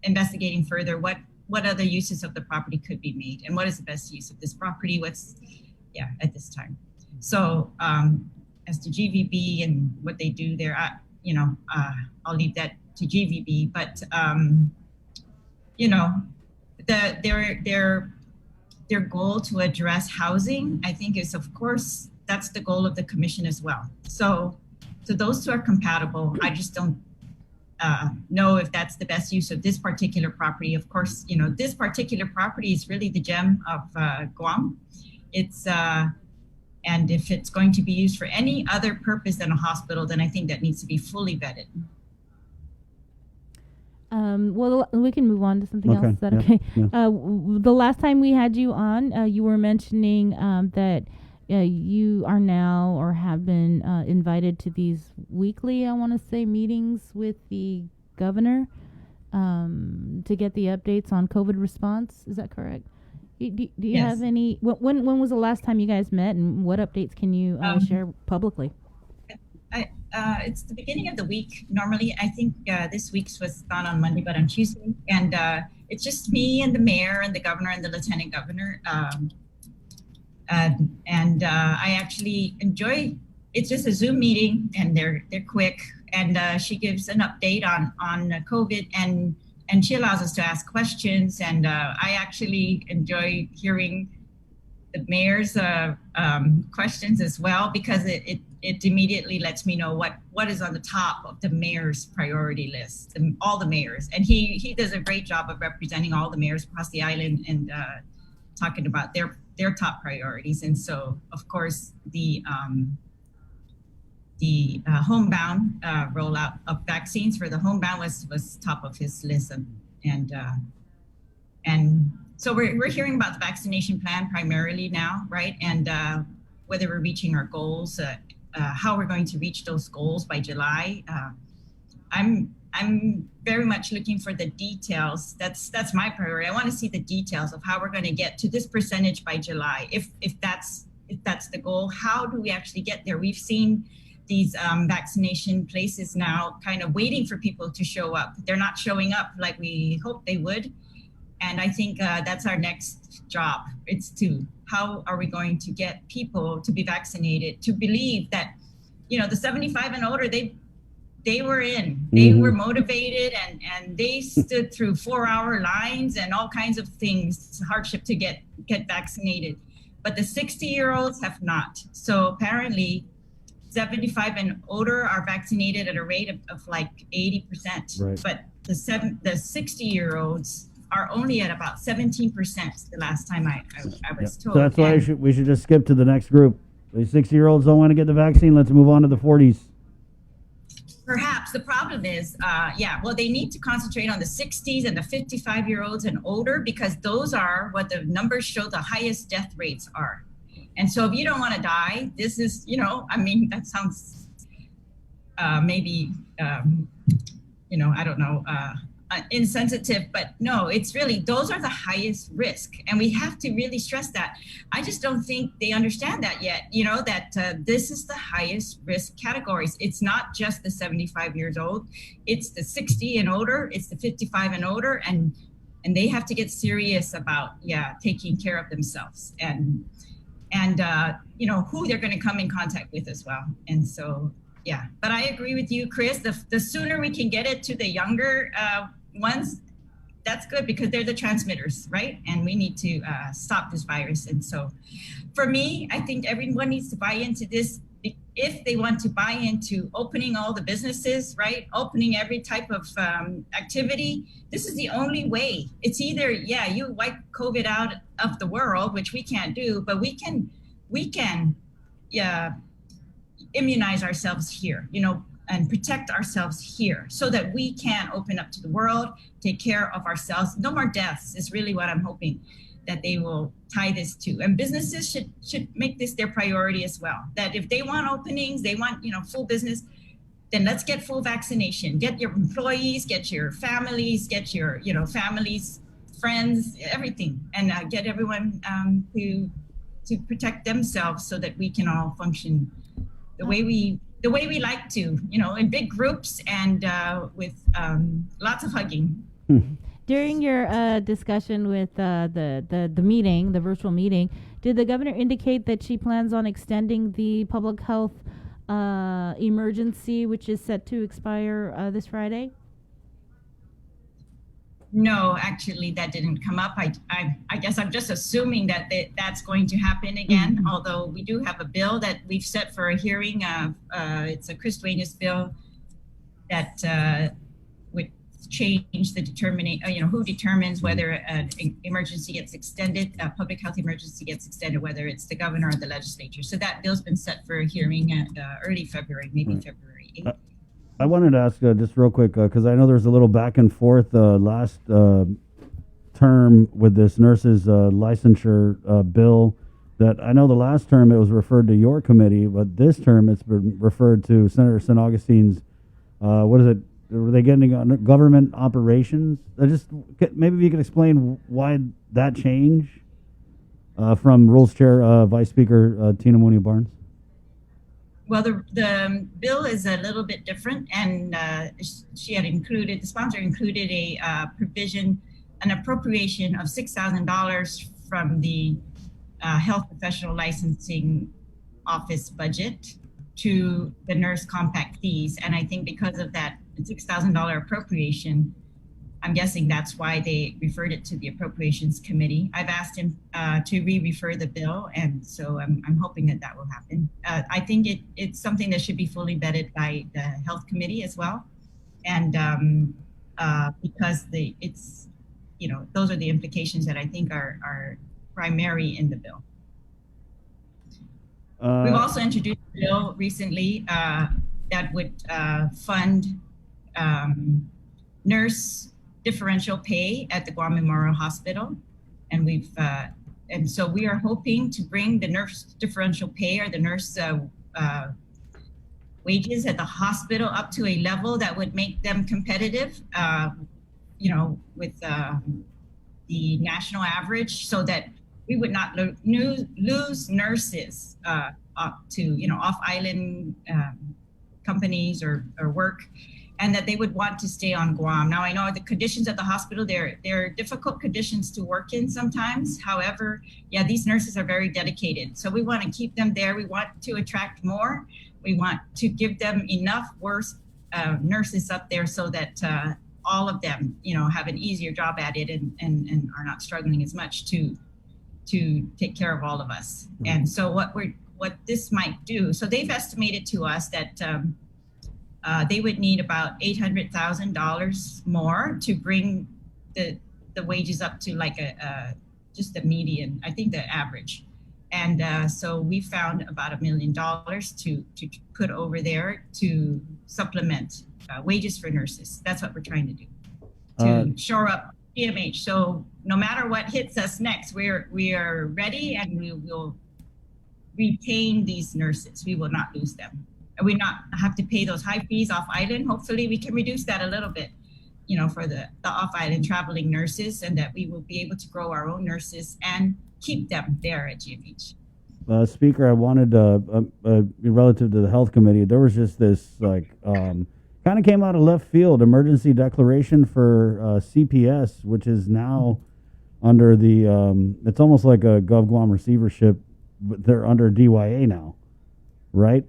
investigating further what other uses of the property could be made and what is the best use of this property, at this time. So, as to GVB and what they do there, I'll leave that to GVB. But their goal to address housing, I think, is, of course, that's the goal of the commission as well. So So those two are compatible. I just don't know if that's the best use of this particular property. Of course, this particular property is really the gem of Guam. It's and if it's going to be used for any other purpose than a hospital, then I think that needs to be fully vetted. Well, we can move on to something else. Is that okay? Yeah. The last time we had you on, you were mentioning that you are now or have been invited to these weekly, I want to say, meetings with the governor to get the updates on COVID response. Is that correct? Do you have any? When was the last time you guys met, and what updates can you share publicly? It's the beginning of the week. Normally, I think this week's was not on Monday, but on Tuesday. And it's just me and the mayor and the governor and the lieutenant governor. I actually enjoy. It's just a Zoom meeting, and they're quick. And she gives an update on COVID, and she allows us to ask questions. And I actually enjoy hearing the mayor's questions as well, because it immediately lets me know what is on the top of the mayor's priority list, all the mayors. And he does a great job of representing all the mayors across the island and talking about their top priorities. And so, of course, the homebound rollout of vaccines for the homebound was top of his list, and so we're hearing about the vaccination plan primarily now, right? And whether we're reaching our goals, how we're going to reach those goals by July. I'm very much looking for the details. That's my priority. I want to see the details of how we're going to get to this percentage by July. If that's the goal, how do we actually get there? We've seen these vaccination places now kind of waiting for people to show up. They're not showing up like we hoped they would. And I think that's our next job. It's how are we going to get people to be vaccinated, to believe that, the 75 and older, they were in, they were motivated and they stood through 4-hour lines and all kinds of things, hardship to get vaccinated. But the 60-year-olds have not. So apparently 75 and older are vaccinated at a rate of like 80%. Right. But the 60-year-olds are only at about 17% the last time I was told. So that's why we should just skip to the next group. The 60-year-olds don't want to get the vaccine. Let's move on to the 40s. Perhaps the problem is, they need to concentrate on the 60s and the 55-year-olds and older, because those are what the numbers show the highest death rates are. And so if you don't want to die, this is, that sounds maybe, I don't know, insensitive, but no, it's really, those are the highest risk. And we have to really stress that. I just don't think they understand that yet, that this is the highest risk categories. It's not just the 75 years old, it's the 60 and older, it's the 55 and older, and they have to get serious about, taking care of themselves and who they're going to come in contact with as well. And so, but I agree with you, Chris, the sooner we can get it to the younger ones, that's good, because they're the transmitters, right? And we need to stop this virus. And so for me, I think everyone needs to buy into this. If they want to buy into opening all the businesses, right? Opening every type of activity, this is the only way. It's either, you wipe COVID out of the world, which we can't do, but we can immunize ourselves here, and protect ourselves here so that we can open up to the world, take care of ourselves. No more deaths is really what I'm hoping that they will tie this to. And businesses should make this their priority as well. That if they want openings, they want, full business, then let's get full vaccination. Get your employees, get your families, get your, families, friends, everything, and get everyone to protect themselves so that we can all function the way we like to, in big groups and with lots of hugging. During your discussion with the meeting, the virtual meeting, did the governor indicate that she plans on extending the public health emergency, which is set to expire this Friday? No, actually, that didn't come up. I guess I'm just assuming that that's going to happen again, although we do have a bill that we've set for a hearing. It's a Chris Duenas bill that would change the who determines whether an emergency gets extended, a public health emergency gets extended, whether it's the governor or the legislature. So that bill's been set for a hearing at early February, maybe February 8th. I wanted to ask just real quick, because I know there's a little back and forth last term with this nurses licensure bill, that I know the last term it was referred to your committee, but this term it's been referred to Senator St. Augustine's, what is it, were they getting government operations? Maybe if you could explain why that change from Rules Chair Vice Speaker Tina Mooney Barnes. Well, the bill is a little bit different, and the sponsor included a provision, an appropriation of $6,000 from the Health Professional Licensing Office budget to the nurse compact fees. And I think because of that $6,000 appropriation, I'm guessing that's why they referred it to the Appropriations Committee. I've asked him to re-refer the bill, and so I'm hoping that will happen. I think it's something that should be fully vetted by the Health Committee as well, and because those are the implications that I think are primary in the bill. We've also introduced a bill recently that would fund nurse differential pay at the Guam Memorial Hospital, and so we are hoping to bring the nurse differential pay or the nurse wages at the hospital up to a level that would make them competitive, with the national average, so that we would not lose nurses to off-island companies or work, and that they would want to stay on Guam. Now, I know the conditions at the hospital, they're difficult conditions to work in sometimes. However, these nurses are very dedicated. So we want to keep them there. We want to attract more. We want to give them enough nurses up there so that all of them, have an easier job at it and are not struggling as much to take care of all of us. And so what this might do, so they've estimated to us that they would need about $800,000 more to bring the wages up to like just the median, I think the average. And so we found about $1 million to put over there to supplement wages for nurses. That's what we're trying to do, to shore up PMH. So no matter what hits us next, we are ready, and we will retain these nurses. We will not lose them. We not have to pay those high fees off island. Hopefully we can reduce that a little bit, for the off island traveling nurses, and that we will be able to grow our own nurses and keep them there at GMH. Speaker, I wanted relative to the Health Committee, there was just this kind of came out of left field emergency declaration for CPS, which is now under the it's almost like a GovGuam receivership, but they're under DYA now, right?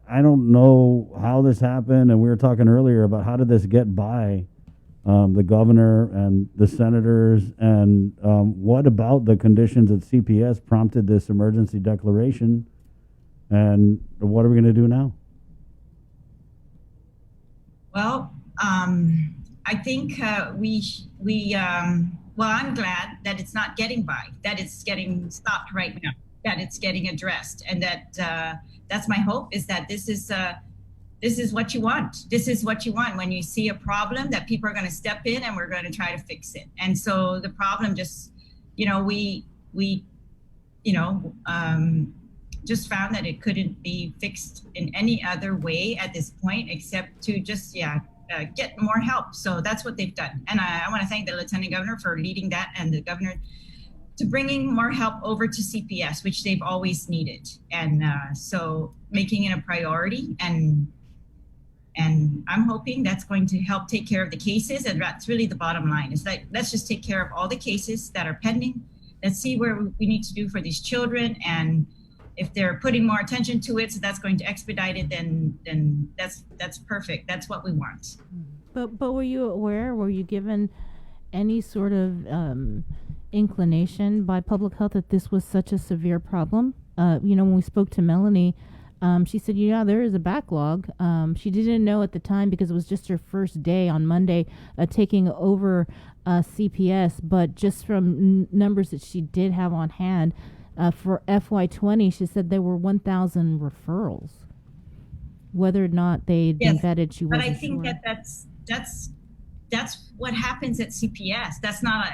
I don't know how this happened, and we were talking earlier about how did this get by the governor and the senators, and what about the conditions at CPS prompted this emergency declaration, and what are we going to do now? Well, I think well, I'm glad that it's not getting by, that it's getting stopped right now, that it's getting addressed, and that that's my hope, is that this is what you want. This is what you want when you see a problem, that people are going to step in and we're going to try to fix it. And so the problem just, we just found that it couldn't be fixed in any other way at this point, except to just, get more help. So that's what they've done. And I want to thank the Lieutenant Governor for leading that, and the governor to bringing more help over to CPS, which they've always needed. And so making it a priority, and I'm hoping that's going to help take care of the cases. And that's really the bottom line. It's like, let's just take care of all the cases that are pending. Let's see where we need to do for these children. And if they're putting more attention to it, so that's going to expedite it, then that's perfect. That's what we want. But were you aware? Were you given any sort of inclination by public health that this was such a severe problem? When we spoke to Melanie, she said, yeah, there is a backlog. She didn't know at the time because it was just her first day on Monday taking over CPS, but just from numbers that she did have on hand for FY20, she said there were 1,000 referrals. Whether or not they'd been vetted, she wasn't sure. But I think that's what happens at CPS. That's not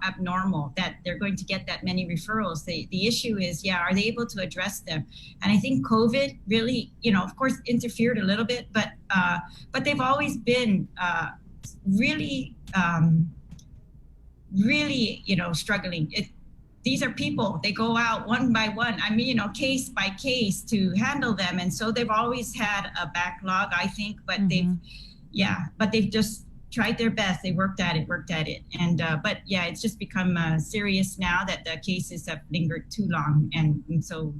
abnormal that they're going to get that many referrals. The issue is, are they able to address them? And I think COVID really, of course, interfered a little bit, but they've always been really, struggling. These are people, they go out one by one, case by case to handle them. And so they've always had a backlog, I think, but they've just tried their best. They worked at it. And, it's just become serious now that the cases have lingered too long. And so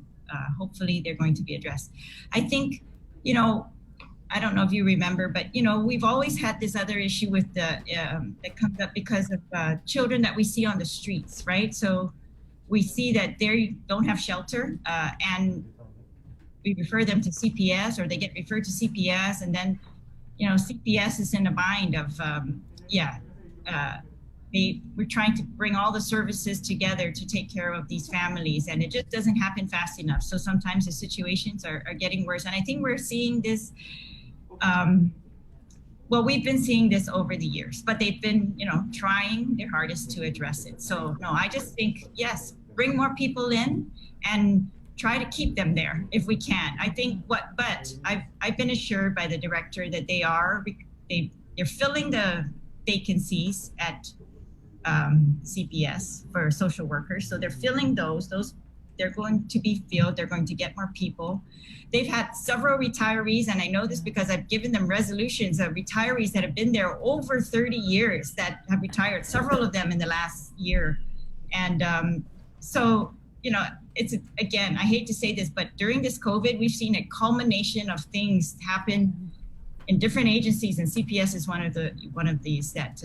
hopefully they're going to be addressed. I think, I don't know if you remember, but, we've always had this other issue with that comes up because of children that we see on the streets, right? So we see that they don't have shelter and we refer them to CPS, or they get referred to CPS, and then CPS is in a bind of, we're trying to bring all the services together to take care of these families, and it just doesn't happen fast enough. So sometimes the situations are getting worse. And I think we're seeing this, we've been seeing this over the years, but they've been, trying their hardest to address it. So no, I just think, yes, bring more people in and try to keep them there if we can. I think but I've been assured by the director that they're filling the vacancies at CPS for social workers. So they're filling those they're going to be filled. They're going to get more people. They've had several retirees, and I know this because I've given them resolutions of retirees that have been there over 30 years that have retired, several of them in the last year. And it's again, I hate to say this, but during this COVID, we've seen a culmination of things happen in different agencies, and CPS is one of these that.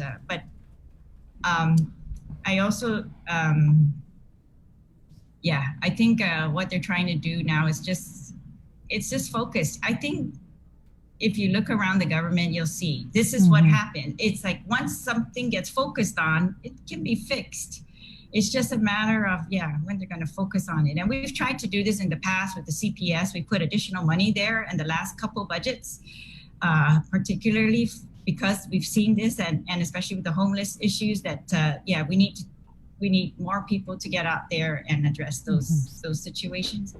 I also, I think what they're trying to do now is it's just focused. I think if you look around the government, you'll see this is what happened. It's like once something gets focused on, it can be fixed. It's just a matter of, when they're going to focus on it. And we've tried to do this in the past with the CPS. We put additional money there in the last couple budgets, particularly because we've seen this and especially with the homeless issues that, we need more people to get out there and address those situations,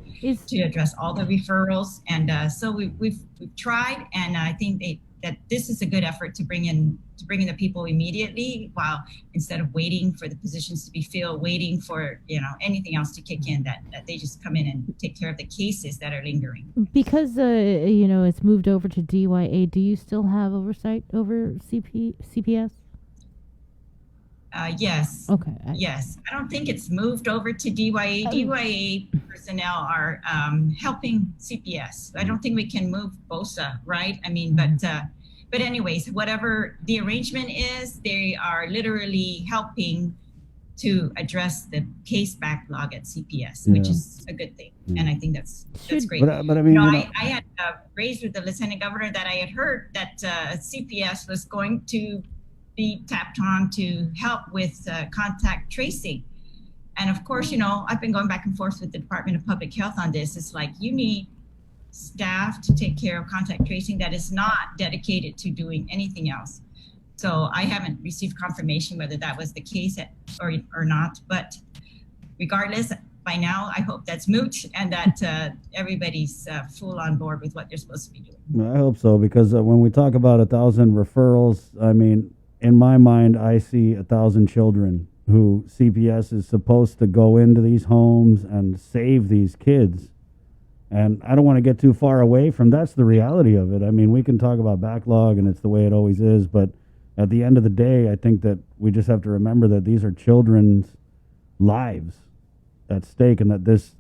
to address all the referrals. And so we've tried, and I think that this is a good effort to bring in the people immediately, while instead of waiting for the positions to be filled, waiting for anything else to kick in, that they just come in and take care of the cases that are lingering. Because it's moved over to DYA, do you still have oversight over CPS? Yes. Okay. Yes. I don't think it's moved over to DYA. DYA personnel are helping CPS. I don't think we can move BOSA, right? I mean, but anyways, whatever the arrangement is, they are literally helping to address the case backlog at CPS, which is a good thing. And I think that's great. But I mean, I had raised with the Lieutenant Governor that I had heard that CPS was going to be tapped on to help with contact tracing. And of course, I've been going back and forth with the Department of Public Health on this. It's like, you need staff to take care of contact tracing that is not dedicated to doing anything else. So I haven't received confirmation whether that was the case or not. But regardless, by now, I hope that's moot and that everybody's full on board with what they're supposed to be doing. I hope so, because when we talk about 1,000 referrals, I mean, in my mind, I see 1,000 children who CPS is supposed to go into these homes and save these kids. And I don't want to get too far away from that's the reality of it. I mean, we can talk about backlog and it's the way it always is, but at the end of the day, I think that we just have to remember that these are children's lives at stake, and that this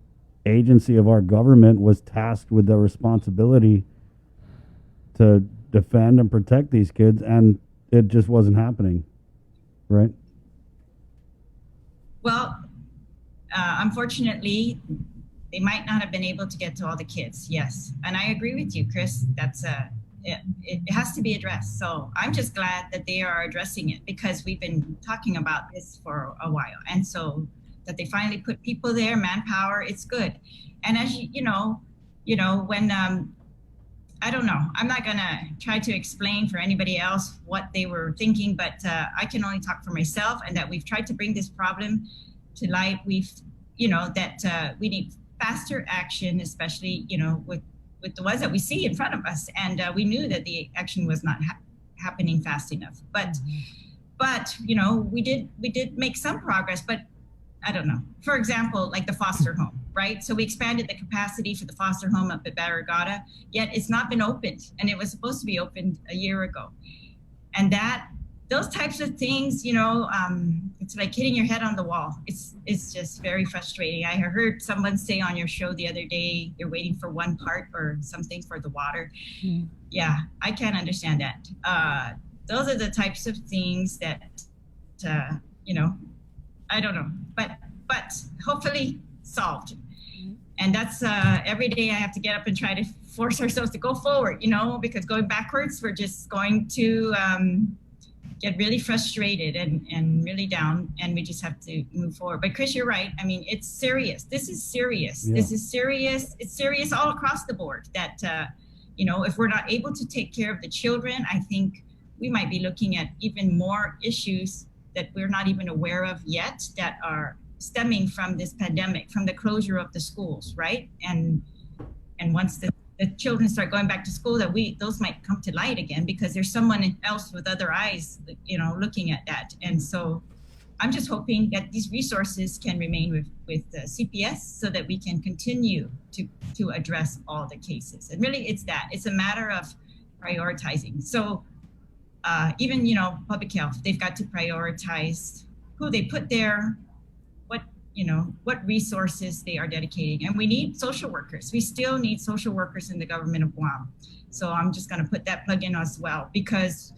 agency of our government was tasked with the responsibility to defend and protect these kids, and it just wasn't happening. right? Well, unfortunately, they might not have been able to get to all the kids. Yes, and I agree with you, Chris. That's it has to be addressed. So I'm just glad that they are addressing it, because we've been talking about this for a while, and so that they finally put people there, manpower. It's good. And as you know, when I don't know, I'm not gonna try to explain for anybody else what they were thinking, but I can only talk for myself, and that we've tried to bring this problem to light. We've, that we need faster action, especially, with the ones that we see in front of us. And we knew that the action was not happening fast enough. But we did make some progress, but I don't know. For example, like the foster home, right? So we expanded the capacity for the foster home up at Barrigada, yet it's not been opened, and it was supposed to be opened a year ago. And those types of things, it's like hitting your head on the wall. It's just very frustrating. I heard someone say on your show the other day, you're waiting for one part or something for the water. Mm. Yeah, I can't understand that. Those are the types of things that, I don't know, but hopefully solved. And that's every day I have to get up and try to force ourselves to go forward, because going backwards, we're just going to get really frustrated and really down, and we just have to move forward. But Chris, you're right. I mean, it's serious. This is serious. Yeah. This is serious. It's serious all across the board that, if we're not able to take care of the children, I think we might be looking at even more issues that we're not even aware of yet that are stemming from this pandemic, from the closure of the schools, right? And once the children start going back to school, those might come to light again, because there's someone else with other eyes, looking at that. And so I'm just hoping that these resources can remain with CPS so that we can continue to address all the cases. And really it's a matter of prioritizing. So even, public health, they've got to prioritize who they put there, what resources they are dedicating. And we need social workers. We still need social workers in the government of Guam. So I'm just going to put that plug in as well, because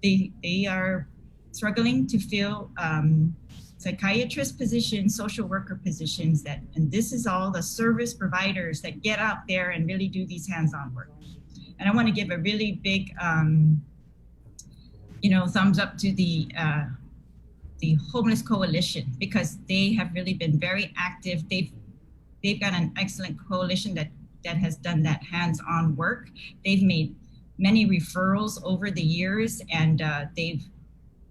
they are struggling to fill psychiatrist positions, social worker positions, and this is all the service providers that get out there and really do these hands-on work. And I want to give a really big thumbs up to the Homeless Coalition, because they have really been very active. They've got an excellent coalition that has done that hands-on work. They've made many referrals over the years, and they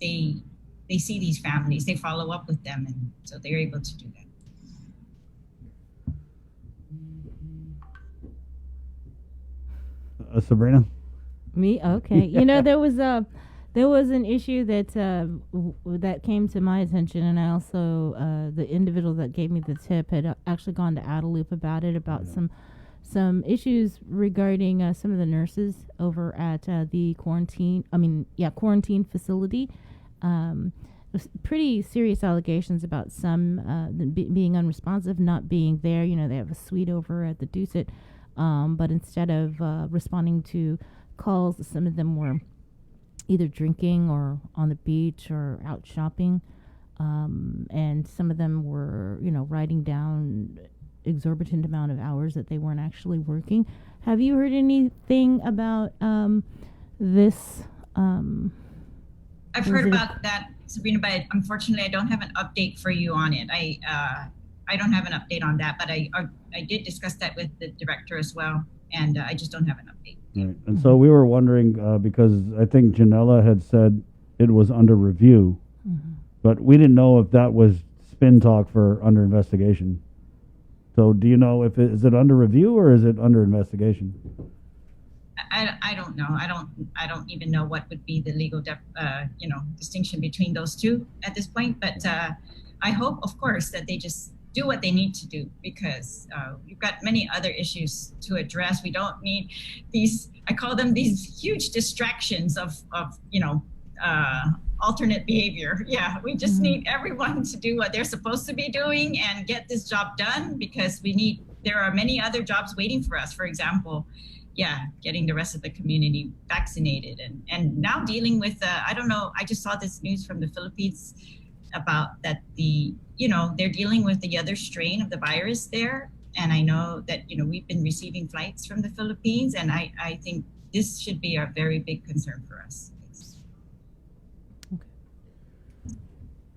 see these families, they follow up with them, and so they're able to do that. Sabrina? Me? Okay. There was an issue that came to my attention, and I also the individual that gave me the tip had actually gone to Adelup about it, about some issues regarding some of the nurses over at the quarantine facility. Pretty serious allegations about some being unresponsive, not being there. They have a suite over at the Dusit, but instead of responding to calls, some of them were either drinking or on the beach or out shopping, and some of them were, writing down exorbitant amount of hours that they weren't actually working. Have you heard anything about this? I've heard about that, Sabrina, but unfortunately I don't have an update for you on it. I don't have an update on that, but I did discuss that with the director as well, and I just don't have an update. Right. And so we were wondering, because I think Janella had said it was under review, but we didn't know if that was spin talk for under investigation. So do you know if is it under review or is it under investigation? I don't know. I don't even know what would be the legal distinction between those two at this point. But I hope, of course, that they just do what they need to do, because we've got many other issues to address. We don't need these, I call them these huge distractions of alternate behavior. Yeah, we just need everyone to do what they're supposed to be doing and get this job done, because there are many other jobs waiting for us. For example, getting the rest of the community vaccinated, and now dealing with I don't know, I just saw this news from the Philippines about that they're dealing with the other strain of the virus there, and I know that we've been receiving flights from the Philippines, and I think this should be a very big concern for us.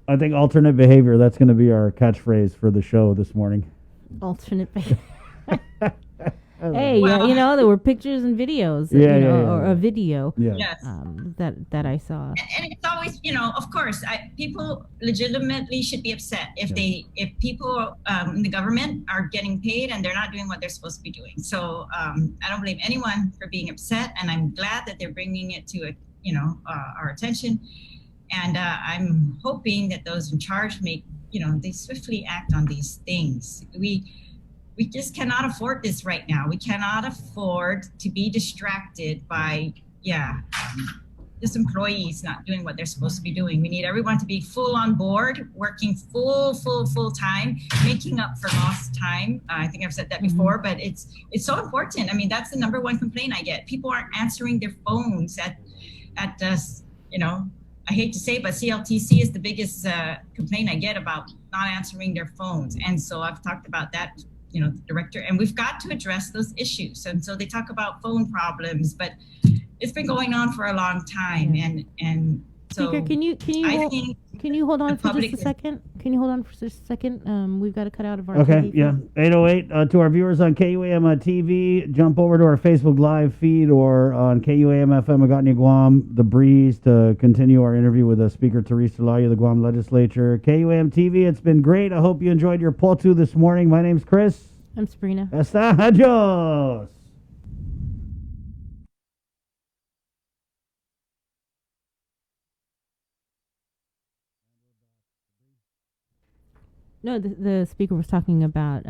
I think alternate behavior, that's going to be our catchphrase for the show this morning. Alternate behavior. Hey, there were pictures and videos, or a video that I saw. And it's always, of course, people legitimately should be upset if people in the government are getting paid and they're not doing what they're supposed to be doing. So I don't blame anyone for being upset, and I'm glad that they're bringing it to our attention. And I'm hoping that those in charge they swiftly act on these things. We just cannot afford this right now. We cannot afford to be distracted by, just employees not doing what they're supposed to be doing. We need everyone to be full on board, working full time, making up for lost time. I think I've said that before, but it's so important. I mean, that's the number one complaint I get. People aren't answering their phones at I hate to say, but CLTC is the biggest complaint I get about not answering their phones. And so I've talked about that, the director, and we've got to address those issues. And so they talk about phone problems, but it's been going on for a long time. And so Speaker, can you hold on for just a second? Can you hold on for just a second? We've got to cut out of our Okay, TV. yeah. 808 to our viewers on KUAM TV, jump over to our Facebook Live feed or on KUAM FM Agotni Guam, The Breeze, to continue our interview with Speaker Teresa Laya of the Guam Legislature. KUAM TV, it's been great. I hope you enjoyed your potu this morning. My name's Chris. I'm Sabrina. Hasta adios. No, the speaker was talking about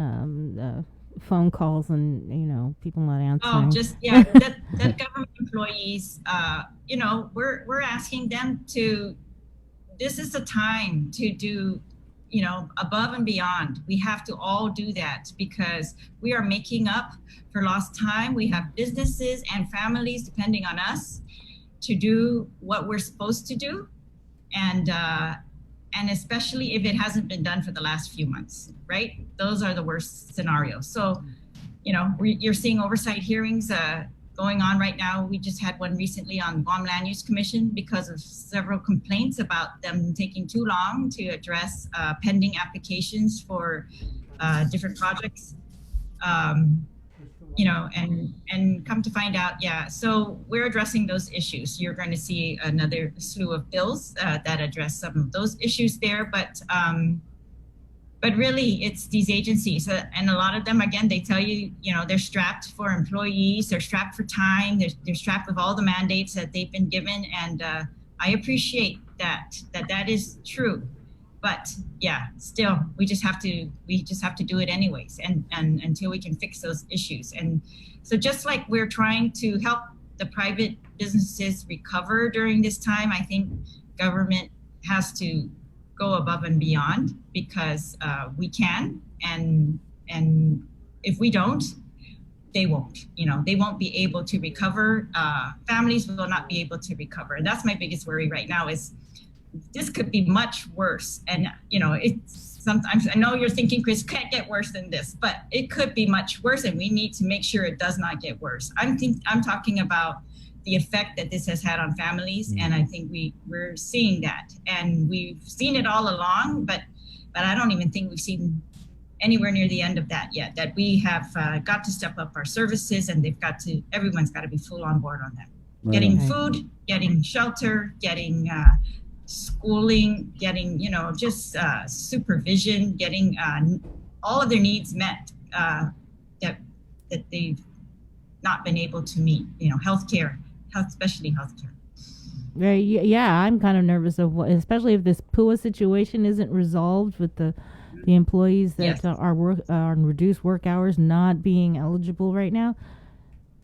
phone calls and people not answering. That government employees. We're asking them to. This is the time to do, above and beyond. We have to all do that because we are making up for lost time. We have businesses and families depending on us to do what we're supposed to do, and especially if it hasn't been done for the last few months, right? Those are the worst scenarios. So, you're seeing oversight hearings going on right now. We just had one recently on Guam Land Use Commission because of several complaints about them taking too long to address pending applications for different projects. And come to find out, so we're addressing those issues. You're going to see another slew of bills that address some of those issues there, but really it's these agencies, and a lot of them, again, they tell you, they're strapped for employees, they're strapped for time, they're strapped with all the mandates that they've been given, and I appreciate that is true. But still, we just have to do it anyways, and until we can fix those issues. And so, just like we're trying to help the private businesses recover during this time, I think government has to go above and beyond because we can, and if we don't, they won't. They won't be able to recover. Families will not be able to recover, and that's my biggest worry right now. Is this could be much worse. And, it's sometimes, I know you're thinking, Chris, can't get worse than this, but it could be much worse. And we need to make sure it does not get worse. I'm talking about the effect that this has had on families. And I think we're seeing that, and we've seen it all along, but I don't even think we've seen anywhere near the end of that yet, that we have got to step up our services, and everyone's got to be full on board on that. Right. Getting food, getting shelter, getting schooling, getting, just supervision, getting all of their needs met that they've not been able to meet, healthcare, especially healthcare. I'm kind of nervous of especially if this PUA situation isn't resolved with the employees that are on reduced work hours not being eligible right now.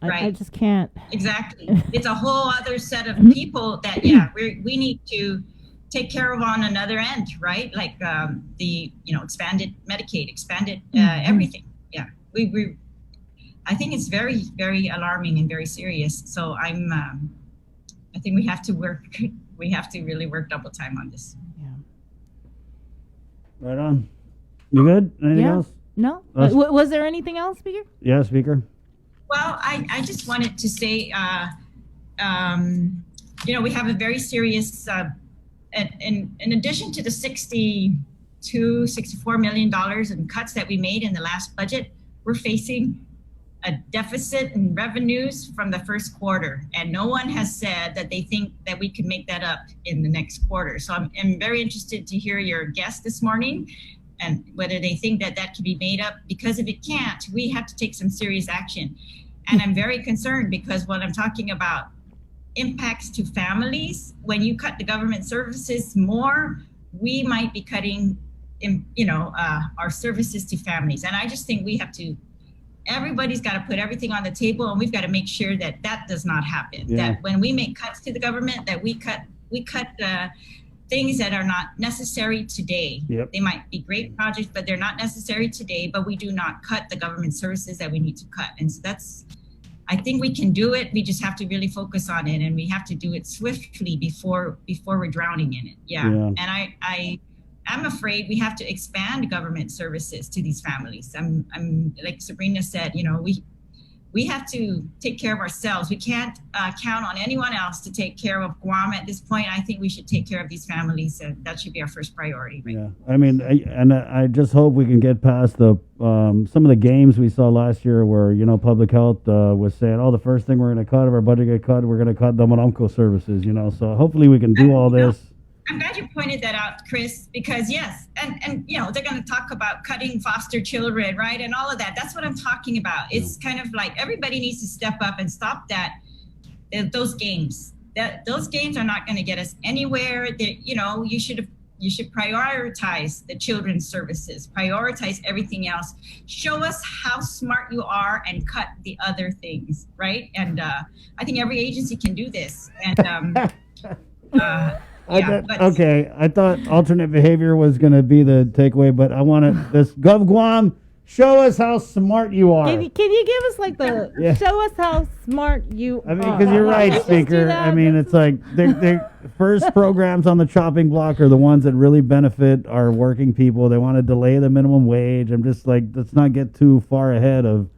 I just can't. Exactly. It's a whole other set of people that, we need to take care of on another end, right? Like the, expanded Medicaid, expanded everything. Yeah. I think it's very, very alarming and very serious. So I think we have to work. We have to really work double time on this. Right on. You good? Anything else? No. Was there anything else, Speaker? Yeah, Speaker. Well, I just wanted to say, we have a very serious, in addition to the $64 million in cuts that we made in the last budget, we're facing a deficit in revenues from the first quarter. And no one has said that they think that we can make that up in the next quarter. So I'm very interested to hear your guest this morning and whether they think that that can be made up, because if it can't, we have to take some serious action. And I'm very concerned because when I'm talking about impacts to families, when you cut the government services more, we might be cutting, our services to families. And I just think we have to, everybody's got to put everything on the table, and we've got to make sure that that does not happen. Yeah. That when we make cuts to the government, that we cut things that are not necessary today. Yep. They might be great projects, but they're not necessary today. But we do not cut the government services that we need to cut, and so I think we can do it. We just have to really focus on it, and we have to do it swiftly before we're drowning in it. Yeah. And I'm afraid we have to expand government services to these families. I'm like Sabrina said, we have to take care of ourselves. We can't count on anyone else to take care of Guam at this point. I think we should take care of these families, and that should be our first priority. Right? Yeah, I mean, I just hope we can get past the some of the games we saw last year where public health was saying, the first thing we're going to cut if our budget get cut, we're going to cut the Maramco services. So hopefully we can do all this. I'm glad you pointed that out, Chris, because yes, and they're going to talk about cutting foster children, right, and all of that. That's what I'm talking about. It's kind of like everybody needs to step up and stop those games. Those games are not going to get us anywhere. You should prioritize the children's services, prioritize everything else. Show us how smart you are and cut the other things, right? And I think every agency can do this. And I thought alternate behavior was going to be the takeaway, but I want this Gov Guam. Show us how smart you are. Can you give us show us how smart you are? I mean, because you're right, Speaker. I mean, it's like the first programs on the chopping block are the ones that really benefit our working people. They want to delay the minimum wage. I'm just like, let's not get too far ahead of,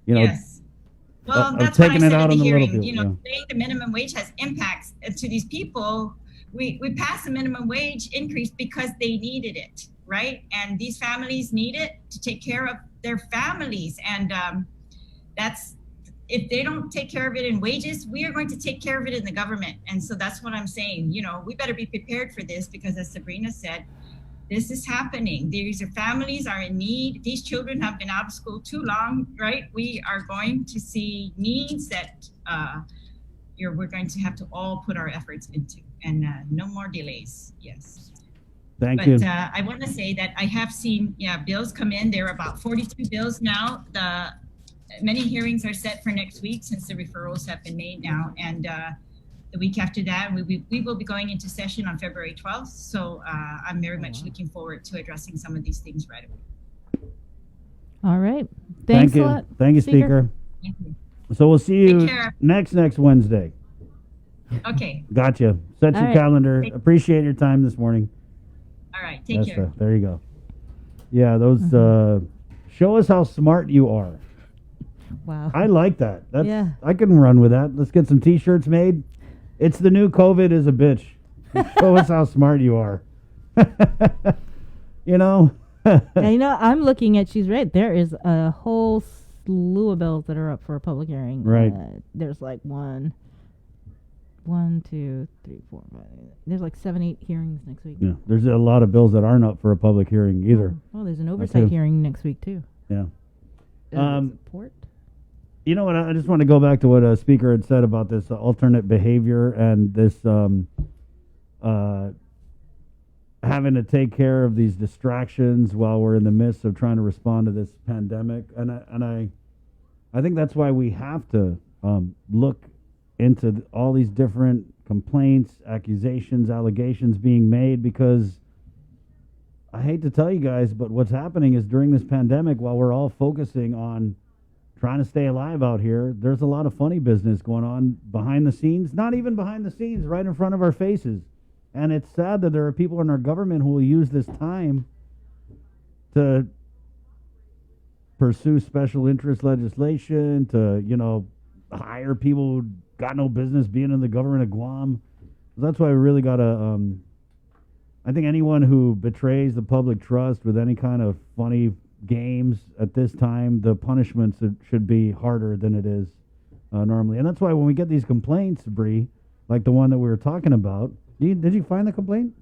Yes. Well, that's taking what I said it out at on the the little hearing. people. Delaying the minimum wage has impacts to these people. We passed the minimum wage increase because they needed it, right? And these families need it to take care of their families. And if they don't take care of it in wages, we are going to take care of it in the government. And so that's what I'm saying. We better be prepared for this because, as Sabrina said, this is happening. These families are in need. These children have been out of school too long, right? We are going to see needs that we're going to have to all put our efforts into, and no more delays. Yes. Thank you. But I want to say that I have seen, bills come in. There are about 42 bills now. Many hearings are set for next week since the referrals have been made now. And the week after that, we will be going into session on February 12th. So I'm very much looking forward to addressing some of these things right away. All right. Thanks a lot. Thank you, Speaker. Thank you. So we'll see you next Wednesday. Okay. Gotcha. Set your calendar. Appreciate your time this morning. All right. Take care. There you go. Yeah, those show us how smart you are. Wow. I like that. I can run with that. Let's get some T-shirts made. It's the new COVID is a bitch. Show us how smart you are. I'm looking at, she's right. There is a whole slew of bills that are up for a public hearing. Right. There's like 1, 2, 3, 4, 5. There's like 7, 8 hearings next week. Yeah. There's a lot of bills that aren't up for a public hearing either. Oh, there's an oversight hearing next week too. Yeah. Support. You know what? I just want to go back to what a speaker had said about this alternate behavior and this having to take care of these distractions while we're in the midst of trying to respond to this pandemic. And I think that's why we have to look into all these different complaints, accusations, allegations being made, because I hate to tell you guys, but what's happening is during this pandemic, while we're all focusing on trying to stay alive out here. There's a lot of funny business going on behind the scenes, not even behind the scenes, right in front of our faces. And it's sad that there are people in our government who will use this time to pursue special interest legislation, to, hire people who got no business being in the government of Guam. That's why we really got to, I think anyone who betrays the public trust with any kind of funny games at this time, the punishments should be harder than it is normally. And that's why when we get these complaints, Bree, like the one that we were talking about, did you find the complaint?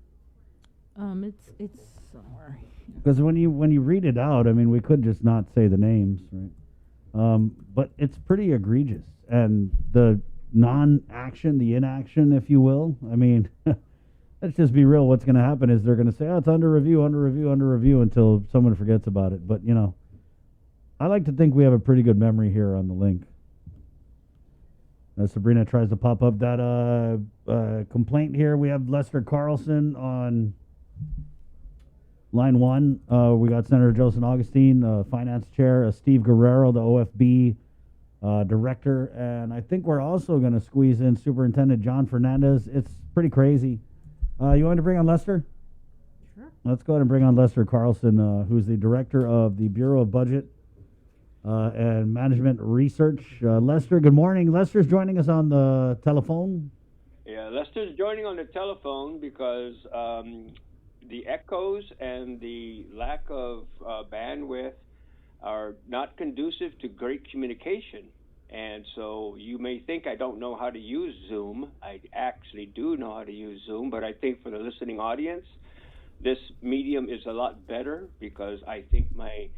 It's somewhere. Because when you read it out, I mean, we could just not say the names, right? But it's pretty egregious. And the non-action, the inaction, if you will, I mean, let's just be real. What's going to happen is they're going to say, oh, it's under review until someone forgets about it. But, I like to think we have a pretty good memory here on the link. Sabrina tries to pop up that complaint here. We have Lester Carlson on line 1. We got Senator Joseph Augustine, Finance Chair, Steve Guerrero, the OFB Director, and I think we're also going to squeeze in Superintendent John Fernandez. It's pretty crazy. You want to bring on Lester? Sure. Let's go ahead and bring on Lester Carlson, who's the Director of the Bureau of Budget and Management Research. Lester, good morning. Lester's joining us on the telephone. Yeah, Lester's joining on the telephone because the echoes and the lack of bandwidth are not conducive to great communication. And so you may think I don't know how to use Zoom. I actually do know how to use Zoom, but I think for the listening audience, this medium is a lot better because I think my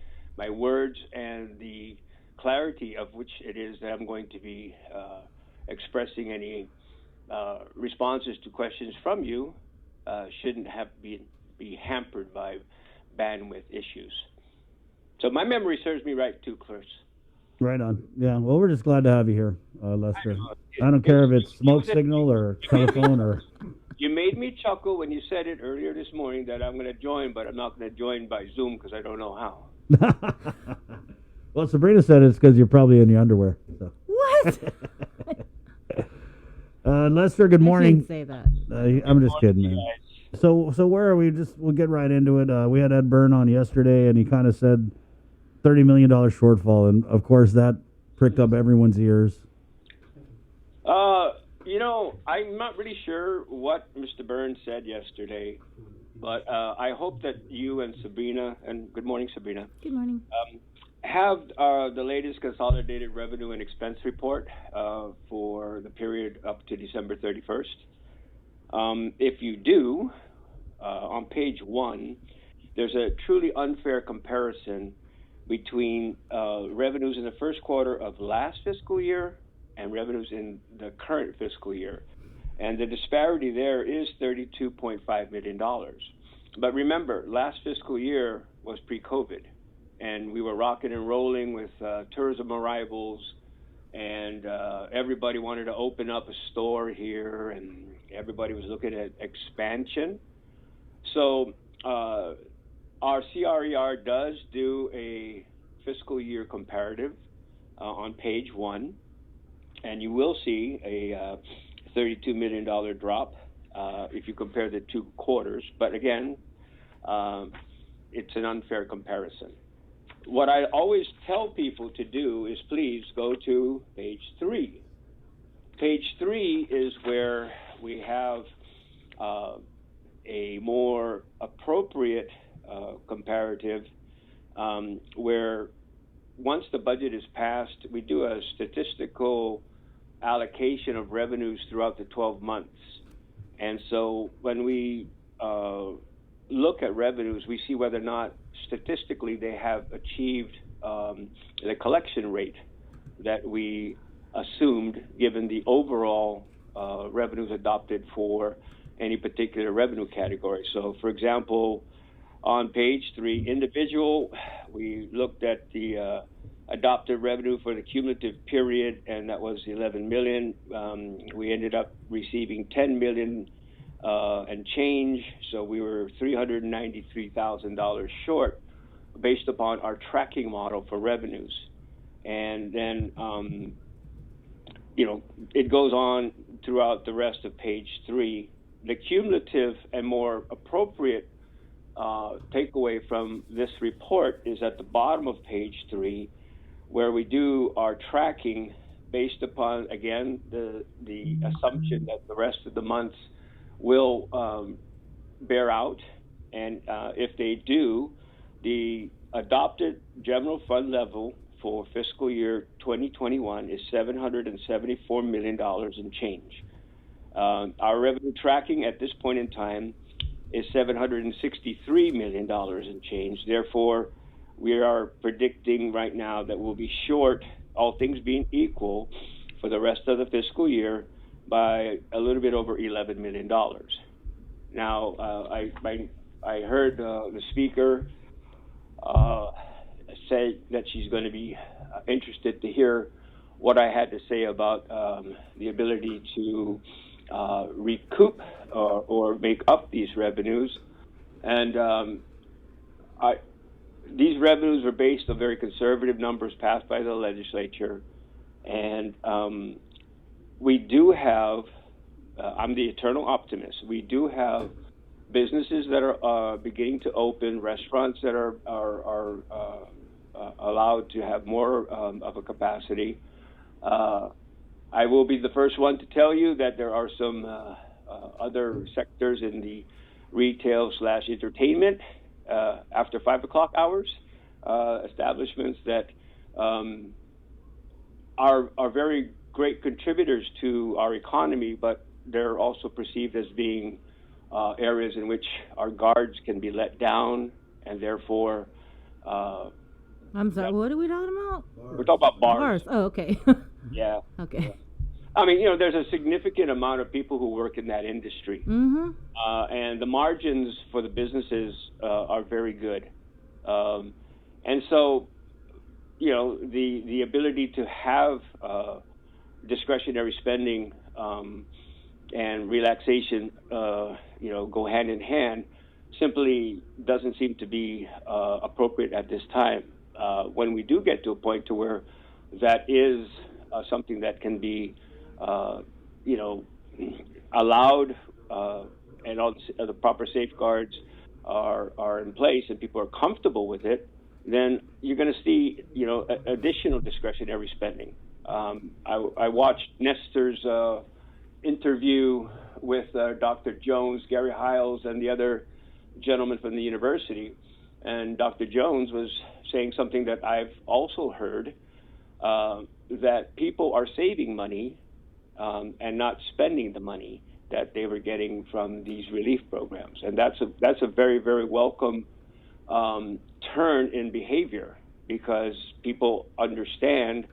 words and the clarity of which it is that I'm going to be expressing any responses to questions from you shouldn't have be hampered by bandwidth issues. So my memory serves me right too, Chris. Right on. Yeah, well, we're just glad to have you here, Lester. I don't care if it's smoke signal or telephone or... You made me chuckle when you said it earlier this morning that I'm going to join, but I'm not going to join by Zoom because I don't know how. Well, Sabrina said it's because you're probably in your underwear. So. What? Lester, good morning. I can't say that. I'm just kidding, man. So where are we? We'll get right into it. We had Ed Byrne on yesterday, and he kind of said $30 million shortfall, and of course that pricked up everyone's ears. I'm not really sure what Mr. Byrne said yesterday, but I hope that you and Sabrina, and good morning, Sabrina. Good morning. Have the latest consolidated revenue and expense report for the period up to December 31st. If you do, on page 1, there's a truly unfair comparison between revenues in the first quarter of last fiscal year and revenues in the current fiscal year. And the disparity there is $32.5 million. But remember, last fiscal year was pre-COVID, and we were rocking and rolling with tourism arrivals, and everybody wanted to open up a store here, and everybody was looking at expansion. So our CRER does do a fiscal year comparative on page 1, and you will see a $32 million drop if you compare the 2 quarters. But again, it's an unfair comparison. What I always tell people to do is please go to page 3. Page 3 is where we have a more appropriate comparative where once the budget is passed, we do a statistical allocation of revenues throughout the 12 months. And so when we look at revenues, we see whether or not statistically they have achieved the collection rate that we assumed given the overall revenues adopted for any particular revenue category. So for example, on page 3, individual, we looked at the adopted revenue for the cumulative period, and that was 11 million. We ended up receiving 10 million and change, so we were $393,000 short based upon our tracking model for revenues. and then it goes on throughout the rest of page 3. The cumulative and more appropriate takeaway from this report is at the bottom of page 3, where we do our tracking based upon, again, the assumption that the rest of the months will bear out. And if they do, the adopted general fund level for fiscal year 2021 is $774 million and change. Our revenue tracking at this point in time is $763 million and change. Therefore, we are predicting right now that we'll be short, all things being equal, for the rest of the fiscal year by a little bit over $11 million. Now, I heard the speaker say that she's going to be interested to hear what I had to say about the ability to recoup or make up these revenues. And these revenues are based on very conservative numbers passed by the legislature. And we do have, I'm the eternal optimist, we do have businesses that are beginning to open, restaurants that are allowed to have more of a capacity. I will be the first one to tell you that there are some other sectors in the retail/entertainment after 5 o'clock hours, establishments that are very great contributors to our economy, but they're also perceived as being areas in which our guards can be let down, and therefore... I'm sorry, what are we talking about? We're talking about bars. Oh, okay. Yeah. Okay. Yeah. I mean, there's a significant amount of people who work in that industry. Mm-hmm. And the margins for the businesses are very good. And so, the ability to have discretionary spending and relaxation, go hand in hand simply doesn't seem to be appropriate at this time. When we do get to a point to where that is something that can be, allowed, and all the proper safeguards are in place and people are comfortable with it, then you're going to see, additional discretionary spending. I watched Nestor's interview with Dr. Jones, Gary Hiles, and the other gentleman from the university, and Dr. Jones was saying something that I've also heard, that people are saving money and not spending the money that they were getting from these relief programs, and that's a very, very welcome turn in behavior, because people understand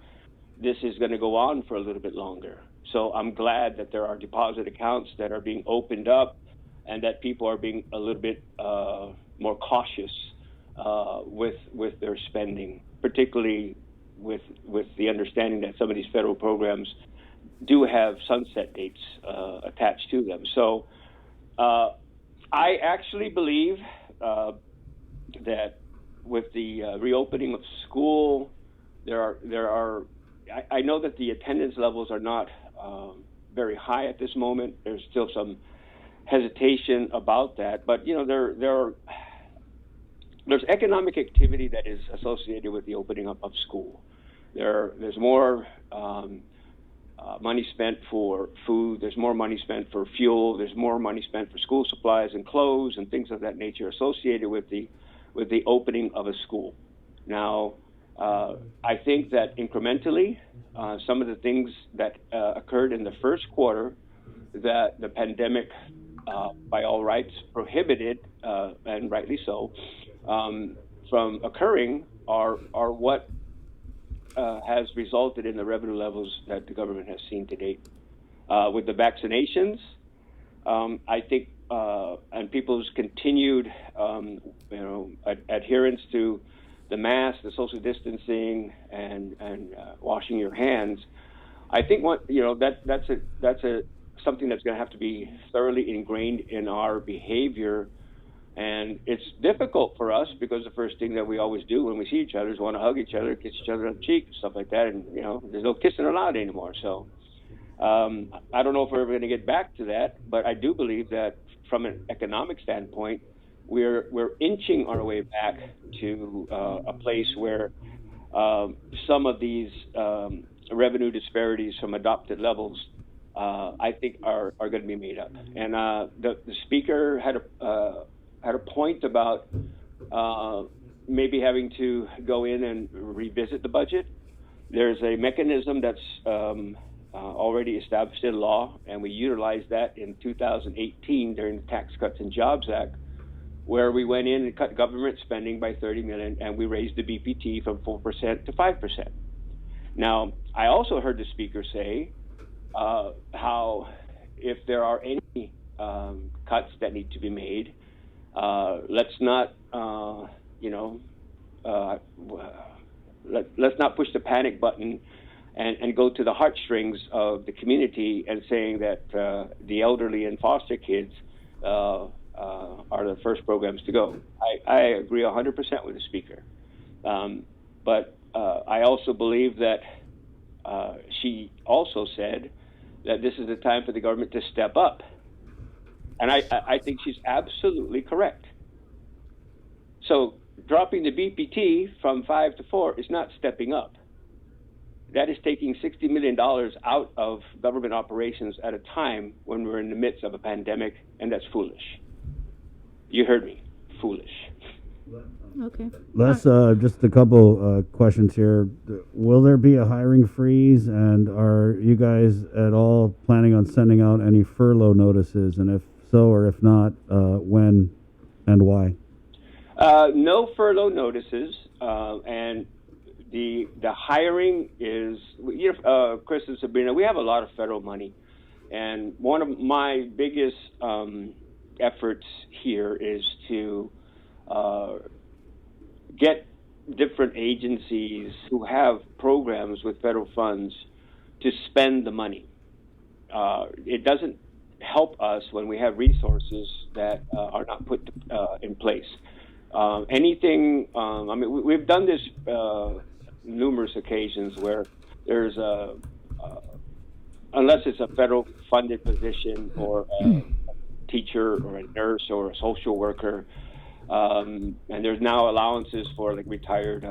this is going to go on for a little bit longer. So I'm glad that there are deposit accounts that are being opened up, and that people are being a little bit more cautious with their spending, particularly with the understanding that some of these federal programs do have sunset dates attached to them. So I actually believe that with the reopening of school, I know that the attendance levels are not very high at this moment. There's still some hesitation about that, but there's economic activity that is associated with the opening up of school. There's more money spent for food. There's more money spent for fuel. There's more money spent for school supplies and clothes and things of that nature associated with the opening of a school. Now, I think that incrementally, some of the things that occurred in the first quarter that the pandemic, by all rights, prohibited, and rightly so, from occurring are what has resulted in the revenue levels that the government has seen to date. With the vaccinations, I think, and people's continued, adherence to the mask, the social distancing, and washing your hands, I think that's something that's going to have to be thoroughly ingrained in our behavior And it's difficult for us because the first thing that we always do when we see each other is want to hug each other, kiss each other on the cheek, stuff like that. And, there's no kissing allowed anymore. So I don't know if we're ever going to get back to that, but I do believe that from an economic standpoint, we're inching our way back to a place where some of these revenue disparities from adopted levels, I think, are going to be made up. And the speaker had a point about maybe having to go in and revisit the budget. There's a mechanism that's already established in law, and we utilized that in 2018 during the Tax Cuts and Jobs Act, where we went in and cut government spending by $30 million, and we raised the BPT from 4% to 5%. Now, I also heard the speaker say how if there are any cuts that need to be made, let's not, let's not push the panic button and go to the heartstrings of the community and saying that the elderly and foster kids are the first programs to go. I agree 100% with the speaker. But I also believe that she also said that this is the time for the government to step up. And I think she's absolutely correct. So dropping the BPT from 5 to 4 is not stepping up. That is taking $60 million out of government operations at a time when we're in the midst of a pandemic, and that's foolish. You heard me. Foolish. Okay. Let's just a couple questions here. Will there be a hiring freeze, and are you guys at all planning on sending out any furlough notices? And if so, or if not, when and why? No furlough notices, and the hiring is, Chris and Sabrina, we have a lot of federal money, and one of my biggest efforts here is to get different agencies who have programs with federal funds to spend the money. It doesn't help us when we have resources that are not put in place. Anything, we've done this numerous occasions where there's unless it's a federal funded position or a teacher or a nurse or a social worker, and there's now allowances for like retired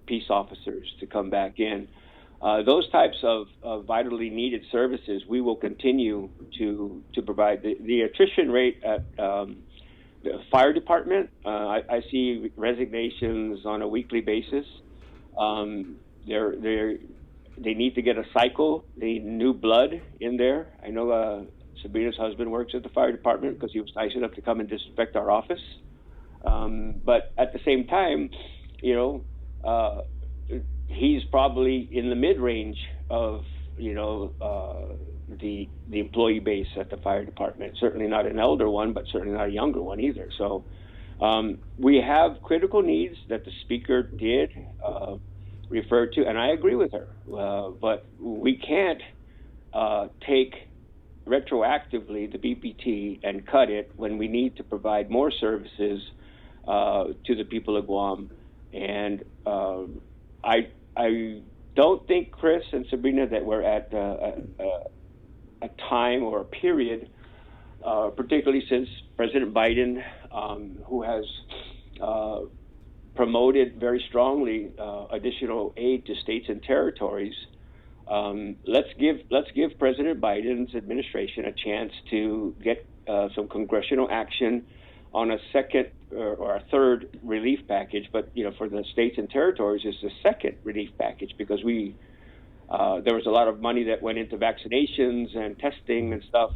peace officers to come back in. Those types of vitally needed services we will continue to provide. The attrition rate at the fire department, I see resignations on a weekly basis. They need to get a cycle. They need new blood in there. I know Sabrina's husband works at the fire department because he was nice enough to come and disinfect our office. But at the same time, he's probably in the mid-range of, the employee base at the fire department. Certainly not an elder one, but certainly not a younger one either. So we have critical needs that the speaker did refer to, and I agree with her. But we can't take retroactively the BPT and cut it when we need to provide more services to the people of Guam. And I don't think, Chris and Sabrina, that we're at a time or a period, particularly since President Biden, who has promoted very strongly additional aid to states and territories. Let's give President Biden's administration a chance to get some congressional action on a second or a third relief package. But for the states and territories, it's the second relief package because there was a lot of money that went into vaccinations and testing and stuff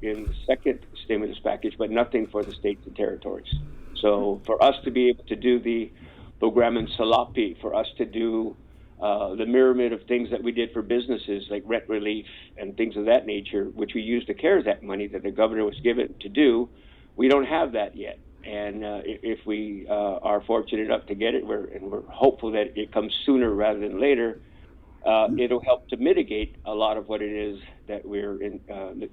in the second stimulus package, but nothing for the states and territories. So for us to be able to do the program in Salapi, for us to do the myriad of things that we did for businesses like rent relief and things of that nature, which we used the CARES Act money that the governor was given to do, we don't have that yet. And if we are fortunate enough to get it, we're hopeful that it comes sooner rather than later. it'll help to mitigate a lot of what it is that we're in,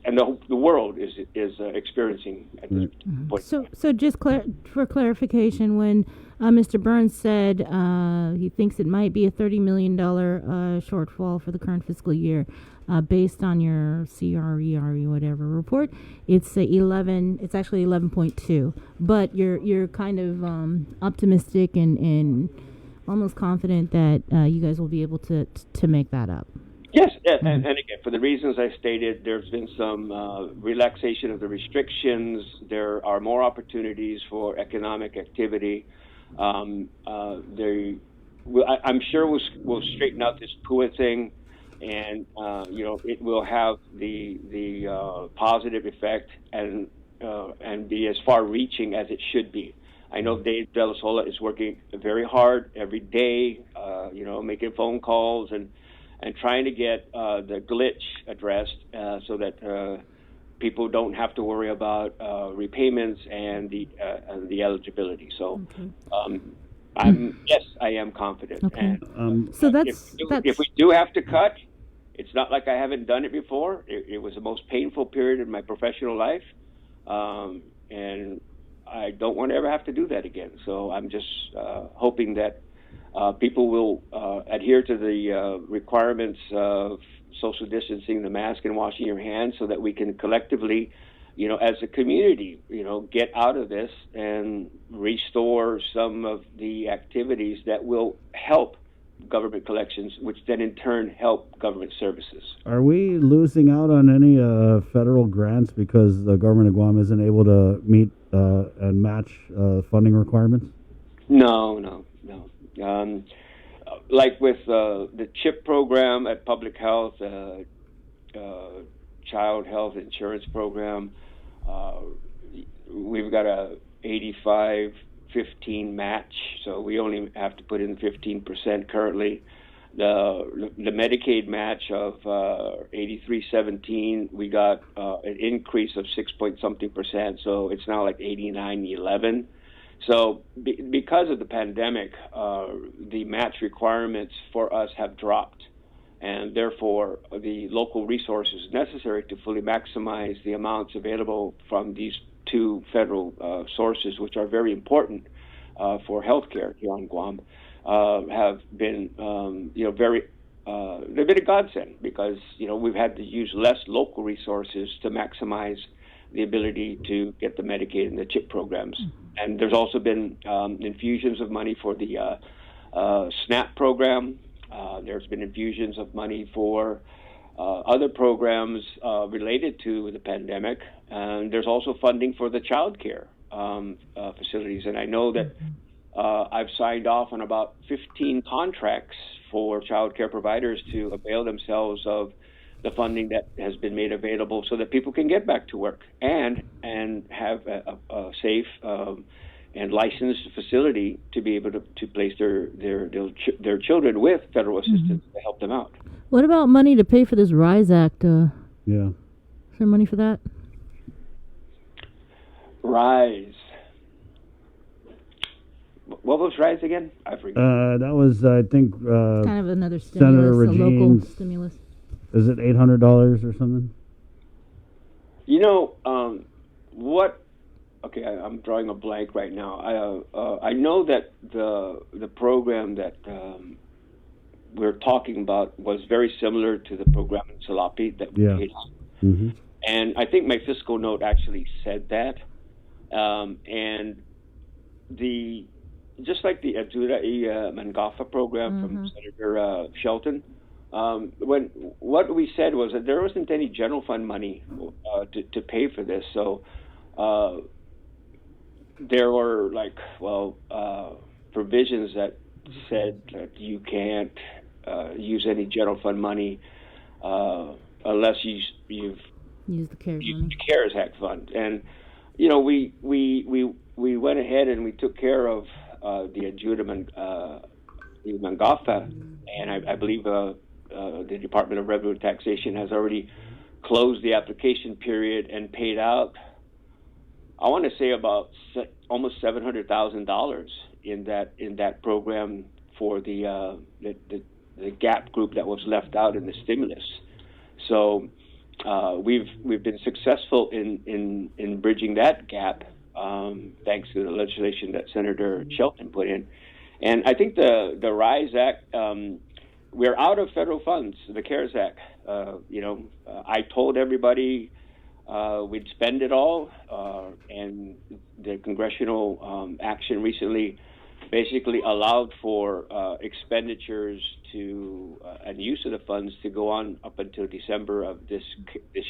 and the world is experiencing at this point. So just for clarification, when Mr. Burns said he thinks it might be a $30 million shortfall for the current fiscal year, based on your CRE whatever report, it's actually 11.2. But you're kind of optimistic and almost confident that you guys will be able to make that up. Yes, and again, for the reasons I stated, there's been some relaxation of the restrictions. There are more opportunities for economic activity. I'm sure we'll straighten out this PUA thing, and it will have the positive effect and be as far-reaching as it should be. I know Dave De La Sola is working very hard every day, making phone calls and trying to get the glitch addressed so that people don't have to worry about repayments and the eligibility. So, I am confident. Okay. And, so if we do have to cut, it's not like I haven't done it before. It was the most painful period in my professional life, and I don't want to ever have to do that again. So I'm just hoping that people will adhere to the requirements of social distancing, the mask, and washing your hands, so that we can collectively, as a community, get out of this and restore some of the activities that will help government collections, which then in turn help government services. Are we losing out on any federal grants because the government of Guam isn't able to meet and match funding requirements? No. Like with the CHIP program at Public Health, Child Health Insurance Program, we've got a 85-15 match, so we only have to put in 15% currently. The Medicaid match of 83-17, we got an increase of 6-point-something%, so it's now like 89-11. So because of the pandemic, the match requirements for us have dropped, and therefore the local resources necessary to fully maximize the amounts available from these two federal sources, which are very important for healthcare here on Guam, have been, they've been a godsend, because we've had to use less local resources to maximize the ability to get the Medicaid and the CHIP programs. And there's also been infusions of money for the SNAP program. There's been infusions of money for other programs related to the pandemic. And there's also funding for the child care facilities. And I know that I've signed off on about 15 contracts for child care providers to avail themselves of the funding that has been made available, so that people can get back to work and have a safe and licensed facility to be able to place their children with federal assistance to help them out. What about money to pay for this RISE Act? Yeah. Is there money for that? RISE. What was RISE again? I forget. That was, I think, kind of another stimulus, Senator a local Regine's, stimulus. Is it $800 or something? Okay, I'm drawing a blank right now. I know that the program that we're talking about was very similar to the program in Salapi that we paid on. And I think my fiscal note actually said that. And just like the Ajura Mangafa program from Senator Shelton, what we said was that there wasn't any general fund money to pay for this. So there were provisions that said that you can't use any general fund money unless you've used the CARES money. The CARES Act fund. And we went ahead and we took care of the Ajura Mangafa, and I believe the Department of Revenue and Taxation has already closed the application period and paid out, I want to say, about almost $700,000 in that program for the gap group that was left out in the stimulus. So we've been successful in bridging that gap, thanks to the legislation that Senator Shelton put in. And I think the RISE Act, we're out of federal funds, the CARES Act. I told everybody we'd spend it all, and the congressional action recently basically allowed for expenditures to and use of the funds to go on up until December of this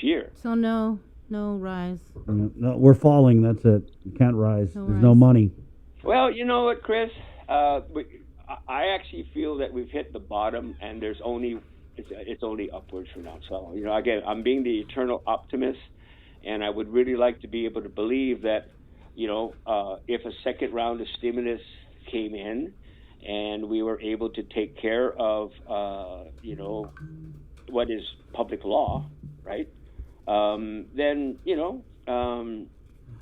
year. So no rise. No, we're falling. That's it. You can't rise. No There's rise. no money. Well, you know what, Chris? I actually feel that we've hit the bottom, and it's only upwards from now. So, again, I'm being the eternal optimist, and I would really like to be able to believe that, if a second round of stimulus came in, and we were able to take care of, what is public law, right? Then,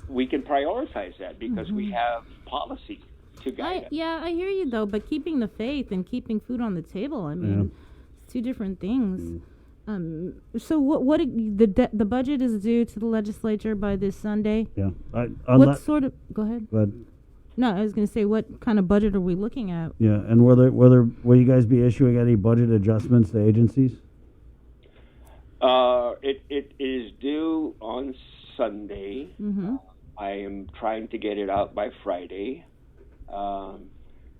we can prioritize that because we have policy to guide us. Yeah, I hear you though, but keeping the faith and keeping food on the table, I mean, it's two different things. So what the budget is due to the legislature by this Sunday? Yeah. What sort of? Go ahead. But No, I was going to say, what kind of budget are we looking at? yeah, and will you guys be issuing any budget adjustments to agencies? It is due on Sunday. Mm-hmm. I am trying to get it out by Friday.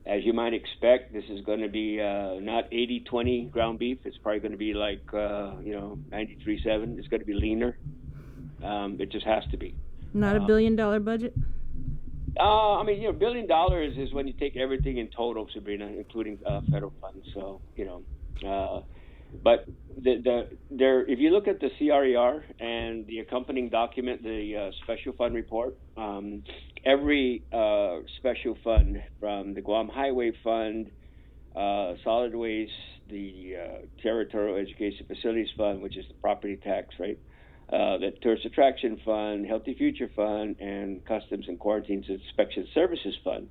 As you might expect, this is going to be not 80-20 ground beef. It's probably going to be like 93-7. It's going to be leaner. It just has to be. Not $1 billion budget? $1 billion is when you take everything in total, Sabrina, including federal funds. So, but if you look at the CRER and the accompanying document, the special fund report, every special fund from the Guam Highway Fund, Solid Waste, the Territorial Education Facilities Fund, which is the property tax, right? The Tourist Attraction Fund, Healthy Future Fund, and Customs and Quarantines Inspection Services Fund,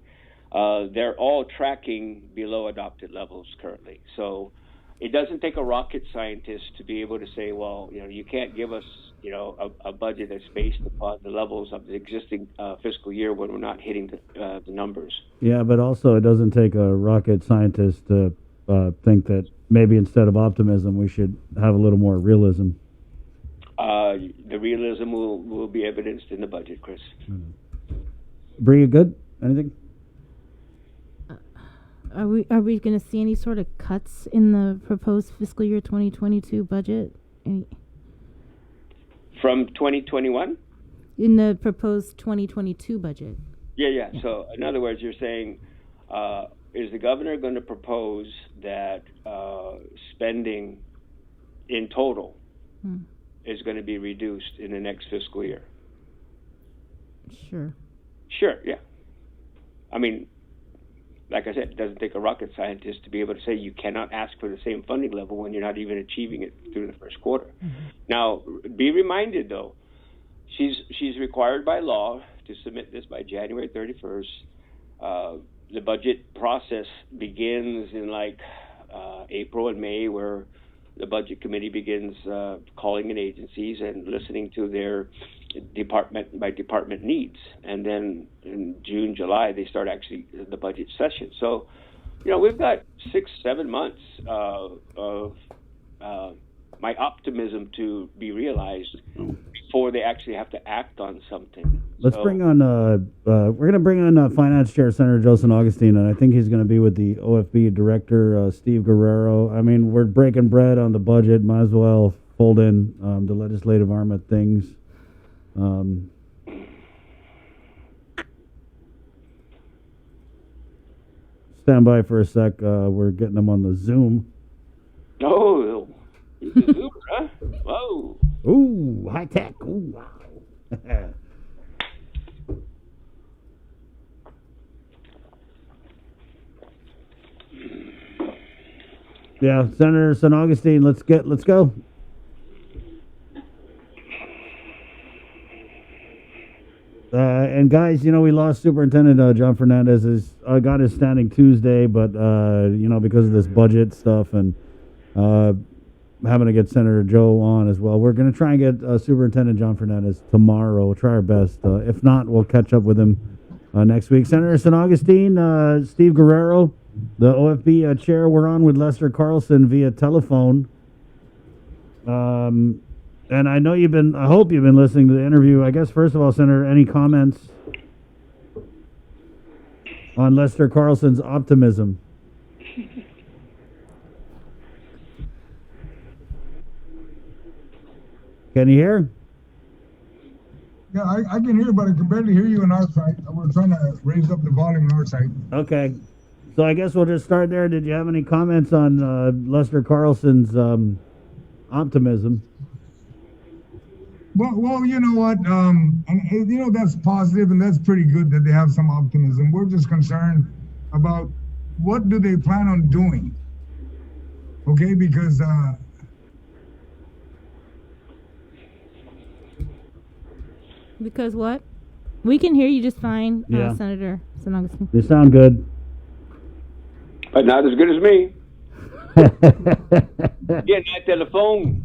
they're all tracking below adopted levels currently. So it doesn't take a rocket scientist to be able to say, well, you can't give us, a budget that's based upon the levels of the existing fiscal year when we're not hitting the numbers. Yeah, but also it doesn't take a rocket scientist to think that maybe instead of optimism, we should have a little more realism. The realism will be evidenced in the budget, Chris. Bree, you good? Anything? Are we going to see any sort of cuts in the proposed fiscal year 2022 budget? From 2021? In the proposed 2022 budget. Yeah. So, in other words, you're saying, is the governor going to propose that spending in total is going to be reduced in the next fiscal year? Sure, yeah. Like I said, it doesn't take a rocket scientist to be able to say you cannot ask for the same funding level when you're not even achieving it through the first quarter. Now, be reminded, though, she's required by law to submit this by January 31st. The budget process begins in April and May, where the budget committee begins calling in agencies and listening to their department by department needs, and then in June, July they start actually the budget session. So, we've got 6-7 months of my optimism to be realized before they actually have to act on something. Let's bring on. We're going to bring on Finance Chair Senator Joseph Augustine, and I think he's going to be with the OFB Director Steve Guerrero. We're breaking bread on the budget. Might as well fold in the legislative arm of things. Stand by for a sec. We're getting them on the Zoom. Oh, Zoom, huh? Whoa. Ooh, high tech. Ooh, wow. Yeah, Senator San Augustine, let's go. And guys, we lost Superintendent John Fernandez. Got his standing Tuesday, but because of this budget stuff and having to get Senator Joe on as well, we're going to try and get Superintendent John Fernandez tomorrow. We'll try our best. If not, we'll catch up with him next week. Senator San Augustine, Steve Guerrero, the OFB chair, we're on with Lester Carlson via telephone. And I know I hope you've been listening to the interview. I guess, first of all, Senator, any comments on Lester Carlson's optimism? Can you hear? Yeah, I can hear, but I can barely hear you on our side. We're trying to raise up the volume on our side. Okay. So I guess we'll just start there. Did you have any comments on Lester Carlson's optimism? Well, you know what? And that's positive, and that's pretty good that they have some optimism. We're just concerned about what do they plan on doing. Okay, because Because what? We can hear you just fine, Yeah. Senator San Augustine. They sound good. But not as good as me. Getting that telephone.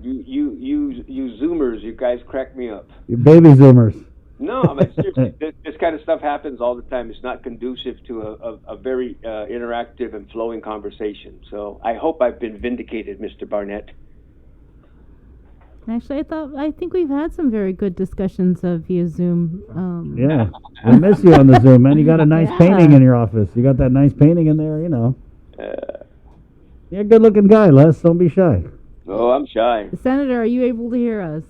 You Zoomers, you guys crack me up. You baby Zoomers. No, I mean, seriously, this kind of stuff happens all the time. It's not conducive to a very interactive and flowing conversation. So I hope I've been vindicated, Mr. Barnett. Actually, I think we've had some very good discussions via Zoom. Yeah. I miss you on the Zoom, man. You got a nice painting in your office. You got that nice painting in there, You're a good-looking guy, Les. Don't be shy. Oh, I'm shy. Senator, are you able to hear us?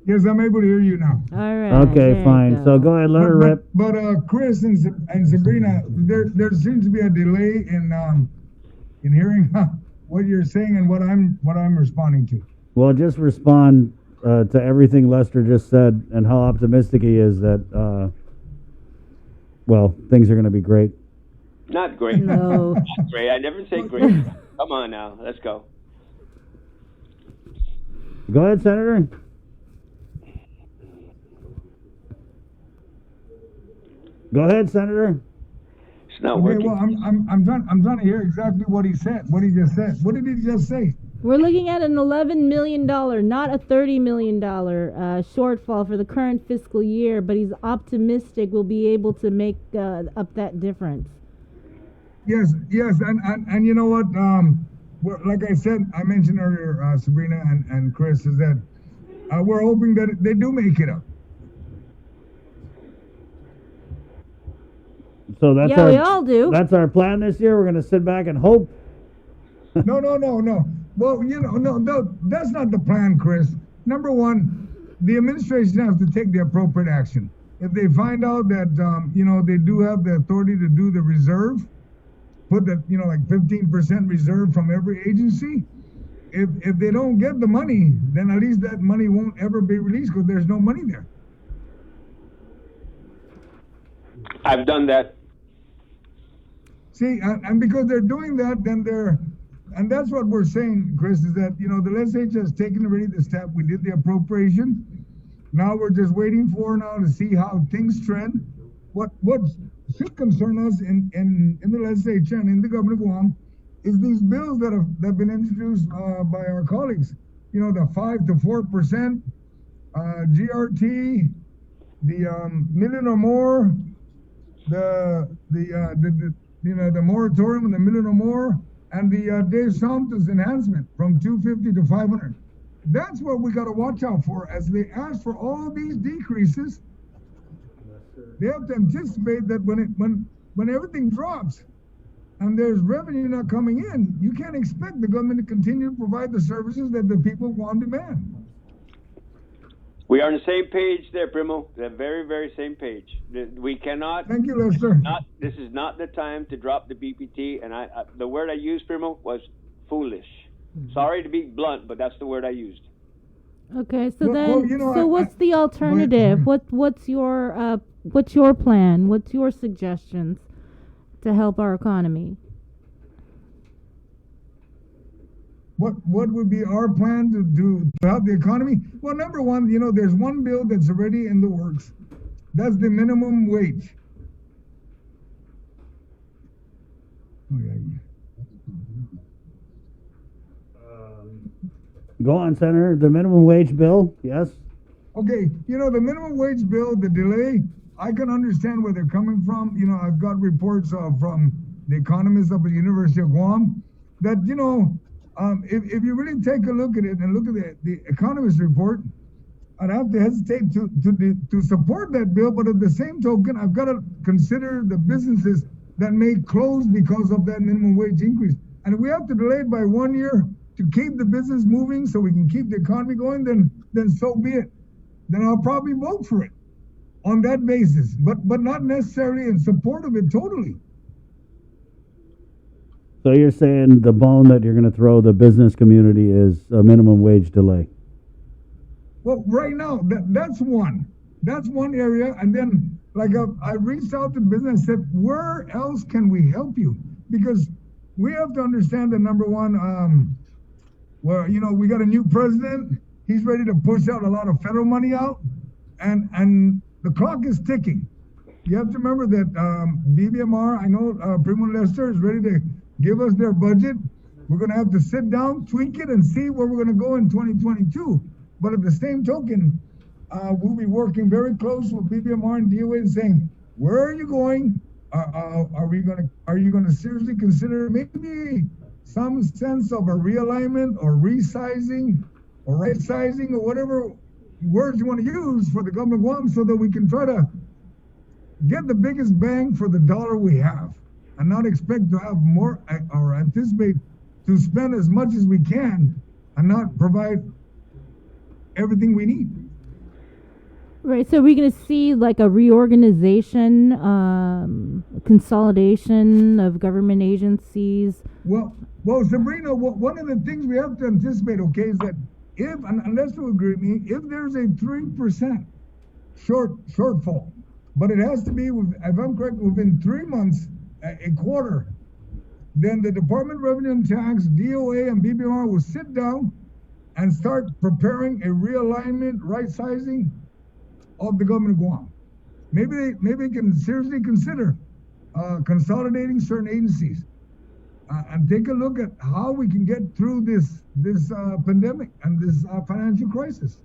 yes, I'm able to hear you now. All right. Okay, fine. So go ahead, let her rip. But Chris and Sabrina, there seems to be a delay in hearing what you're saying and what I'm responding to. Well, just respond to everything Lester just said and how optimistic he is that, things are going to be great. Not great. No. Not great. I never say great. Come on now. Let's go. Go ahead, Senator. Go ahead, Senator. It's not Okay, working. well, I'm trying to hear exactly what he said. What he just said. What did he just say? We're looking at an $11 million, not a $30 million shortfall for the current fiscal year, but he's optimistic we'll be able to make up that difference. Yes, and you know what? Like I said, I mentioned earlier, Sabrina and Chris, is that we're hoping that they do make it up. So that's we all do. That's our plan this year. We're going to sit back and hope. No. Well, no, that's not the plan, Chris. Number one, the administration has to take the appropriate action. If they find out that, they do have the authority to do the reserve, put that, like 15% reserve from every agency. If they don't get the money, then at least that money won't ever be released because there's no money there. I've done that. See, and because they're doing that, then and that's what we're saying, Chris, is that, the legislature has taken already the step. We did the appropriation. Now we're just waiting to see how things trend. What should concern us in the legislature and in the government of Guam is these bills that have been introduced by our colleagues. The 5 to 4%, GRT, the million or more, the moratorium and the million or more, and the Dave Santos enhancement from 250 to 500. That's what we got to watch out for as they ask for all these decreases. They have to anticipate that when everything drops and there's revenue not coming in, you can't expect the government to continue to provide the services that the people want and demand. We are on the same page there, Primo. The very, very same page. We cannot. Thank you, Lester. This is not the time to drop the BPT. And the word I used, Primo, was foolish. Sorry to be blunt, but that's the word I used. Okay, so what's the alternative? What's your plan? What's your suggestions to help our economy? what would be our plan to help the economy? Well, number one, there's one bill that's already in the works. That's the minimum wage. Oh, yeah. Go on, Senator. The minimum wage bill, yes? Okay, the minimum wage bill, the delay, I can understand where they're coming from. I've got reports from the economists up at the University of Guam that, if you really take a look at it and look at the economist report, I'd have to hesitate to support that bill, but at the same token, I've got to consider the businesses that may close because of that minimum wage increase. And if we have to delay it by 1 year to keep the business moving so we can keep the economy going, then so be it. Then I'll probably vote for it on that basis, but not necessarily in support of it totally. So you're saying the bone that you're going to throw the business community is a minimum wage delay? Well, right now, that's one. That's one area. And then, I reached out to business and said, where else can we help you? Because we have to understand that, number one, we got a new president. He's ready to push out a lot of federal money out. And the clock is ticking. You have to remember that BBMR, I know Primo Lester is ready to give us their budget. We're going to have to sit down, tweak it, and see where we're going to go in 2022. But at the same token, we'll be working very close with BBMR and DOA and saying, where are you going? Are you going to seriously consider maybe some sense of a realignment or resizing or right sizing or whatever words you want to use for the government of Guam so that we can try to get the biggest bang for the dollar we have and not expect to have more or anticipate to spend as much as we can and not provide everything we need. Right. So we're going to see like a reorganization, consolidation of government agencies. Well, Sabrina, one of the things we have to anticipate, okay, is that unless you agree with me, if there's a 3% shortfall, but it has to be, if I'm correct, within 3 months, a quarter, then the Department of Revenue and Tax, DOA, and BBMR will sit down and start preparing a realignment, right sizing of the government of Guam. Maybe they can seriously consider consolidating certain agencies and take a look at how we can get through this pandemic and this financial crisis.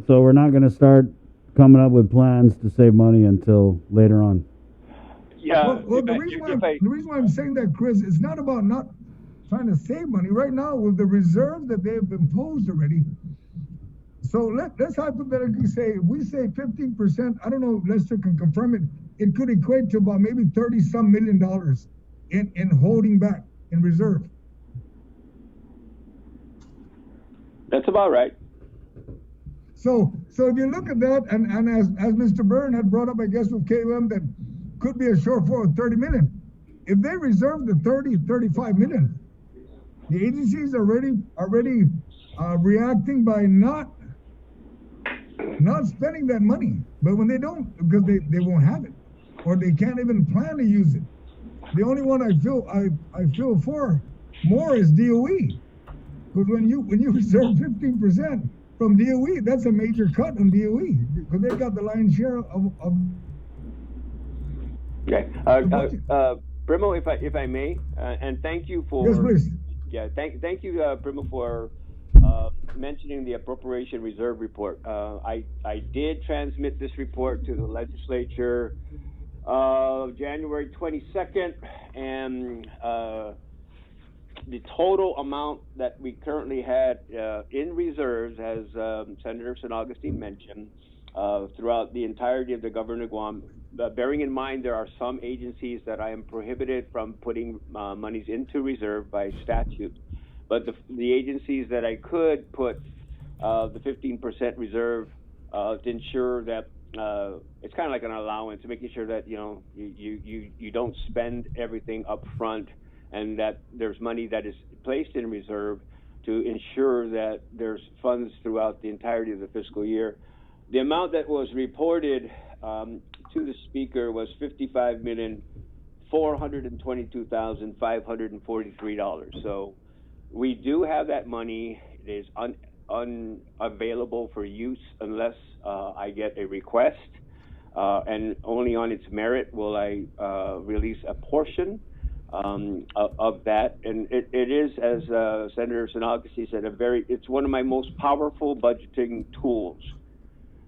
So we're not going to start coming up with plans to save money until later on. Yeah. Well, the reason why I'm saying that, Chris, it's not about not trying to save money. Right now, with the reserve that they've imposed already, so let's hypothetically say, if we say 15%, I don't know if Lester can confirm it, it could equate to about maybe $30-some million in holding back in reserve. That's about right. So if you look at that, and as Mr. Byrne had brought up, I guess with KUM, that could be a shortfall of 30 million. If they reserve the 35 million, the agencies are already reacting by not spending that money. But when they don't, because they won't have it, or they can't even plan to use it. The only one I feel for more is DOE, because when you reserve 15% from DOE, that's a major cut on DOE because they got the lion's share of. Okay, Primo, if I may, and thank you for. Yes, please. Yeah, thank you, Primo, for mentioning the appropriation reserve report. I did transmit this report to the legislature January 22nd, and the total amount that we currently had in reserves, as Senator San Augustine mentioned, throughout the entirety of the government of Guam, bearing in mind there are some agencies that I am prohibited from putting monies into reserve by statute, but the agencies that I could put the 15% reserve to ensure that it's kind of like an allowance, making sure that you don't spend everything up front, and that there's money that is placed in reserve to ensure that there's funds throughout the entirety of the fiscal year. The amount that was reported to the Speaker was $55,422,543. So we do have that money. It is unavailable for use unless I get a request, and only on its merit will I release a portion of that. And it is, as Senator Sinagasi said, it's one of my most powerful budgeting tools.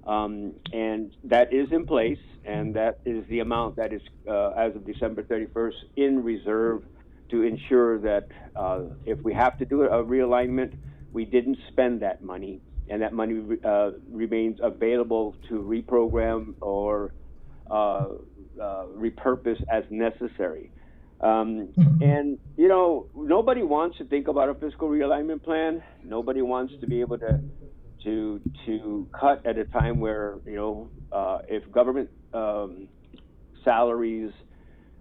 And that is in place, and that is the amount that is, as of December 31st, in reserve to ensure that if we have to do a realignment, we didn't spend that money, and that money remains available to reprogram or repurpose as necessary. And, you know, nobody wants to think about a fiscal realignment plan. Nobody wants to be able to cut at a time where, you know, if government salaries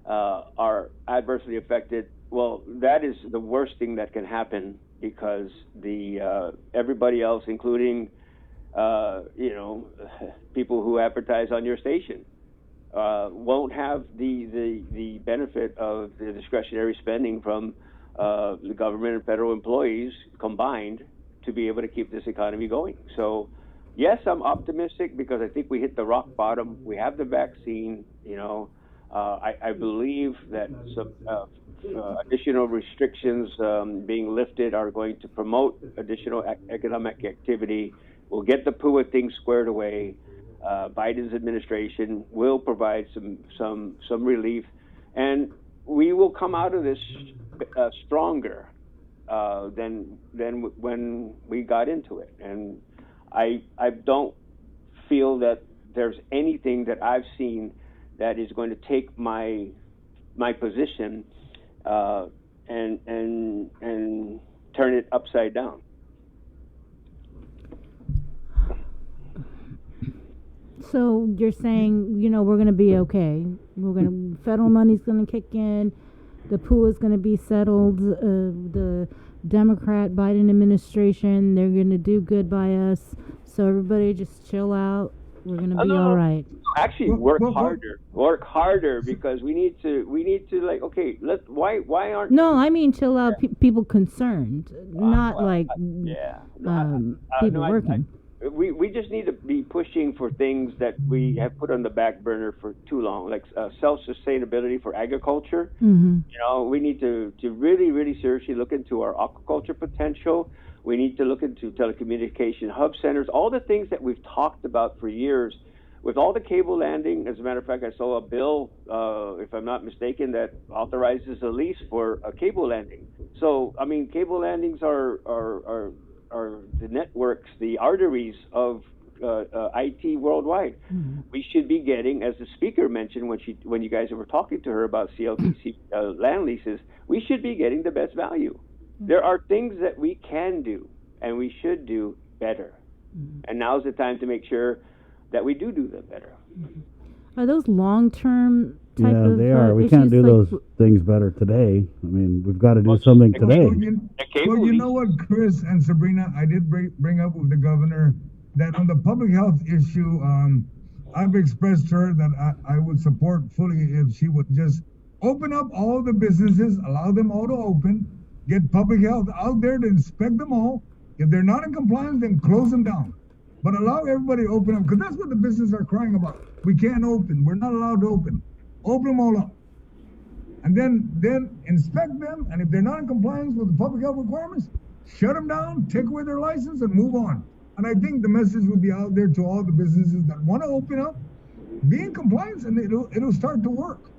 are adversely affected, well, that is the worst thing that can happen, because everybody else, including you know, people who advertise on your station, won't have the benefit of the discretionary spending from the government and federal employees combined to be able to keep this economy going. So, yes, I'm optimistic because I think we hit the rock bottom. We have the vaccine. You know, I believe that some additional restrictions being lifted are going to promote additional economic activity. We'll get the PUA thing squared away. Biden's administration will provide some relief, and we will come out of this stronger than when we got into it. And I don't feel that there's anything that I've seen that is going to take my position and turn it upside down. So you're saying, you know, we're going to be okay. Federal money's going to kick in. The pool is going to be settled. The Democrat Biden administration, they're going to do good by us. So everybody just chill out. We're going to be all right. Actually, work harder because we need to like, okay, why aren't No, I mean chill out. People concerned, not people working. We just need to be pushing for things that we have put on the back burner for too long, like self-sustainability for agriculture. Mm-hmm. You know, we need to really, really seriously look into our aquaculture potential. We need to look into telecommunication hub centers, all the things that we've talked about for years. With all the cable landing, as a matter of fact, I saw a bill, if I'm not mistaken, that authorizes a lease for a cable landing. So, I mean, cable landings are the networks, the arteries of IT worldwide. Mm-hmm. We should be getting, as the speaker mentioned when you guys were talking to her about CLTC land leases, we should be getting the best value. Mm-hmm. There are things that we can do and we should do better. Mm-hmm. And now's the time to make sure that we do them better. Mm-hmm. Are those long-term type of they are. We can't do those things better today. I mean, we've got to do something today. Well, you know what, Chris and Sabrina, I did bring up with the governor that on the public health issue, I've expressed to her that I would support fully if she would just open up all the businesses, allow them all to open, get public health out there to inspect them all. If they're not in compliance, then close them down. But allow everybody to open up, because that's what the businesses are crying about. We can't open. We're not allowed to open. Open them all up. And then inspect them, and if they're not in compliance with the public health requirements, shut them down, take away their license, and move on. And I think the message will be out there to all the businesses that want to open up, be in compliance, and it'll start to work.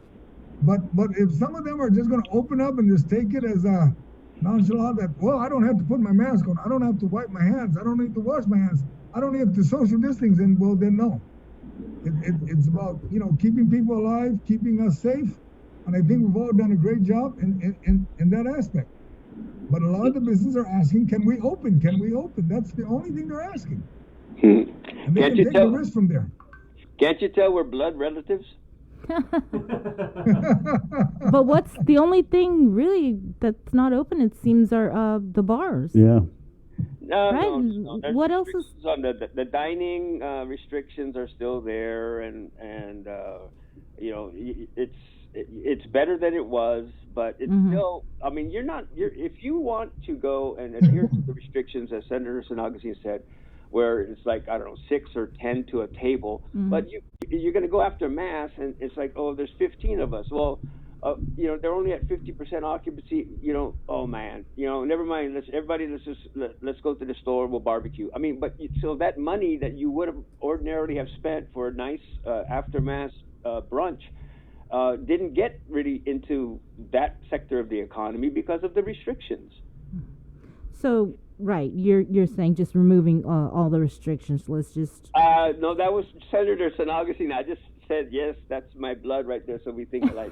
But if some of them are just going to open up and just take it as a nonchalant that, well, I don't have to put my mask on, I don't have to wipe my hands, I don't need to wash my hands, I don't have to social distance, and well, then no. It's about, you know, keeping people alive, keeping us safe, and I think we've all done a great job in that aspect. But a lot of the businesses are asking, can we open? Can we open? That's the only thing they're asking. And they can take the risk from there. Can't you tell we're blood relatives? But what's the only thing really that's not open, it seems, are the bars. Yeah. No. What else is on the dining restrictions are still there, and you know, it's better than it was, but it's still. I mean, if you want to go and adhere to the restrictions, as Senator San Agustin said, where it's like, I don't know, 6 or 10 to a table, but you're going to go after mass, and it's like, oh, there's 15 of us. Well, they're only at 50% occupancy. Oh man, never mind. Let's go to the store. We'll barbecue. I mean, but so that money that you would have ordinarily have spent for a nice after mass brunch didn't get really into that sector of the economy because of the restrictions. So, right, you're saying just removing all the restrictions. Let's just. No, that was Senator San Agustin. I just said yes. That's my blood right there. So we think alike.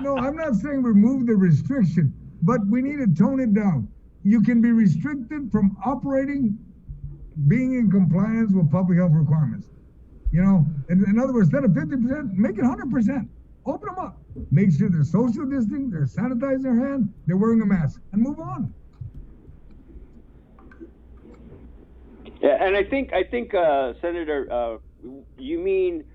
No, I'm not saying remove the restriction, but we need to tone it down. You can be restricted from operating, being in compliance with public health requirements. In other words, instead of 50%, make it 100%. Open them up. Make sure they're social distancing, they're sanitizing their hand, they're wearing a mask, and move on. Yeah, and I think Senator, you mean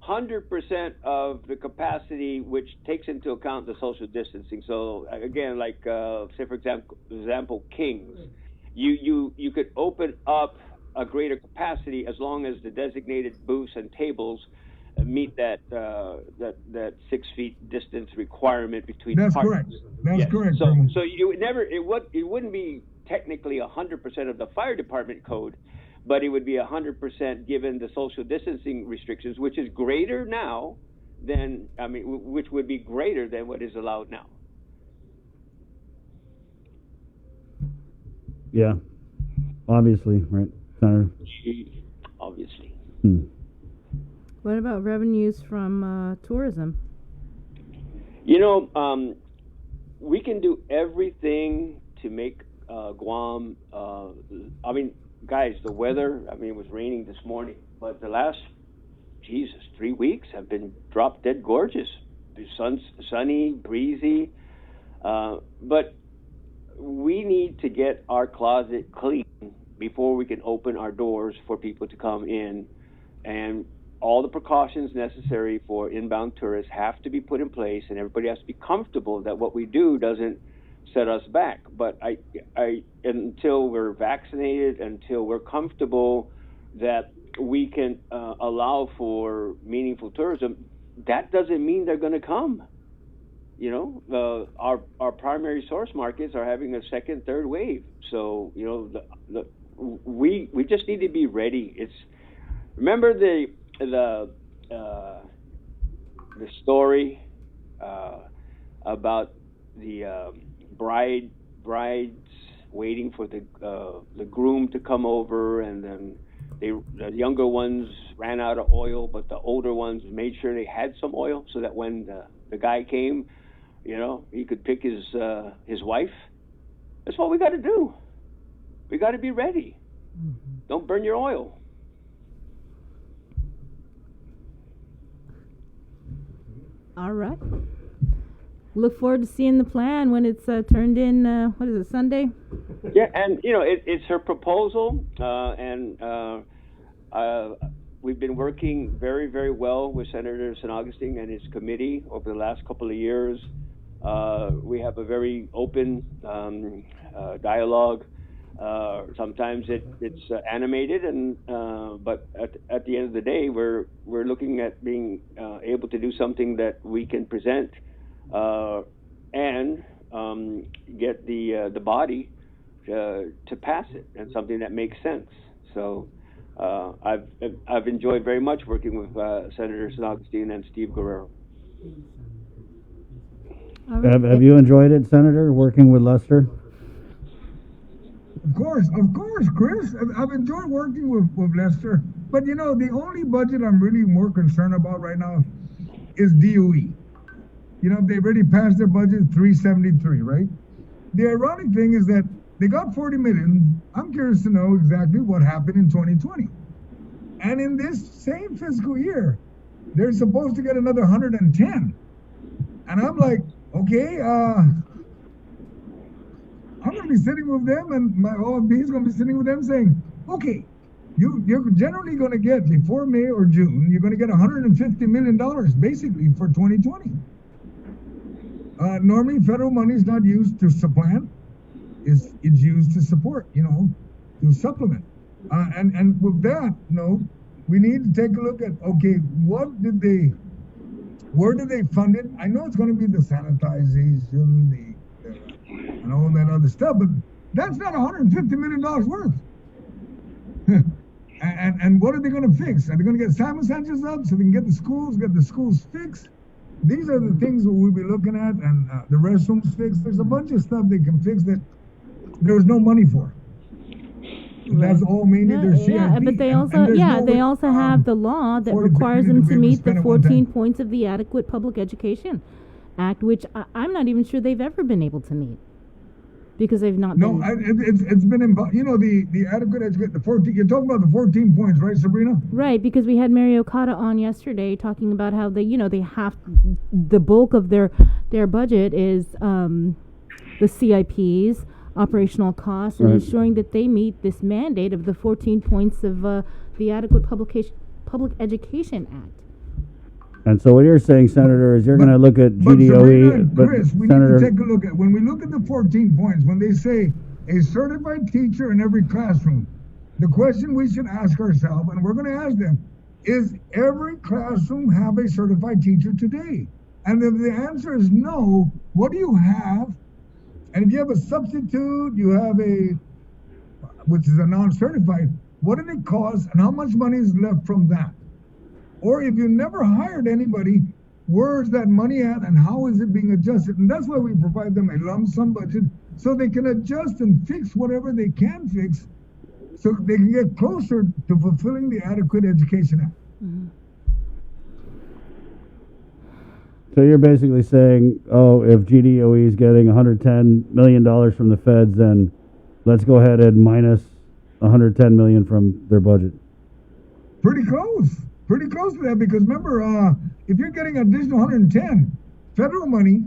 100% of the capacity, which takes into account the social distancing. So again, like say for example, Kings, you could open up a greater capacity as long as the designated booths and tables meet that 6 feet distance requirement between. That's partners. correct. That's correct. So it wouldn't be technically 100% of the fire department code, but it would be 100% given the social distancing restrictions, which is greater now than, which would be greater than what is allowed now. Yeah, obviously, right, Senator? Obviously. What about revenues from tourism? We can do everything to make Guam, guys, the weather, it was raining this morning, but the last, 3 weeks have been drop dead gorgeous. The sun's sunny, breezy, but we need to get our closet clean before we can open our doors for people to come in, and all the precautions necessary for inbound tourists have to be put in place, and everybody has to be comfortable that what we do doesn't set us back. But I until we're vaccinated, until we're comfortable that we can allow for meaningful tourism, that doesn't mean they're going to come. Our primary source markets are having a second, third wave. So we just need to be ready. Remember the story about the brides waiting for the groom to come over, and then the younger ones ran out of oil, but the older ones made sure they had some oil so that when the guy came, he could pick his wife. That's what we got to do. We got to be ready. Don't burn your oil. All right. Look forward to seeing the plan when it's turned in. What is it, Sunday? Yeah, and it's her proposal, and we've been working very, very well with Senator San Agustin and his committee over the last couple of years. We have a very open dialogue. Sometimes it's animated, but at the end of the day, we're looking at being able to do something that we can present and get the body to pass it, and something that makes sense. So I've enjoyed very much working with Senator San Agustin and Steve Guerrero. Have you enjoyed it, Senator, working with Lester? Of course, Chris. I've enjoyed working with Lester. But the only budget I'm really more concerned about right now is DOE. They've already passed their budget, $373, right? The ironic thing is that they got $40 million. I'm curious to know exactly what happened in 2020. And in this same fiscal year, they're supposed to get another 110. And I'm like, okay, I'm going to be sitting with them, and my OMB is going to be sitting with them saying, okay, you're generally going to get, before May or June, you're going to get $150 million basically for 2020. Normally, federal money is not used to supplant; it's used to support, to supplement. And with that, we need to take a look at, okay, where did they fund it? I know it's going to be the sanitization, and all that other stuff, but that's not $150 million worth. and what are they going to fix? Are they going to get Simon Sanchez up so they can get the schools fixed? These are the things that we'll be looking at, and the restrooms fixed. There's a bunch of stuff they can fix that there's no money for. That's all mainly their CIP. Yeah, but they also have the law that requires them to meet the 14 points of the Adequate Public Education Act, which I'm not even sure they've ever been able to meet. Because they've not been. It's been the adequate education, the 14. You're talking about the 14 points, right, Sabrina? Right, because we had Mary Okada on yesterday talking about how they have the bulk of their budget is the CIPs, operational costs, and ensuring that they meet this mandate of the 14 points of the Adequate Public Education Act. And so what you're saying, Senator, is you're going to look at GDOE. But Chris, we need to take a look at, when we look at the 14 points, when they say a certified teacher in every classroom, the question we should ask ourselves, and we're going to ask them, is every classroom have a certified teacher today? And if the answer is no, what do you have? And if you have a substitute, you have which is a non-certified, what did it cost and how much money is left from that? Or if you never hired anybody, where's that money at and how is it being adjusted? And that's why we provide them a lump sum budget so they can adjust and fix whatever they can fix so they can get closer to fulfilling the Adequate Education Act. Mm-hmm. So you're basically saying, if GDOE is getting $110 million from the feds, then let's go ahead and minus $110 million from their budget. Pretty close to that, because remember, if you're getting an additional 110 federal money,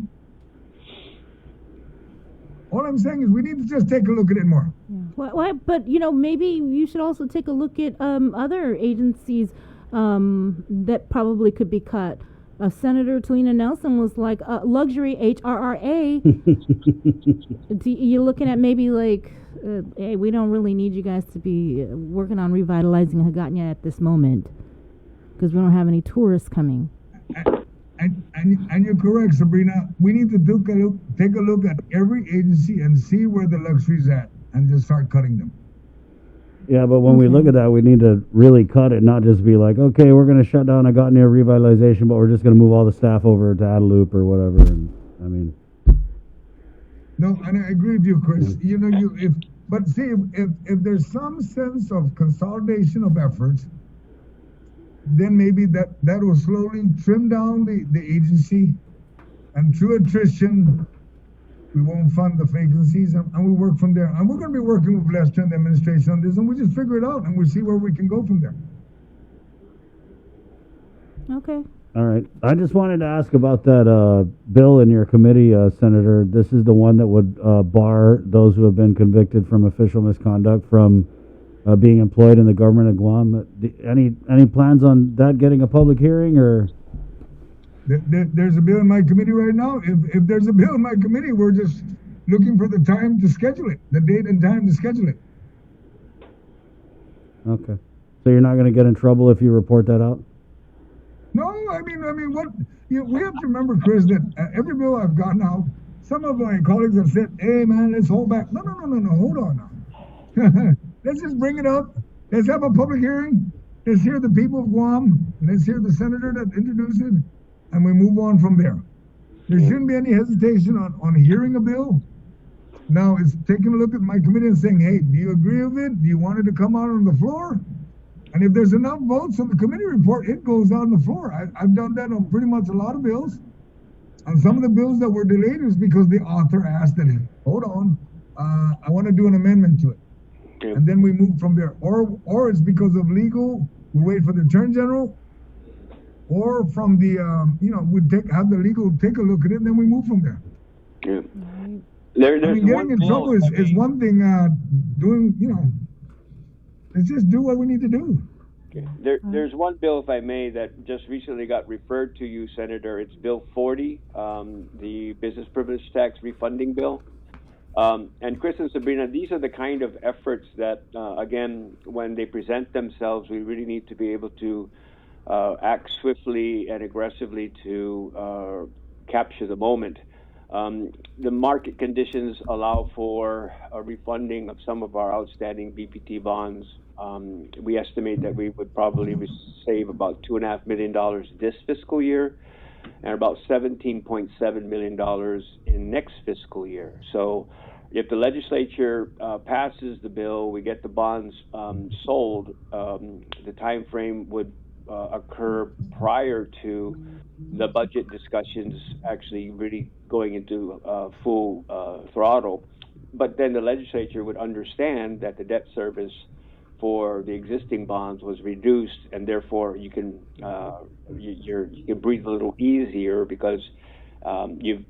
all I'm saying is we need to just take a look at it more. Yeah. But maybe you should also take a look at other agencies that probably could be cut. Senator Talina Nelson was like, luxury HRRA. You're looking at maybe like, hey, we don't really need you guys to be working on revitalizing Hagåtña at this moment, because we don't have any tourists coming. And you're correct, Sabrina. We need to take a look at every agency and see where the luxury's at and just start cutting them. Yeah, but when we look at that, we need to really cut it, not just be like, okay, we're going to shut down Hagåtña revitalization, but we're just going to move all the staff over to Adelup or whatever. And No, and I agree with you, Chris. But see, if there's some sense of consolidation of efforts, then maybe that will slowly trim down the agency, and through attrition, we won't fund the vacancies, and we work from there. And we're going to be working with Lester and the administration on this, and we just figure it out, and we see where we can go from there. Okay. All right. I just wanted to ask about that bill in your committee, Senator. This is the one that would bar those who have been convicted from official misconduct from being employed in the government of Guam. Any plans on that getting a public hearing, or? There's a bill in my committee right now. If there's a bill in my committee, we're just looking for the time to schedule it, the date and time to schedule it. Okay. So you're not going to get in trouble if you report that out? No, I mean, what we have to remember, Chris, that every bill I've gotten out, some of my colleagues have said, "Hey, man, let's hold back." No, hold on now. Let's just bring it up. Let's have a public hearing. Let's hear the people of Guam. Let's hear the senator that introduced it, and we move on from there. There shouldn't be any hesitation on hearing a bill. Now, it's taking a look at my committee and saying, "Hey, do you agree with it? Do you want it to come out on the floor?" And if there's enough votes on the committee report, it goes out on the floor. I've done that on pretty much a lot of bills. And some of the bills that were delayed is because the author asked that, hold on, I want to do an amendment to it. Okay. And then we move from there. Or it's because of legal, we wait for the Attorney General, or from the, have the legal take a look at it, and then we move from there. Yeah. Getting in trouble is one thing, doing, let's just do what we need to do. There's one bill, if I may, that just recently got referred to you, Senator. It's Bill 40, the business privilege tax refunding bill. And Chris and Sabrina, these are the kind of efforts that, again, when they present themselves, we really need to be able to act swiftly and aggressively to capture the moment. The market conditions allow for a refunding of some of our outstanding BPT bonds. We estimate that we would probably save about $2.5 million this fiscal year and about $17.7 million in next fiscal year. So if the legislature passes the bill, we get the bonds sold, the time frame would occur prior to the budget discussions actually really going into full throttle. But then the legislature would understand that the debt service for the existing bonds was reduced, and therefore you can you can breathe a little easier because you've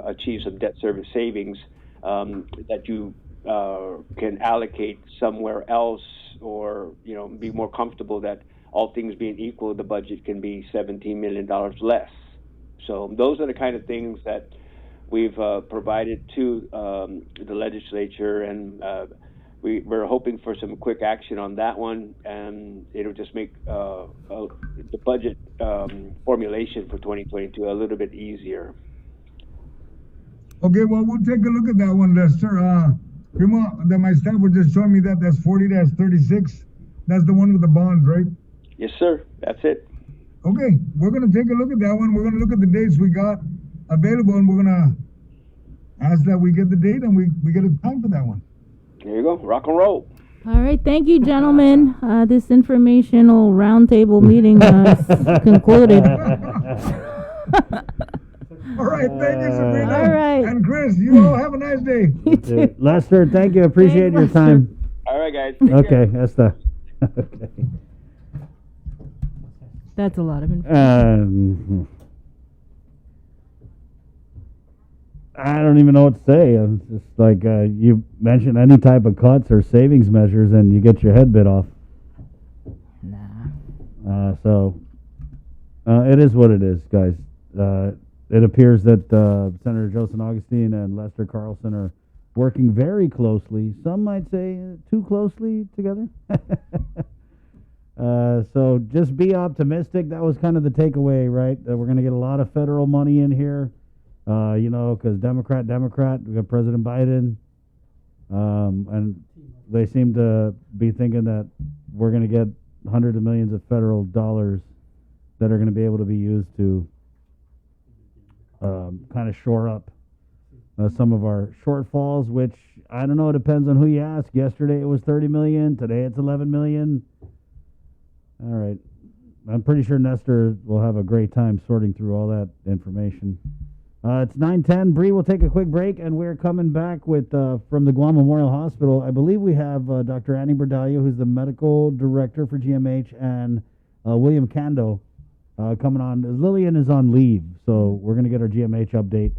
achieved some debt service savings that you can allocate somewhere else, or be more comfortable that all things being equal, the budget can be $17 million less. So those are the kind of things that we've provided to the legislature, and we're hoping for some quick action on that one, and it'll just make the budget formulation for 2022 a little bit easier. Okay, well, we'll take a look at that one, Lester. Primo, my staff was just showing me that that's 40-36. That's the one with the bonds, right? Yes, sir. That's it. Okay, we're going to take a look at that one. We're going to look at the dates we got available, and we're going to ask that we get the date and we get a time for that one. There you go. Rock and roll. All right. Thank you, gentlemen. This informational roundtable meeting is concluded. All right. Thank you, Sabrina. All right. And Chris, you all have a nice day. You too. Lester, thank you. Appreciate your time. All right, guys. Okay, that's the. Okay. That's a lot of information. I don't even know what to say. It's just like you mentioned any type of cuts or savings measures, and you get your head bit off. Nah. So it is what it is, guys. It appears that Senator Joseph Augustine and Lester Carlson are working very closely. Some might say too closely together. So just be optimistic. That was kind of the takeaway, right? That we're going to get a lot of federal money in here, because Democrat, we got President Biden, and they seem to be thinking that we're going to get hundreds of millions of federal dollars that are going to be able to be used to kind of shore up some of our shortfalls, which I don't know. It depends on who you ask. Yesterday it was 30 million. Today it's 11 million. All right. I'm pretty sure Nestor will have a great time sorting through all that information. It's 9:10. Bree, we'll take a quick break, and we're coming back with from the Guam Memorial Hospital. I believe we have Dr. Annie Berdallo, who's the medical director for GMH, and William Cando coming on. Lillian is on leave, so we're going to get our GMH update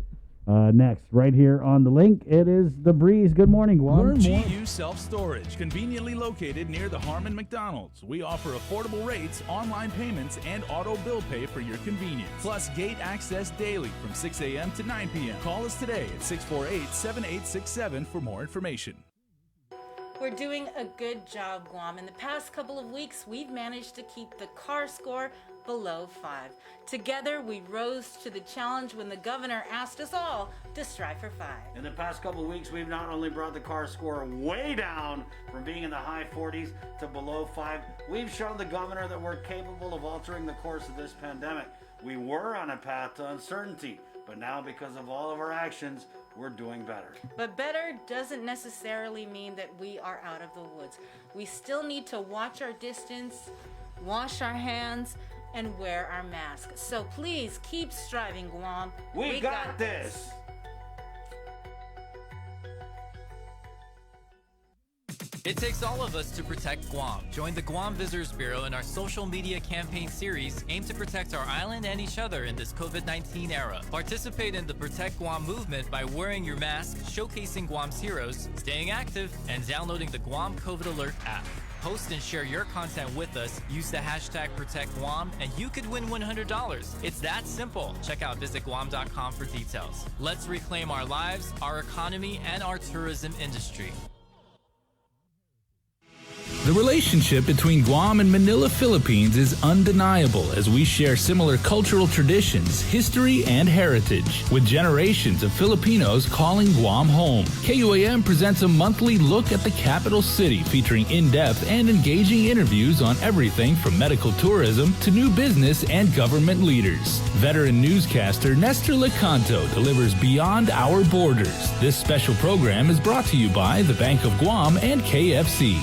next. Right here on the link, it is The Breeze. Good morning, Guam. Learn GU Self-Storage, conveniently located near the Harmon McDonald's. We offer affordable rates, online payments, and auto bill pay for your convenience. Plus gate access daily from 6 a.m. to 9 p.m. Call us today at 648-7867 for more information. We're doing a good job, Guam. In the past couple of weeks, we've managed to keep the CAR score below 5. Together, we rose to the challenge when the governor asked us all to strive for 5. In the past couple of weeks, we've not only brought the CAR score way down from being in the high 40s to below 5, we've shown the governor that we're capable of altering the course of this pandemic. We were on a path to uncertainty, but now because of all of our actions, we're doing better. But better doesn't necessarily mean that we are out of the woods. We still need to watch our distance, wash our hands, and wear our masks. So please keep striving, Guam. We got this. It takes all of us to protect Guam. Join the Guam Visitors Bureau in our social media campaign series aimed to protect our island and each other in this COVID-19 era. Participate in the Protect Guam movement by wearing your mask, showcasing Guam's heroes, staying active, and downloading the Guam COVID Alert app. Post and share your content with us. Use the hashtag ProtectGuam, and you could win $100. It's that simple. Check out visitguam.com for details. Let's reclaim our lives, our economy, and our tourism industry. The relationship between Guam and Manila, Philippines is undeniable as we share similar cultural traditions, history, and heritage, with generations of Filipinos calling Guam home. KUAM presents a monthly look at the capital city featuring in-depth and engaging interviews on everything from medical tourism to new business and government leaders. Veteran newscaster Nestor Lecanto delivers Beyond Our Borders. This special program is brought to you by the Bank of Guam and KFC.